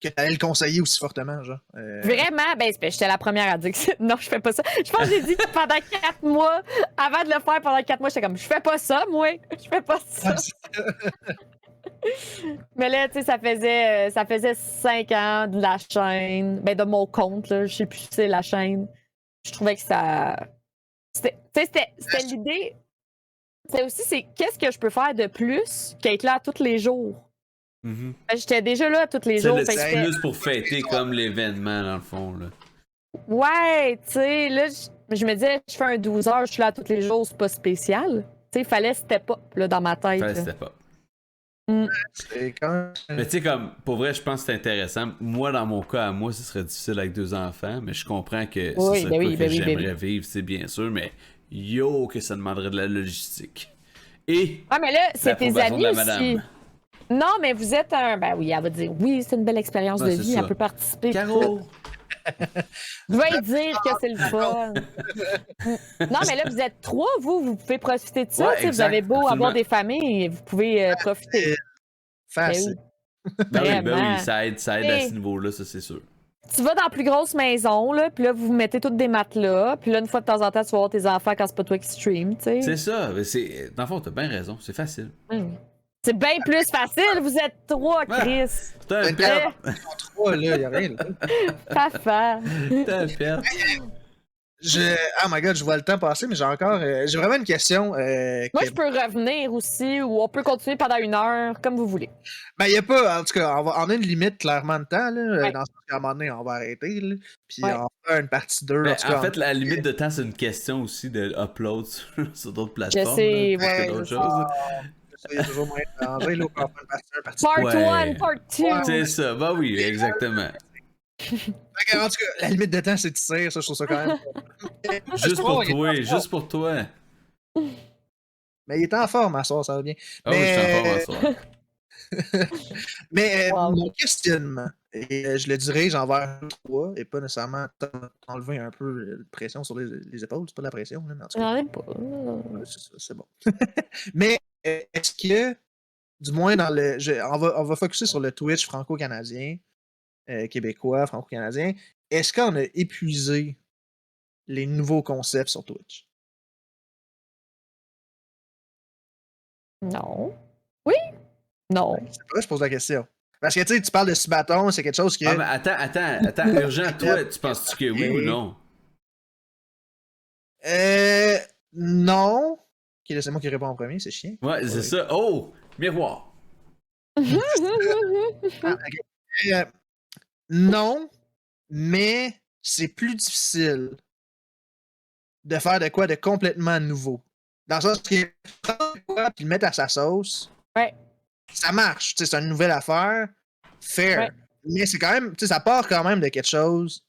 t'allais le conseiller aussi fortement, genre. Vraiment? Ben, j'étais la première à dire que non, je fais pas ça. Je pense que j'ai dit pendant 4 mois, avant de le faire pendant 4 mois, j'étais comme, je fais pas ça, moi. Je fais pas ça. Mais là, tu sais, ça faisait 5 ans de la chaîne, ben de mon compte, là, je sais plus si c'est la chaîne. Je trouvais que ça... C'était l'idée... C'était aussi, qu'est-ce que je peux faire de plus qu'être là tous les jours? Mm-hmm. J'étais déjà là tous les jours. C'est plus pour fêter comme l'événement, dans le fond. Là. Ouais, tu sais, là, je me disais, je fais un 12 heures, je suis là tous les jours, c'est pas spécial. Tu sais, il fallait step up là, dans ma tête. Fallait step up. C'est quand même... Mais tu sais, comme, pour vrai, je pense que c'est intéressant. Moi, dans mon cas, à moi, ce serait difficile avec 2 enfants, mais je comprends que oui, ce serait que j'aimerais vivre, c'est bien sûr, mais que ça demanderait de la logistique. Et mais là, c'est tes amis aussi. Madame. Non, mais vous êtes un... Ben oui, elle va dire, oui, c'est une belle expérience de vie, elle peut participer. Caro! Je vais lui dire que c'est le fun. Non, mais là, vous êtes 3, vous pouvez profiter de ça. Ouais, vous avez beau avoir des familles, vous pouvez profiter. Facile. Ben oui, ça aide à ce niveau-là, ça c'est sûr. Tu vas dans la plus grosse maison, là, puis là, vous mettez toutes des matelas, puis là, une fois de temps en temps, tu vas voir tes enfants quand c'est pas toi qui stream, tu sais. C'est ça, mais dans le fond, t'as bien raison, c'est facile. C'est bien plus facile, vous êtes 3, Chris. T'as un père. 3, là, y'a rien, là. Papa. T'as un père. Oh my god, je vois le temps passer, mais j'ai vraiment une question. Moi, je peux revenir aussi, ou on peut continuer pendant 1 heure, comme vous voulez. Ben, il n'y a pas, en tout cas, on a une limite clairement de temps, là. Ouais. Dans ce qu'à un moment donné, on va arrêter, là. Puis on fera une partie 2. Ben, en fait, la limite de temps, c'est une question aussi de upload sur d'autres plateformes. Je sais, là, ouais. D'autres choses. Il y a toujours moyen de ranger, là, on va faire une partie 1, Part Ouais. 1, part 2. C'est ça, bah oui, exactement. En tout cas, la limite de temps, c'est tissé, ça, je trouve ça quand même. Juste pour toi. Mais il est en forme à soir, ça va bien. Ah oui, je suis en forme à soir. Mais Wow. mon questionnement, et je le dirige envers toi, et pas nécessairement t'enlever un peu de pression sur les épaules, c'est pas de la pression, là, mais en tout cas, J'en ai pas. c'est ça, c'est bon. Mais est-ce que, du moins dans on va focusser sur le Twitch franco-canadien, québécois, franco-canadien, est-ce qu'on a épuisé les nouveaux concepts sur Twitch? Non. Oui? Non. C'est pas, je pose la question. Parce que tu sais, tu parles de Subaton, c'est quelque chose que. Ah, mais attends, urgent, toi, tu penses-tu que oui ou non? Non. Ok, là, c'est moi qui réponds en premier, c'est chiant. Ouais, c'est ça. Oh! Miroir! Non, mais c'est plus difficile de faire de quoi de complètement nouveau. Dans le sens que prendre de quoi puis le mettre à sa sauce, Ouais. ça marche. C'est une nouvelle affaire, fair. Ouais. Mais c'est quand même, ça part quand même de quelque chose.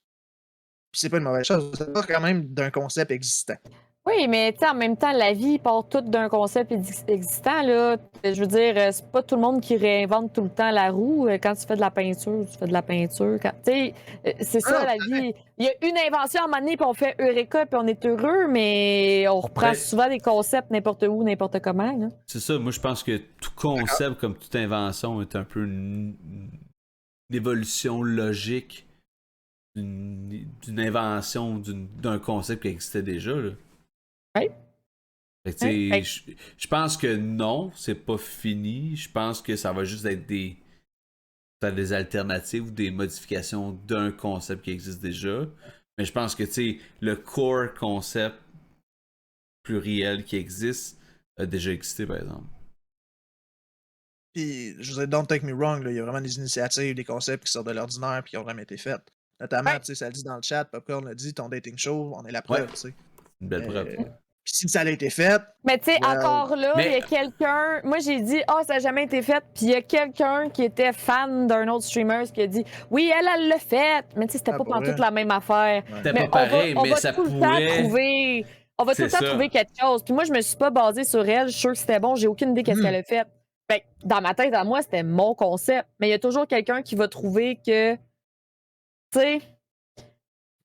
Puis c'est pas une mauvaise chose, ça part quand même d'un concept existant. Oui, mais en même temps, la vie part toute d'un concept existant. Là. Je veux dire, c'est pas tout le monde qui réinvente tout le temps la roue. Quand tu fais de la peinture, tu fais de la peinture. C'est ça, la vie. Il y a une invention à un moment donné, puis on fait Eureka, puis on est heureux, mais on reprend souvent des concepts n'importe où, n'importe comment. Là. C'est ça, moi je pense que tout concept, comme toute invention, est un peu une évolution logique d'une invention d'un concept qui existait déjà. Là. Oui. Fait que, je pense que non, c'est pas fini. Je pense que ça va juste être peut-être des alternatives ou des modifications d'un concept qui existe déjà. Mais je pense que, tu sais, le core concept pluriel qui existe a déjà existé, par exemple. Puis, je veux dire, don't take me wrong, il y a vraiment des initiatives, des concepts qui sortent de l'ordinaire puis qui ont vraiment été faits. Notamment, Ouais. tu sais, ça le dit dans le chat, Popcorn l'a dit, ton dating show, on est la preuve, Ouais. tu sais. Une belle preuve. Puis si ça a été fait, Mais tu sais, well, encore là, il y mais- a quelqu'un. Moi, j'ai dit, ça n'a jamais été fait. Puis il y a quelqu'un qui était fan d'un autre streamer qui a dit, oui, elle l'a fait. Mais tu sais, c'était Ah, pas pour pantoute vrai? la même affaire. C'était Mais pas pareil, on mais va ça tout le pourrait. temps trouver. On va tout le C'est temps ça. trouver quelque chose. Puis moi, je me suis pas basée sur elle. Je suis sûre que c'était bon. J'ai aucune idée qu'est-ce qu'elle a fait. Fait que dans ma tête, à moi, c'était mon concept. Mais il y a toujours quelqu'un qui va trouver que. Tu sais, ok,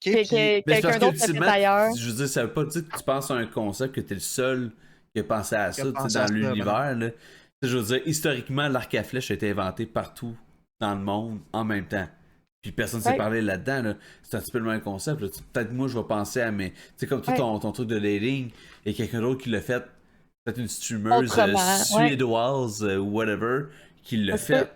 puis- Mais c'est parce quelqu'un d'autre l'a fait qu'ultimement, ailleurs. je veux dire, ça veut pas dire que tu penses à un concept que t'es le seul qui a pensé à Qui a ça, tu sais, pensé à dans ça, l'univers. Là. Tu sais, je veux dire, historiquement, l'arc à flèche a été inventé partout dans le monde en même temps. Puis personne ne s'est Ouais. parlé là-dedans. Là. C'est un petit peu le même concept. Là. Peut-être moi, je vais penser à mes. Tu sais, comme toi, Ouais. ton truc de dating, et quelqu'un d'autre qui l'a fait, peut-être une streameuse Autrement, ouais. suédoise ou whatever, qui l'a Ça se peut. fait.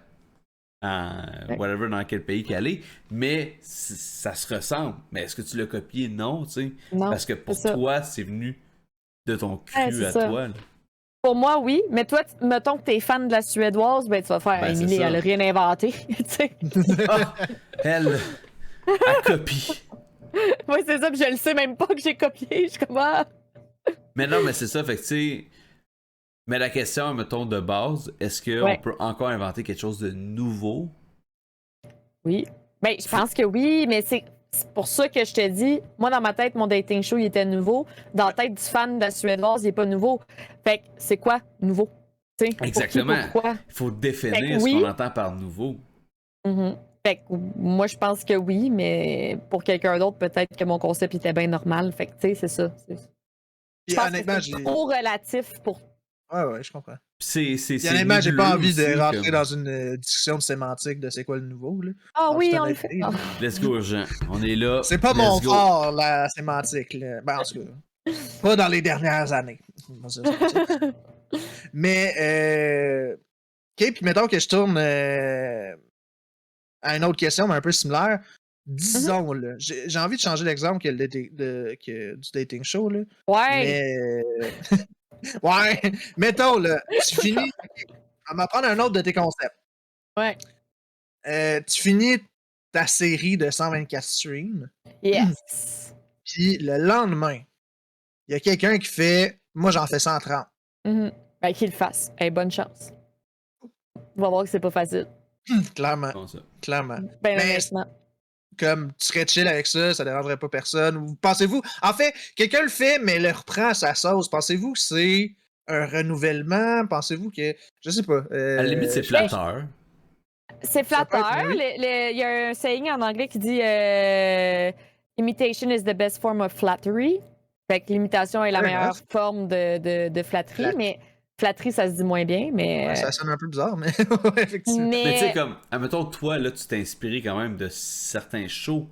Whatever dans quel pays qu'elle est, mais ça se ressemble. Mais est-ce que tu l'as copié? Non, tu sais. Non, Parce que pour c'est ça. toi, c'est venu de ton cru Ouais, c'est à ça. toi. Là. Pour moi, oui. Mais toi, mettons que t'es fan de la Suédoise, ben tu vas faire Ben, c'est Émilie, ça. elle a rien inventé. Tu sais. Ah, elle copie. Oui, c'est ça, puis je le sais même pas que j'ai copié. Je suis comme Mais non, mais c'est ça, fait que tu sais. Mais la question, mettons, de base, est-ce qu'on Ouais. peut encore inventer quelque chose de nouveau? Oui. Ben, je pense que oui, mais c'est pour ça que je te dis, moi, dans ma tête, mon dating show, il était nouveau. Dans la tête du fan de la Suédoise, il est pas nouveau. Fait que c'est quoi nouveau? Tu sais, pour qui, Exactement. pourquoi? Il faut définir Fait que ce oui. qu'on entend par nouveau. Mhm. Fait que moi, je pense que oui, mais pour quelqu'un d'autre, peut-être que mon concept était bien normal. Fait que, tu sais, c'est ça. Je puis pense que honnêtement, c'est j'ai. trop relatif pour. Ouais, je comprends. C'est Puis honnêtement, j'ai pas nébuleux envie de aussi, rentrer comme- dans une discussion de sémantique de c'est quoi le nouveau, là. Ah En oui, toute on le fait. honnêteté, Ah. là. Let's go, Jean. On est là. C'est pas Let's mon go. fort, la sémantique, là. Ben, en tout cas, pas dans les dernières années. On va dire ça comme ça. Mais, ok, puis mettons que je tourne à une autre question, mais un peu similaire. Disons, là, j'ai envie de changer l'exemple que du dating show, là. Ouais. Mais, ouais, mettons, là, tu finis, on va prendre un autre de tes concepts. Ouais. Tu finis ta série de 124 streams, Yes. puis le lendemain, il y a quelqu'un qui fait, moi j'en fais 130. Mhm. Ben, qu'il le fasse. Hey, bonne chance. On va voir que c'est pas facile. Clairement, Bon, ça. clairement. Ben, Mais- honnêtement. Comme tu serais chill avec ça, ça dérangerait pas personne. Ou pensez-vous, en fait, quelqu'un le fait, mais le reprend à sa sauce. Pensez-vous que c'est un renouvellement? Pensez-vous que, je sais pas. À la limite, c'est flatteur. C'est Ça peut être, flatteur. oui. Il y a un saying en anglais qui dit imitation is the best form of flattery. Fait que l'imitation est la Fair meilleure enough. forme de flatterie, Flat- mais flatterie, ça se dit moins bien, mais. Ouais, ça sonne un peu bizarre, mais ouais, effectivement. Mais tu sais, mais comme, admettons, toi, là, tu t'es inspiré quand même de certains shows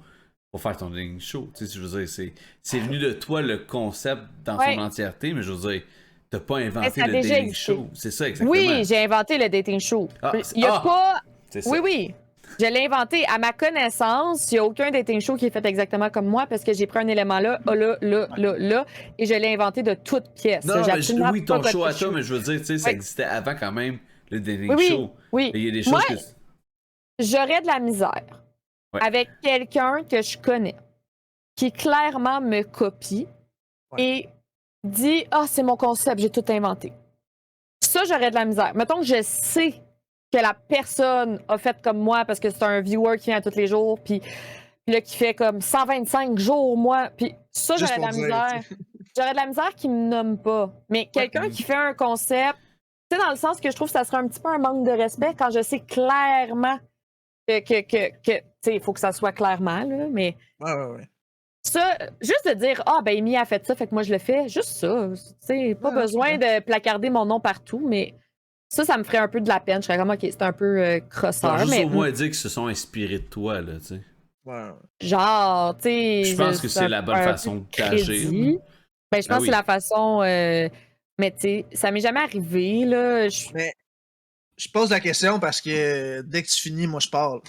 pour faire ton dating show. Tu sais, je veux dire, c'est venu de toi le concept dans Ouais. son entièreté, mais je veux dire, t'as pas inventé ça a le déjà dating existé. show. C'est ça, exactement. oui, j'ai inventé le dating show. Ah, Il y a ah! pas. C'est ça. Oui, oui. Je l'ai inventé. À ma connaissance, il n'y a aucun dating show qui est fait exactement comme moi parce que j'ai pris un élément là, là, et je l'ai inventé de toutes pièces. Non, J'ai mais absolument oui, pas ton show copié à le toi, mais je veux dire, tu sais, ça Ouais. existait avant quand même, le dating Oui, oui, show. oui. Il y a des choses Moi, que. j'aurais de la misère Ouais. avec quelqu'un que je connais qui clairement me copie Ouais. et dit « Ah, c'est mon concept, j'ai tout inventé. » Ça, j'aurais de la misère. Mettons que je sais que la personne a fait comme moi parce que c'est un viewer qui vient tous les jours, puis là, qui fait comme 125 jours, moi. Puis ça, Juste j'aurais de la pour dire, misère. J'aurais de la misère qui me nomme pas. Mais quelqu'un qui fait un concept, tu sais, dans le sens que je trouve que ça serait un petit peu un manque de respect quand je sais clairement que tu sais, il faut que ça soit clairement, là, mais Ouais. ça, juste de dire, ah, ben, Amy a fait ça, fait que moi, je le fais, juste ça. Tu sais, pas Ouais, besoin de placarder mon nom partout, mais ça me ferait un peu de la peine. Je serais comme, OK, c'est un peu crosseur, Juste mais au moins dire qu'ils se sont inspirés de toi, là, tu sais. Ouais. genre, tu sais. Je pense que c'est la bonne façon d'agir. d'agir. Ben, je pense Ah que oui. c'est la façon. Mais tu sais, ça m'est jamais arrivé, là. Mais Je pose la question parce que dès que tu finis, moi je parle.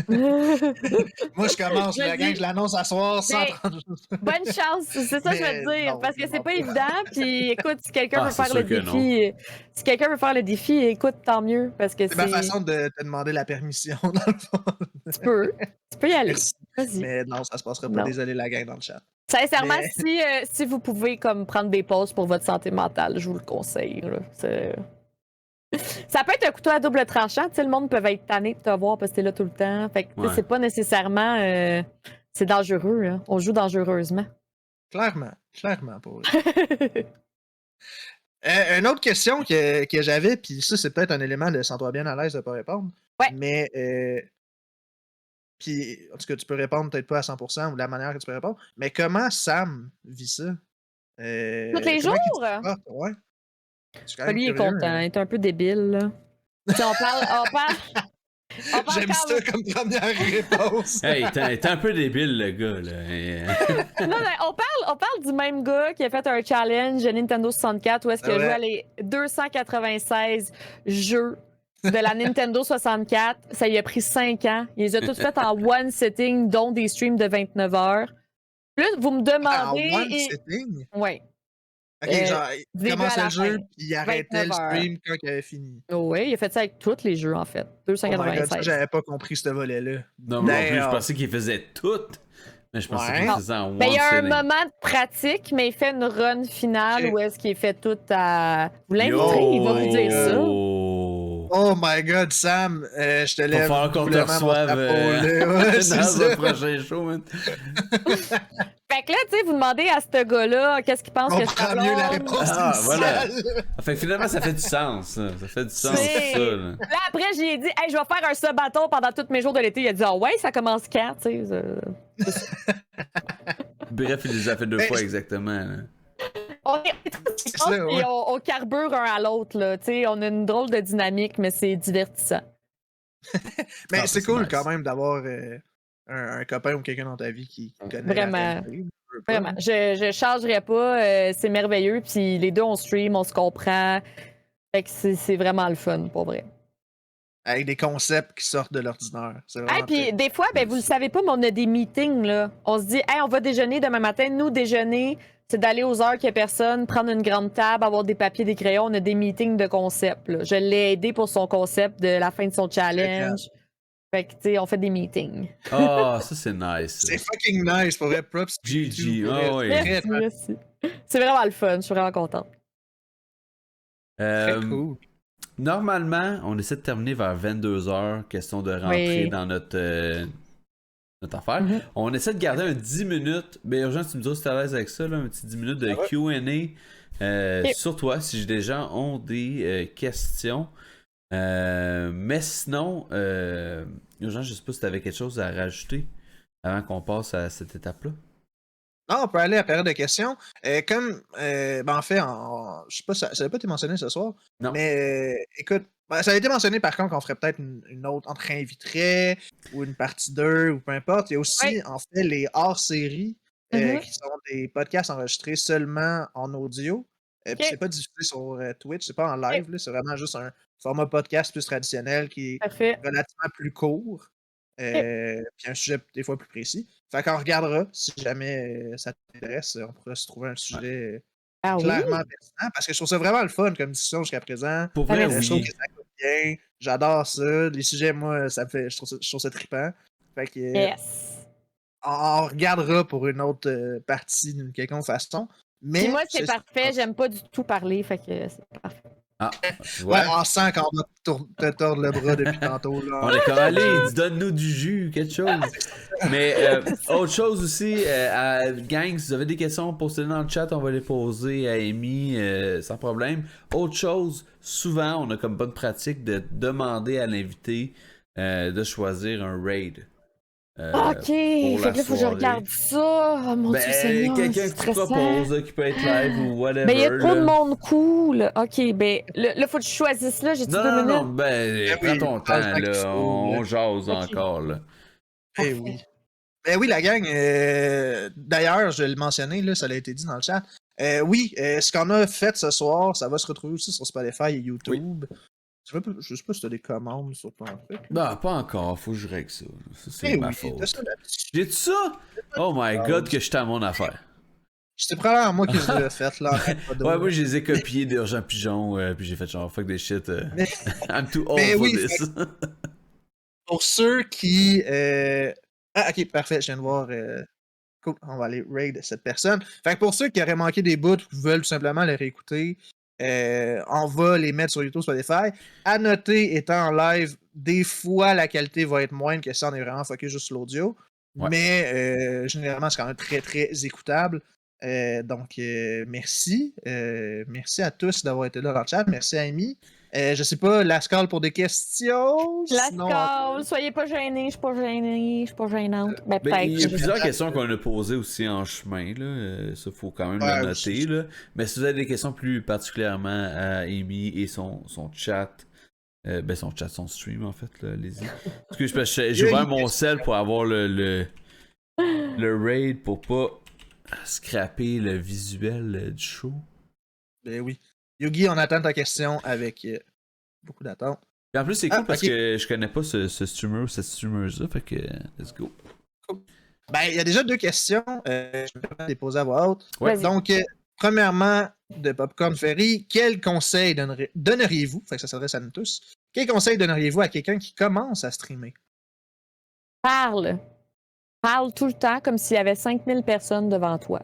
Moi je commence, la gang, je l'annonce à soir, 130 Bonne chance, c'est ça que je veux te Mais dire, non, parce que c'est vraiment pas pas. évident. Puis écoute, si quelqu'un Ah, veut c'est faire sûr le que défi, si quelqu'un veut faire le défi, écoute, tant mieux, parce que C'est ma c'est. façon de te demander la permission, dans le fond. Tu peux y aller. Merci. Vas-y. Mais non, ça se passera pas. Non. Désolé la gang dans le chat. Sincèrement, Mais- si vous pouvez comme prendre des pauses pour votre santé mentale, je vous le conseille. Là. Ça peut être un couteau à double tranchant. Tu sais, le monde peut être tanné de te voir parce que t'es là tout le temps. Fait que tu sais, Ouais. c'est pas nécessairement. C'est dangereux. Hein. On joue dangereusement. Clairement pour eux. Une autre question que j'avais, puis ça, c'est peut-être un élément de sens-toi bien à l'aise de pas répondre. Ouais. Mais, puis, en tout cas, tu peux répondre peut-être pas à 100% ou de la manière que tu peux répondre, mais comment Sam vit ça? Tous les Comment qu'il jours? se supporte? Ouais. Je suis quand même Lui, il est curieux, content. Il est un peu débile. Là. Tu sais, on parle J'aime quand ça même. comme première réponse. Hey, t'es un peu débile, le gars, là. Non, mais on parle du même gars qui a fait un challenge Nintendo 64 où est-ce qu'il a Ouais. joué à les 296 jeux de la Nintendo 64. Ça lui a pris 5 ans. Il les a tous fait en one sitting, dont des streams de 29 heures. Plus, vous me En demandez. one sitting? Oui. Ok, genre, du il début à commençait la le jeu, fin. puis il arrêtait le 29 heures. stream quand il avait fini. Oui, il a fait ça avec tous les jeux, en fait. Oh my god, ça, 296. j'avais pas compris ce volet-là. Non, moi non plus, je Damn. pensais qu'il faisait tout. Mais je pensais Ouais. qu'il faisait en one Ben, il y a un sitting. moment de pratique, mais il fait une run finale Ok. où est-ce qu'il fait tout à. Vous l'inviterez, Yo. il va vous dire ça. Oh my god, Sam, je te Va lève falloir qu'on te doublement mon reçoive chapeau, là. Ouais, c'est dans ça. un prochain show, man. Fait que là, tu sais, vous demandez à ce gars-là qu'est-ce qu'il pense On que je prend mieux la réponse Ah, voilà. initiale. Fait que finalement, ça fait du sens. Ça fait du sens, C'est- tout ça. Là. Là, après, j'ai dit, hey, je vais faire un sabaton pendant tous mes jours de l'été. Il a dit, ah ouais, ça commence quand, tu sais. Bref, il les a fait deux Ben, fois je- exactement. Là. On est très C'est proches, ça, puis ouais. on carbure un à l'autre, là. Tu sais, on a une drôle de dynamique, mais c'est divertissant. Mais Ah, c'est c'est cool nice. quand même d'avoir un copain ou quelqu'un dans ta vie qui connaît Vraiment. la réalité. Je veux pas, Vraiment. hein. Je changerais pas. C'est merveilleux. Puis les deux, on stream, on se comprend. Fait que c'est vraiment le fun, pour vrai. Avec des concepts qui sortent de l'ordinaire. C'est Ah, vraiment puis très- des fois, ben, vous le savez pas, mais on a des meetings, là. On se dit, hey, on va déjeuner demain matin. Nous, déjeuner, c'est d'aller aux heures qu'il n'y a personne, prendre une grande table, avoir des papiers, des crayons. On a des meetings de concepts, là. Je l'ai aidé pour son concept de la fin de son challenge. Fait que, tu sais, on fait des meetings. Ah, ça, c'est nice. C'est fucking nice, pour vrai, props. GG, pour ah vrai, ouais. Très, Merci, très, merci. C'est vraiment le fun. Je suis vraiment contente. Euh, cool. Normalement, on essaie de terminer vers 22h, question de rentrer Oui. dans notre affaire. Mhm. On essaie de garder un 10 minutes. Ben, urgent, tu me dis si t'es à l'aise avec ça, là, un petit 10 minutes de Ah ouais. Q&A Ok. sur toi, si des gens ont des questions. Mais sinon, urgent, je sais pas si tu avais quelque chose à rajouter avant qu'on passe à cette étape-là. Non, on peut aller à la période de questions. Comme, ben en fait, je sais pas, ça n'avait pas été mentionné ce soir. Non. Mais écoute, ben, ça a été mentionné par contre qu'on ferait peut-être une autre entre inviterait ou une partie 2 ou peu importe. Il y a aussi, Oui. en fait, les hors-séries Mhm. qui sont des podcasts enregistrés seulement en audio. Puis Ok. c'est pas diffusé sur Twitch, c'est pas en live, là, c'est vraiment juste un format podcast plus traditionnel qui est Parfait. relativement plus court. Puis un sujet des fois plus précis. Fait qu'on regardera si jamais ça t'intéresse. On pourra se trouver un sujet Ah oui? clairement pertinent parce que je trouve ça vraiment le fun comme discussion jusqu'à présent. Pour vrai, merci. Je trouve oui. que ça coûte bien. J'adore ça. Les sujets, moi, ça me fait. Je trouve ça trippant. Fait que Yes. on regardera pour une autre partie d'une quelconque façon. Mais Puis moi, c'est c'est- parfait. J'aime pas du tout parler. Fait que c'est parfait. Ah, tu Ouais, vois. on sent qu'on va te tordre le bras depuis tantôt. Là. On est comme, allez, donne-nous du jus, quelque chose. Mais autre chose aussi, gang, si vous avez des questions, postez-les dans le chat, on va les poser à Amy sans problème. Autre chose, souvent, on a comme bonne pratique de demander à l'invité de choisir un raid. OK. Fait que là, faut que je soirée. regarde ça. Oh mon Dieu, Ben, Seigneur, quelqu'un c'est qui te stressant. propose, qui peut être live ou whatever. Ben, il y a trop de là. monde cool. OK, ben, là, faut que je choisisse là. J'ai-tu Non, 2 non, minutes? non, ben, oui, prends ton prends le temps, temps qu'il là, faut, on là. jase Ok. encore, là. Eh oui. Ben oui, la gang. D'ailleurs, je vais le mentionner, là, ça a été dit dans le chat. Oui, ce qu'on a fait ce soir, ça va se retrouver aussi sur Spotify et YouTube. Je sais pas si t'as des commandes sur ton truc. Bah, pas encore, faut que je règle ça. Ça, c'est Eh ma oui, faute. t'as ça là-dessus. J'ai-tu ça? Oh my god, que j'étais à mon affaire. C'est probablement moi qui l'ai fait là. Ouais, moi, je les ai copiés d'Urgent Pigeon, puis j'ai fait genre fuck des shit. Mais- I'm too old mais for oui, this. Pour ceux qui. Ah, ok, parfait, je viens de voir. Cool, on va aller raid cette personne. Fait que pour ceux qui auraient manqué des bouts ou qui veulent tout simplement les réécouter, on va les mettre sur YouTube, Spotify. À noter, étant en live, des fois la qualité va être moindre que si on est vraiment focus juste sur l'audio. Ouais. Mais généralement, c'est quand même très très écoutable. Donc, merci. Merci à tous d'avoir été là dans le chat. Merci à Amy. Je sais pas, la scale pour des questions. La Sinon, scale, soyez pas gênés, je suis pas gênée, je suis pas gênante. Ben, Ben, peut-être. il y a je- plusieurs questions qu'on a posées aussi en chemin, là. Ça, faut quand même Ouais, le noter, là. Mais si vous avez des questions plus particulièrement à Amy et son chat, ben son stream, en fait, là, allez-y. Parce que j'ai ouvert mon sel pour avoir le raid pour pas scraper le visuel du show. ben oui. Yugi, on attend ta question avec beaucoup d'attente. Et en plus, c'est cool parce ok. que je connais pas ce streamer ou cette streameuse-là, fait que let's go. Ben, il y a déjà deux questions. Je vais pas les poser à voix haute. Ouais. Vas-y. Donc, premièrement, de Popcorn Ferry, quel conseil donneriez-vous, fait que ça s'adresse à nous tous, quel conseil donneriez-vous à quelqu'un qui commence à streamer? Parle. Parle tout le temps comme s'il y avait 5000 personnes devant toi.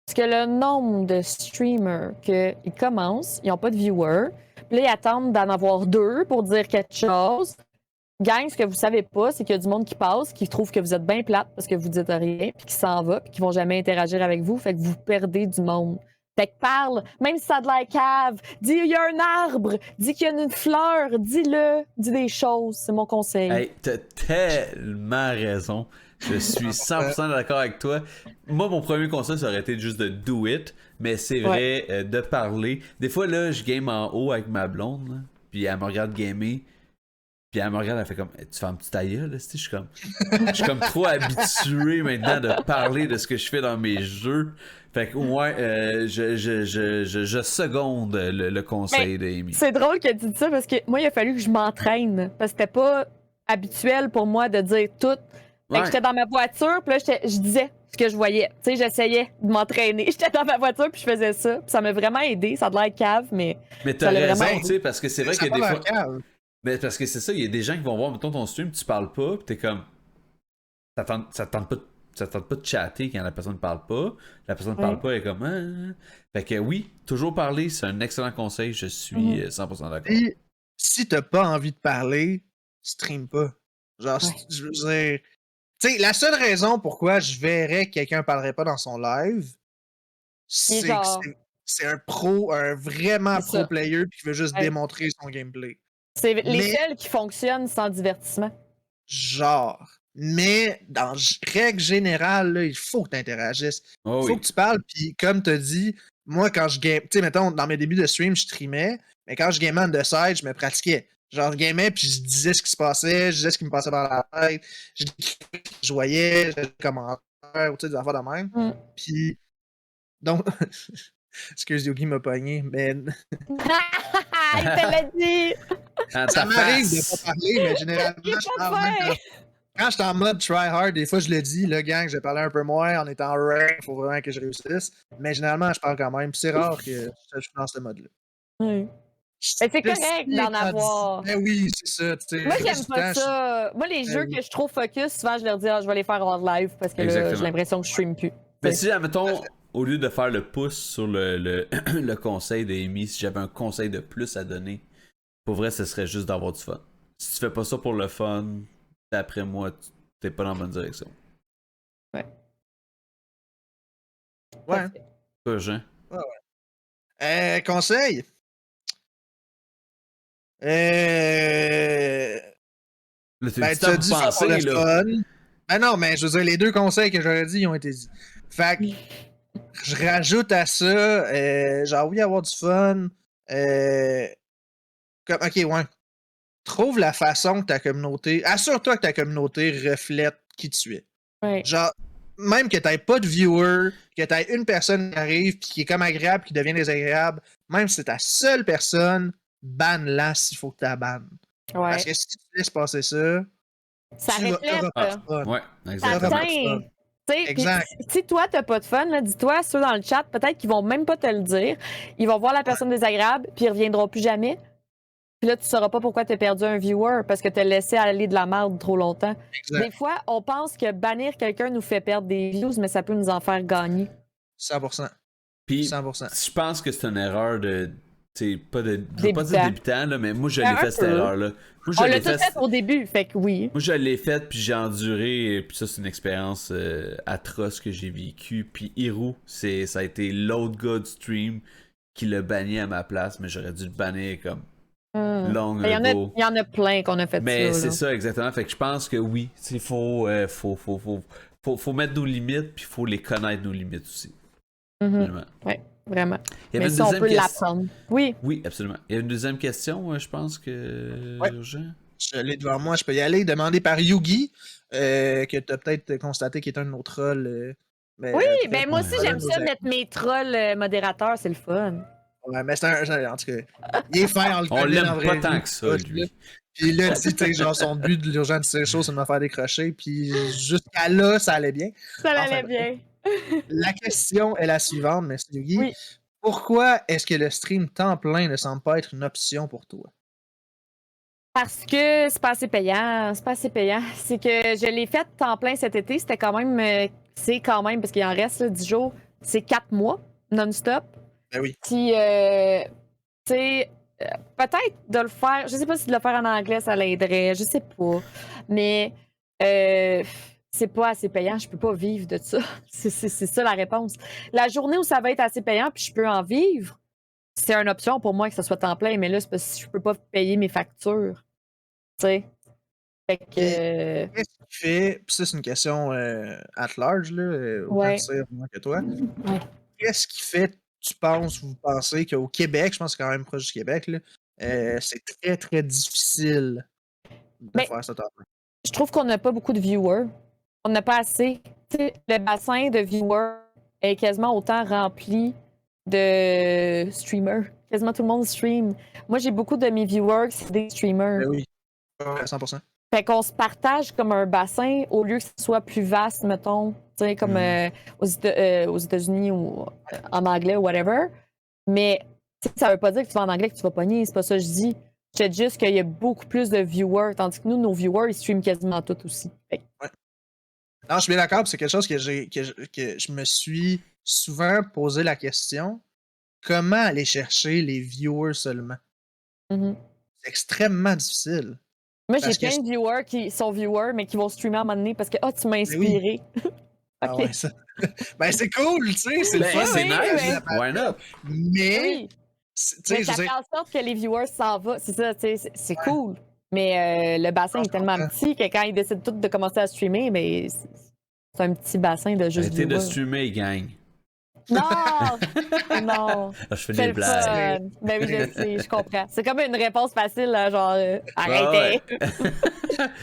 Parce que le nombre de streamers qu'ils commencent, ils n'ont pas de viewers, puis là, ils attendent d'en avoir 2 pour dire quelque chose. Gang, ce que vous savez pas, c'est qu'il y a du monde qui passe, qui trouve que vous êtes bien plate parce que vous dites rien, puis qui s'en va, puis qui vont jamais interagir avec vous, fait que vous perdez du monde. Fait que parle, même si ça a de l'air cave, dis il y a un arbre, dis qu'il y a une fleur, dis-le, dis des choses, c'est mon conseil. Hey, t'as tellement raison. Je suis 100% d'accord avec toi. Moi, mon premier conseil, ça aurait été juste de do it, mais c'est vrai, de parler. Des fois, là, je game en haut avec ma blonde, là, puis elle me regarde gamer, puis elle me regarde, elle fait comme, tu fais un petit taille là, je suis comme trop habitué maintenant de parler de ce que je fais dans mes jeux. Fait que, ouais, je seconde le conseil d'Amy. C'est drôle que tu dis ça parce que moi, il a fallu que je m'entraîne, parce que c'était pas habituel pour moi de dire tout. Fait que j'étais dans ma voiture, puis là, je disais ce que je voyais. Tu sais, j'essayais de m'entraîner. J'étais dans ma voiture, puis je faisais ça. Puis ça m'a vraiment aidé. Ça a de l'air cave, mais. Mais t'as ça l'a raison, vraiment tu sais, parce que c'est vrai Ça que des part fois. dans la cave. Mais parce que c'est ça, il y a des gens qui vont voir, mettons, ton stream, tu parles pas, pis t'es comme. Ça te tente pas de chatter quand la personne ne parle pas. La personne ne parle pas, elle est comme. Ah. Fait que oui, toujours parler, c'est un excellent conseil, je suis 100% d'accord. Puis, si t'as pas envie de parler, stream pas. Genre, je veux dire. Tu sais, la seule raison pourquoi je verrais que quelqu'un parlerait pas dans son live, c'est genre- que c'est un pro, un vraiment C'est ça. pro player, puis qui veut juste Ouais. démontrer son gameplay. C'est les Mais- seuls qui fonctionnent sans divertissement. Genre. Mais, dans règle générale, là, il faut que tu interagisses. Oh Il faut oui. que tu parles, puis comme tu as dit, moi, quand je game. Tu sais, mettons, dans mes débuts de stream, je streamais, mais quand je gamais on the side, je me pratiquais. Genre, je gamais, puis je disais ce qui se passait, je disais ce qui me passait par la tête, je voyais, je des commentaires, ou tu sais, des affaires de même. Mm. Puis, donc, excuse, Yogi m'a pogné, mais Il te l'a dit! Dans ça ta m'arrive face. de pas parler, mais généralement, Il est je pas parle même fin. quand je suis en mode try hard, des fois je le dis, le gang, je vais parler un peu moins, en étant rank, il faut vraiment que je réussisse. Mais généralement, je parle quand même. Puis c'est rare que je suis dans ce mode-là. Mais c'est correct Ceci d'en étant avoir. dit- Ben oui, c'est ça. tu sais, Moi, le j'aime reste du pas temps, ça. Moi, les jeux oui. que je trouve focus, souvent, je leur dis, je vais les faire hors live parce que là, Exactement. j'ai l'impression que je stream plus. Mais si, admettons, au lieu de faire le pouce sur le conseil d'Amy, si j'avais un conseil de plus à donner, pour vrai, ce serait juste d'avoir du fun. Si tu fais pas ça pour le fun, d'après moi, t'es pas dans la bonne direction. Ouais. Pas, Jean? Conseil. Là, t'es Ben, du tu as temps dit pour ça pour penser, le là. fun. Ben non, mais je veux dire, les deux conseils que j'aurais dit, ils ont été dit. Fait que, je rajoute à ça, j'ai envie d'avoir du fun. Ok, ouais. Trouve la façon que ta communauté. Assure-toi que ta communauté reflète qui tu es. Ouais. Genre, même que t'aies pas de viewer, que t'aies une personne qui arrive puis qui est comme agréable, qui devient désagréable, même si c'est ta seule personne, banne-la s'il faut que tu la bannes. Ouais. Parce que si tu laisses passer ça, Ça tu vas- reflète. t'auras pas de fun. Ouais, Ça exactement. T'auras pas de teint. fun. Tu sais, Exact. puis si toi, t'as pas de fun, là, dis-toi, ceux dans le chat, peut-être qu'ils vont même pas te le dire. Ils vont voir la personne désagréable, puis ils reviendront plus jamais. Puis là, tu sauras pas pourquoi t'as perdu un viewer parce que t'as laissé aller de la merde trop longtemps. Exact. Des fois, on pense que bannir quelqu'un nous fait perdre des views, mais ça peut nous en faire gagner. 100%. Puis, 100%. je pense que c'est une erreur de. Tu sais, pas de. Je veux pas dire Débutant. débutant, là, mais moi, je Un l'ai fait, cette peu. erreur-là. Moi, je On l'ai l'a tous fait au début, fait que oui. Moi, je l'ai faite, puis j'ai enduré, puis ça, c'est une expérience atroce que j'ai vécue. Puis Hiro, ça a été l'autre gars du stream qui l'a banni à ma place, mais j'aurais dû le bannir comme long Il ago. y en a plein qu'on a fait Mais ça. c'est là. ça, exactement. Fait que je pense que oui, il faut mettre nos limites, puis il faut les connaître, nos limites aussi. Mhm. Absolument. Ouais, vraiment. Il y Mais avait une ça, on deuxième peut question. l'apprendre. Oui. Oui, absolument. Il y a une deuxième question, je pense que. Ouais. Jean? Je l'ai devant moi, je peux y aller. Demandé par Yugi, que tu as peut-être constaté qu'il est un de nos trolls. Mais, Oui, peut-être ben moi ouais. aussi, j'aime ça, mettre mes trolls modérateurs, c'est le fun. Ouais, mais c'est un. En tout cas, il est fin en le On connaît l'aime en pas vrai tant vie. que ça, lui. Puis là, tu sais, genre, son but de l'urgent de ces choses, c'est de me faire décrocher. Puis jusqu'à là, ça allait bien. Ça Enfin, allait bien. La question est la suivante, M. Yugi. Oui. Pourquoi est-ce que le stream temps plein ne semble pas être une option pour toi? Parce que c'est pas assez payant. C'est pas assez payant. C'est que je l'ai fait temps plein cet été. C'était quand même. C'est quand même, parce qu'il en reste là, 10 jours. C'est 4 mois non-stop. Ben oui. Puis, tu sais, peut-être de le faire. Je sais pas si de le faire en anglais, ça l'aiderait. Je sais pas. Mais c'est pas assez payant. Je peux pas vivre de ça. C'est ça la réponse. La journée où ça va être assez payant, puis je peux en vivre, c'est une option pour moi que ce soit temps plein. Mais là, c'est parce que je peux pas payer mes factures. Tu sais. Fait que. Qu'est-ce qui fait. Puis ça, c'est une question at large, là, autant Ouais. de dire moins que toi. Ouais. Qu'est-ce qui fait, vous pensez qu'au Québec, je pense que c'est quand même proche du Québec, là, c'est très, très difficile de Ben, faire ça temps plein? Je trouve qu'on n'a pas beaucoup de viewers. On n'a pas assez. Tu sais, le bassin de viewers est quasiment autant rempli de streamers. Quasiment tout le monde stream. Moi, j'ai beaucoup de mes viewers, c'est des streamers. Ben oui, ouais, 100%. Fait qu'on se partage comme un bassin au lieu que ce soit plus vaste, mettons, tu sais, comme aux États-Unis ou en anglais ou whatever. Mais tu sais, ça veut pas dire que tu vas en anglais que tu vas pogner, c'est pas ça que je dis. Je dis juste qu'il y a beaucoup plus de viewers, tandis que nous, nos viewers, ils streament quasiment tout aussi. Fait que Non, je suis bien d'accord, puis c'est quelque chose que je me suis souvent posé la question. Comment aller chercher les viewers seulement? mhm. C'est extrêmement difficile. Moi, j'ai Parce que plein de viewers qui sont viewers, mais qui vont streamer à un moment donné parce que tu m'as oui. inspiré. Ah OK. ouais, ça. Ben c'est cool, tu sais, c'est le Ben, fun. c'est oui, nice. mais- Why not? Mais, Oui, tu sais, mais je ça veux fait dire, en sorte que les viewers s'en vont. C'est ça, tu sais, c'est Ouais. cool. Mais le bassin Non, est tellement je comprends. petit que quand ils décident tous de commencer à streamer, mais c'est un petit bassin de juste Arrêtez de viewers. streamer, gang. Non! Non! Ah, je fais C'est des le blagues. fun. Ben oui, je sais, je comprends. C'est comme une réponse facile, là, genre, Ah arrêtez.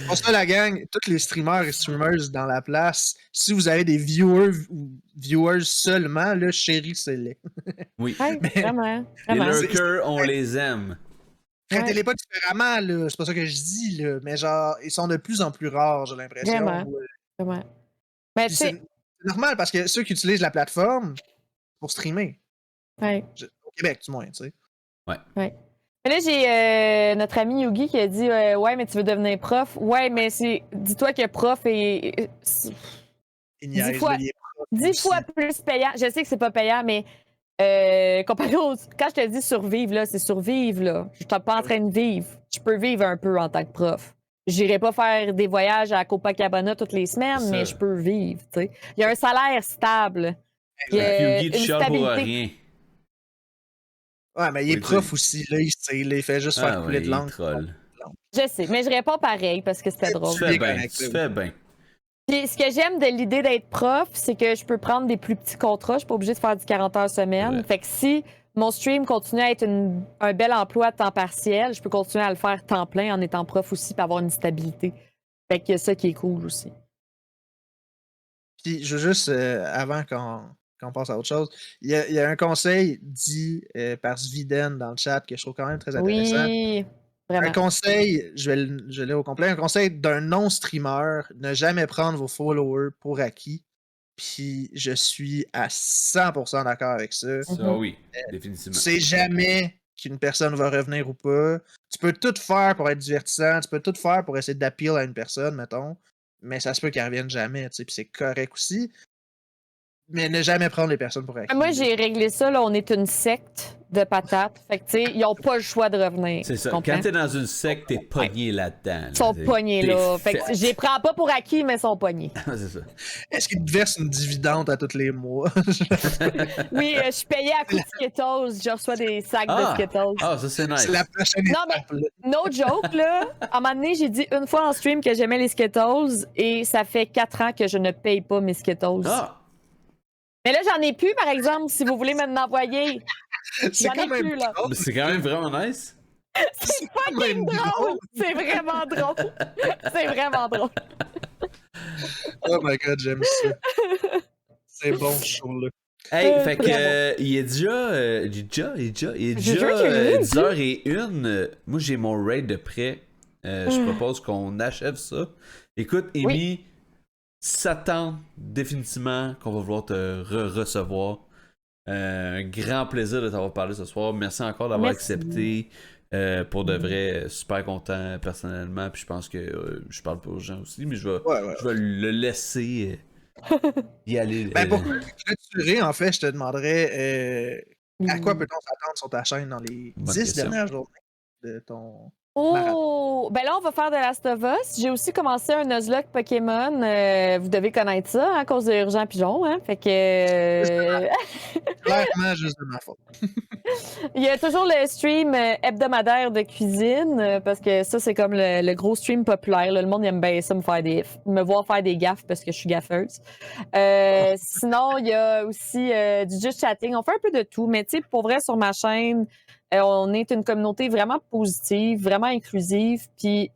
pour ça, la gang, tous les streamers et streamers dans la place, si vous avez des viewers ou viewers seulement, là, chérissez-les. Oui. Ouais, vraiment. Les Vraiment. lurkers, on les aime. Traitez-les pas différemment, là. C'est pas ça que je dis, là. Mais genre, ils sont de plus en plus rares, j'ai l'impression. Vraiment. Vraiment. Mais Puis tu sais, c'est normal parce que ceux qui utilisent la plateforme pour streamer, ouais. au Québec, du moins, tu sais. Mais là, j'ai notre ami Yugi qui a dit ouais, mais tu veux devenir prof. Ouais, mais c'est. Dis-toi que prof est. Ils 10 niaisent, fois- là, il est prof 10 aussi. fois plus payant. Je sais que c'est pas payant, mais comparé aux. Quand je te dis survivre, là, c'est survivre, là. Je suis pas en train de vivre. Je peux vivre un peu en tant que prof. J'irai pas faire des voyages à Copacabana toutes les semaines, C'est mais ça. je peux vivre, tu sais. Il y a un salaire stable. Il y a Yugi, tu une chiales pour stabilité. rien. Ouais, mais il est Oui, prof oui. aussi, là. Il fait juste Ah faire couler ouais, de il langue. troll. Je sais, mais je réponds pareil parce que c'était drôle. Tu fais bien bien, correct, tu oui. fais bien. Puis ce que j'aime de l'idée d'être prof, c'est que je peux prendre des plus petits contrats. Je suis pas obligée de faire du 40 heures semaine. Ouais. Fait que si mon stream continue à être un bel emploi à temps partiel, je peux continuer à le faire temps plein en étant prof aussi pour avoir une stabilité. Fait que ça qui est cool aussi. Puis, je veux juste, avant qu'on passe à autre chose. Il y a un conseil dit par Sviden dans le chat que je trouve quand même très intéressant. Oui, Un vraiment. conseil, je vais le lire au complet, un conseil d'un non-streamer, ne jamais prendre vos followers pour acquis. Puis je suis à 100% d'accord avec ça. Ça, oui, Tu définitivement. sais jamais qu'une personne va revenir ou pas. Tu peux tout faire pour être divertissant, tu peux tout faire pour essayer d'appeal à une personne, mettons, mais ça se peut qu'elle revienne jamais, tu sais, puis c'est correct aussi. Mais ne jamais prendre les personnes pour acquis. Moi, là. j'ai réglé ça. Là, on est une secte de patates. Fait que, tu sais, ils n'ont pas le choix de revenir. C'est ça. tu comprends? Quand t'es dans une secte, t'es pogné là-dedans. Ils sont pognés, là. Fait que fait. je les prends pas pour acquis, mais ils sont pognés. C'est ça. Est-ce qu'ils te versent une dividende à tous les mois? Oui, je suis payée à coup de Skittles. Je reçois des sacs de Skittles. Ah, ça, c'est nice. C'est la prochaine Non, mais- étape. Là. No joke, là. À un moment donné, j'ai dit une fois en stream que j'aimais les Skittles et ça fait 4 ans que je ne paye pas mes Skittles. Ah! Mais là, j'en ai plus, par exemple, si vous voulez m'en envoyer. C'est J'en ai quand même plus, là. drôle. Mais c'est quand même vraiment nice. C'est quand fucking même drôle! C'est vraiment drôle! C'est vraiment drôle! Oh my god, j'aime ça. C'est bon, ce show-là. Hey, fait très que il est déjà, J'ai déjà 10h01. Moi, j'ai mon raid de prêt. Je propose qu'on achève ça. Écoute, Amy, ça tente définitivement qu'on va vouloir te recevoir. Un grand plaisir de t'avoir parlé ce soir. Merci encore d'avoir Merci. accepté. Pour de vrai, super content personnellement. Puis je pense que je parle pour les gens aussi, mais je vais le laisser y aller. Ben, pour clôturer, en fait, je te demanderais à quoi peut-on s'attendre sur ta chaîne dans les Bonne 10 question. dernières journées de ton. Oh! Ben là, on va faire de Last of Us. J'ai aussi commencé un Nuzlocke Pokémon. Vous devez connaître ça, à cause de Urgent Pigeon. Hein? Fait que. Clairement, juste de ma faute. Il y a toujours le stream hebdomadaire de cuisine, parce que ça, c'est comme le gros stream populaire. Là. Le monde aime bien ça, me voir faire des gaffes parce que je suis gaffeuse. Sinon, il y a aussi du Just Chatting. On fait un peu de tout, mais tu sais, pour vrai, sur ma chaîne, on est une communauté vraiment positive, vraiment inclusive. Puis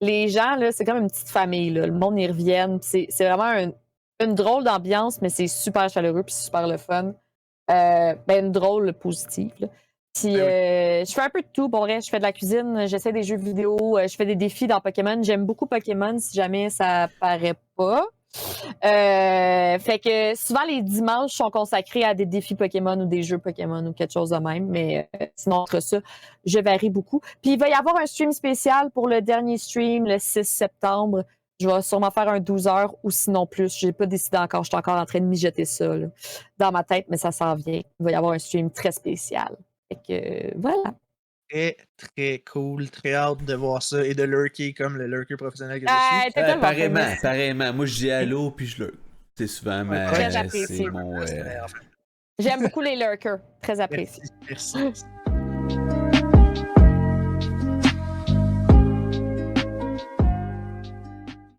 les gens, là, c'est comme une petite famille. Là. Le monde y revienne. C'est vraiment une drôle d'ambiance, mais c'est super chaleureux puis super le fun. Une drôle positive. Là. Puis je fais un peu de tout, pour vrai. Je fais de la cuisine, j'essaie des jeux vidéo, je fais des défis dans Pokémon. J'aime beaucoup Pokémon, si jamais ça paraît pas. Fait que souvent les dimanches sont consacrés à des défis Pokémon ou des jeux Pokémon ou quelque chose de même. Mais sinon, entre ça, je varie beaucoup. Puis il va y avoir un stream spécial pour le dernier stream, le 6 septembre. Je vais sûrement faire un 12 heures ou sinon plus. Je n'ai pas décidé encore. Je suis encore en train de mijoter ça là, dans ma tête, mais ça s'en vient. Il va y avoir un stream très spécial. Fait que voilà. Très, très cool. Très hâte de voir ça et de lurker comme le lurker professionnel que je suis. T'es tellement Pareillement, famous. pareillement. Moi, je dis allô, puis je le. C'est souvent, mais Très apprécié. c'est mon. J'aime beaucoup les lurkers. Très apprécié. Merci.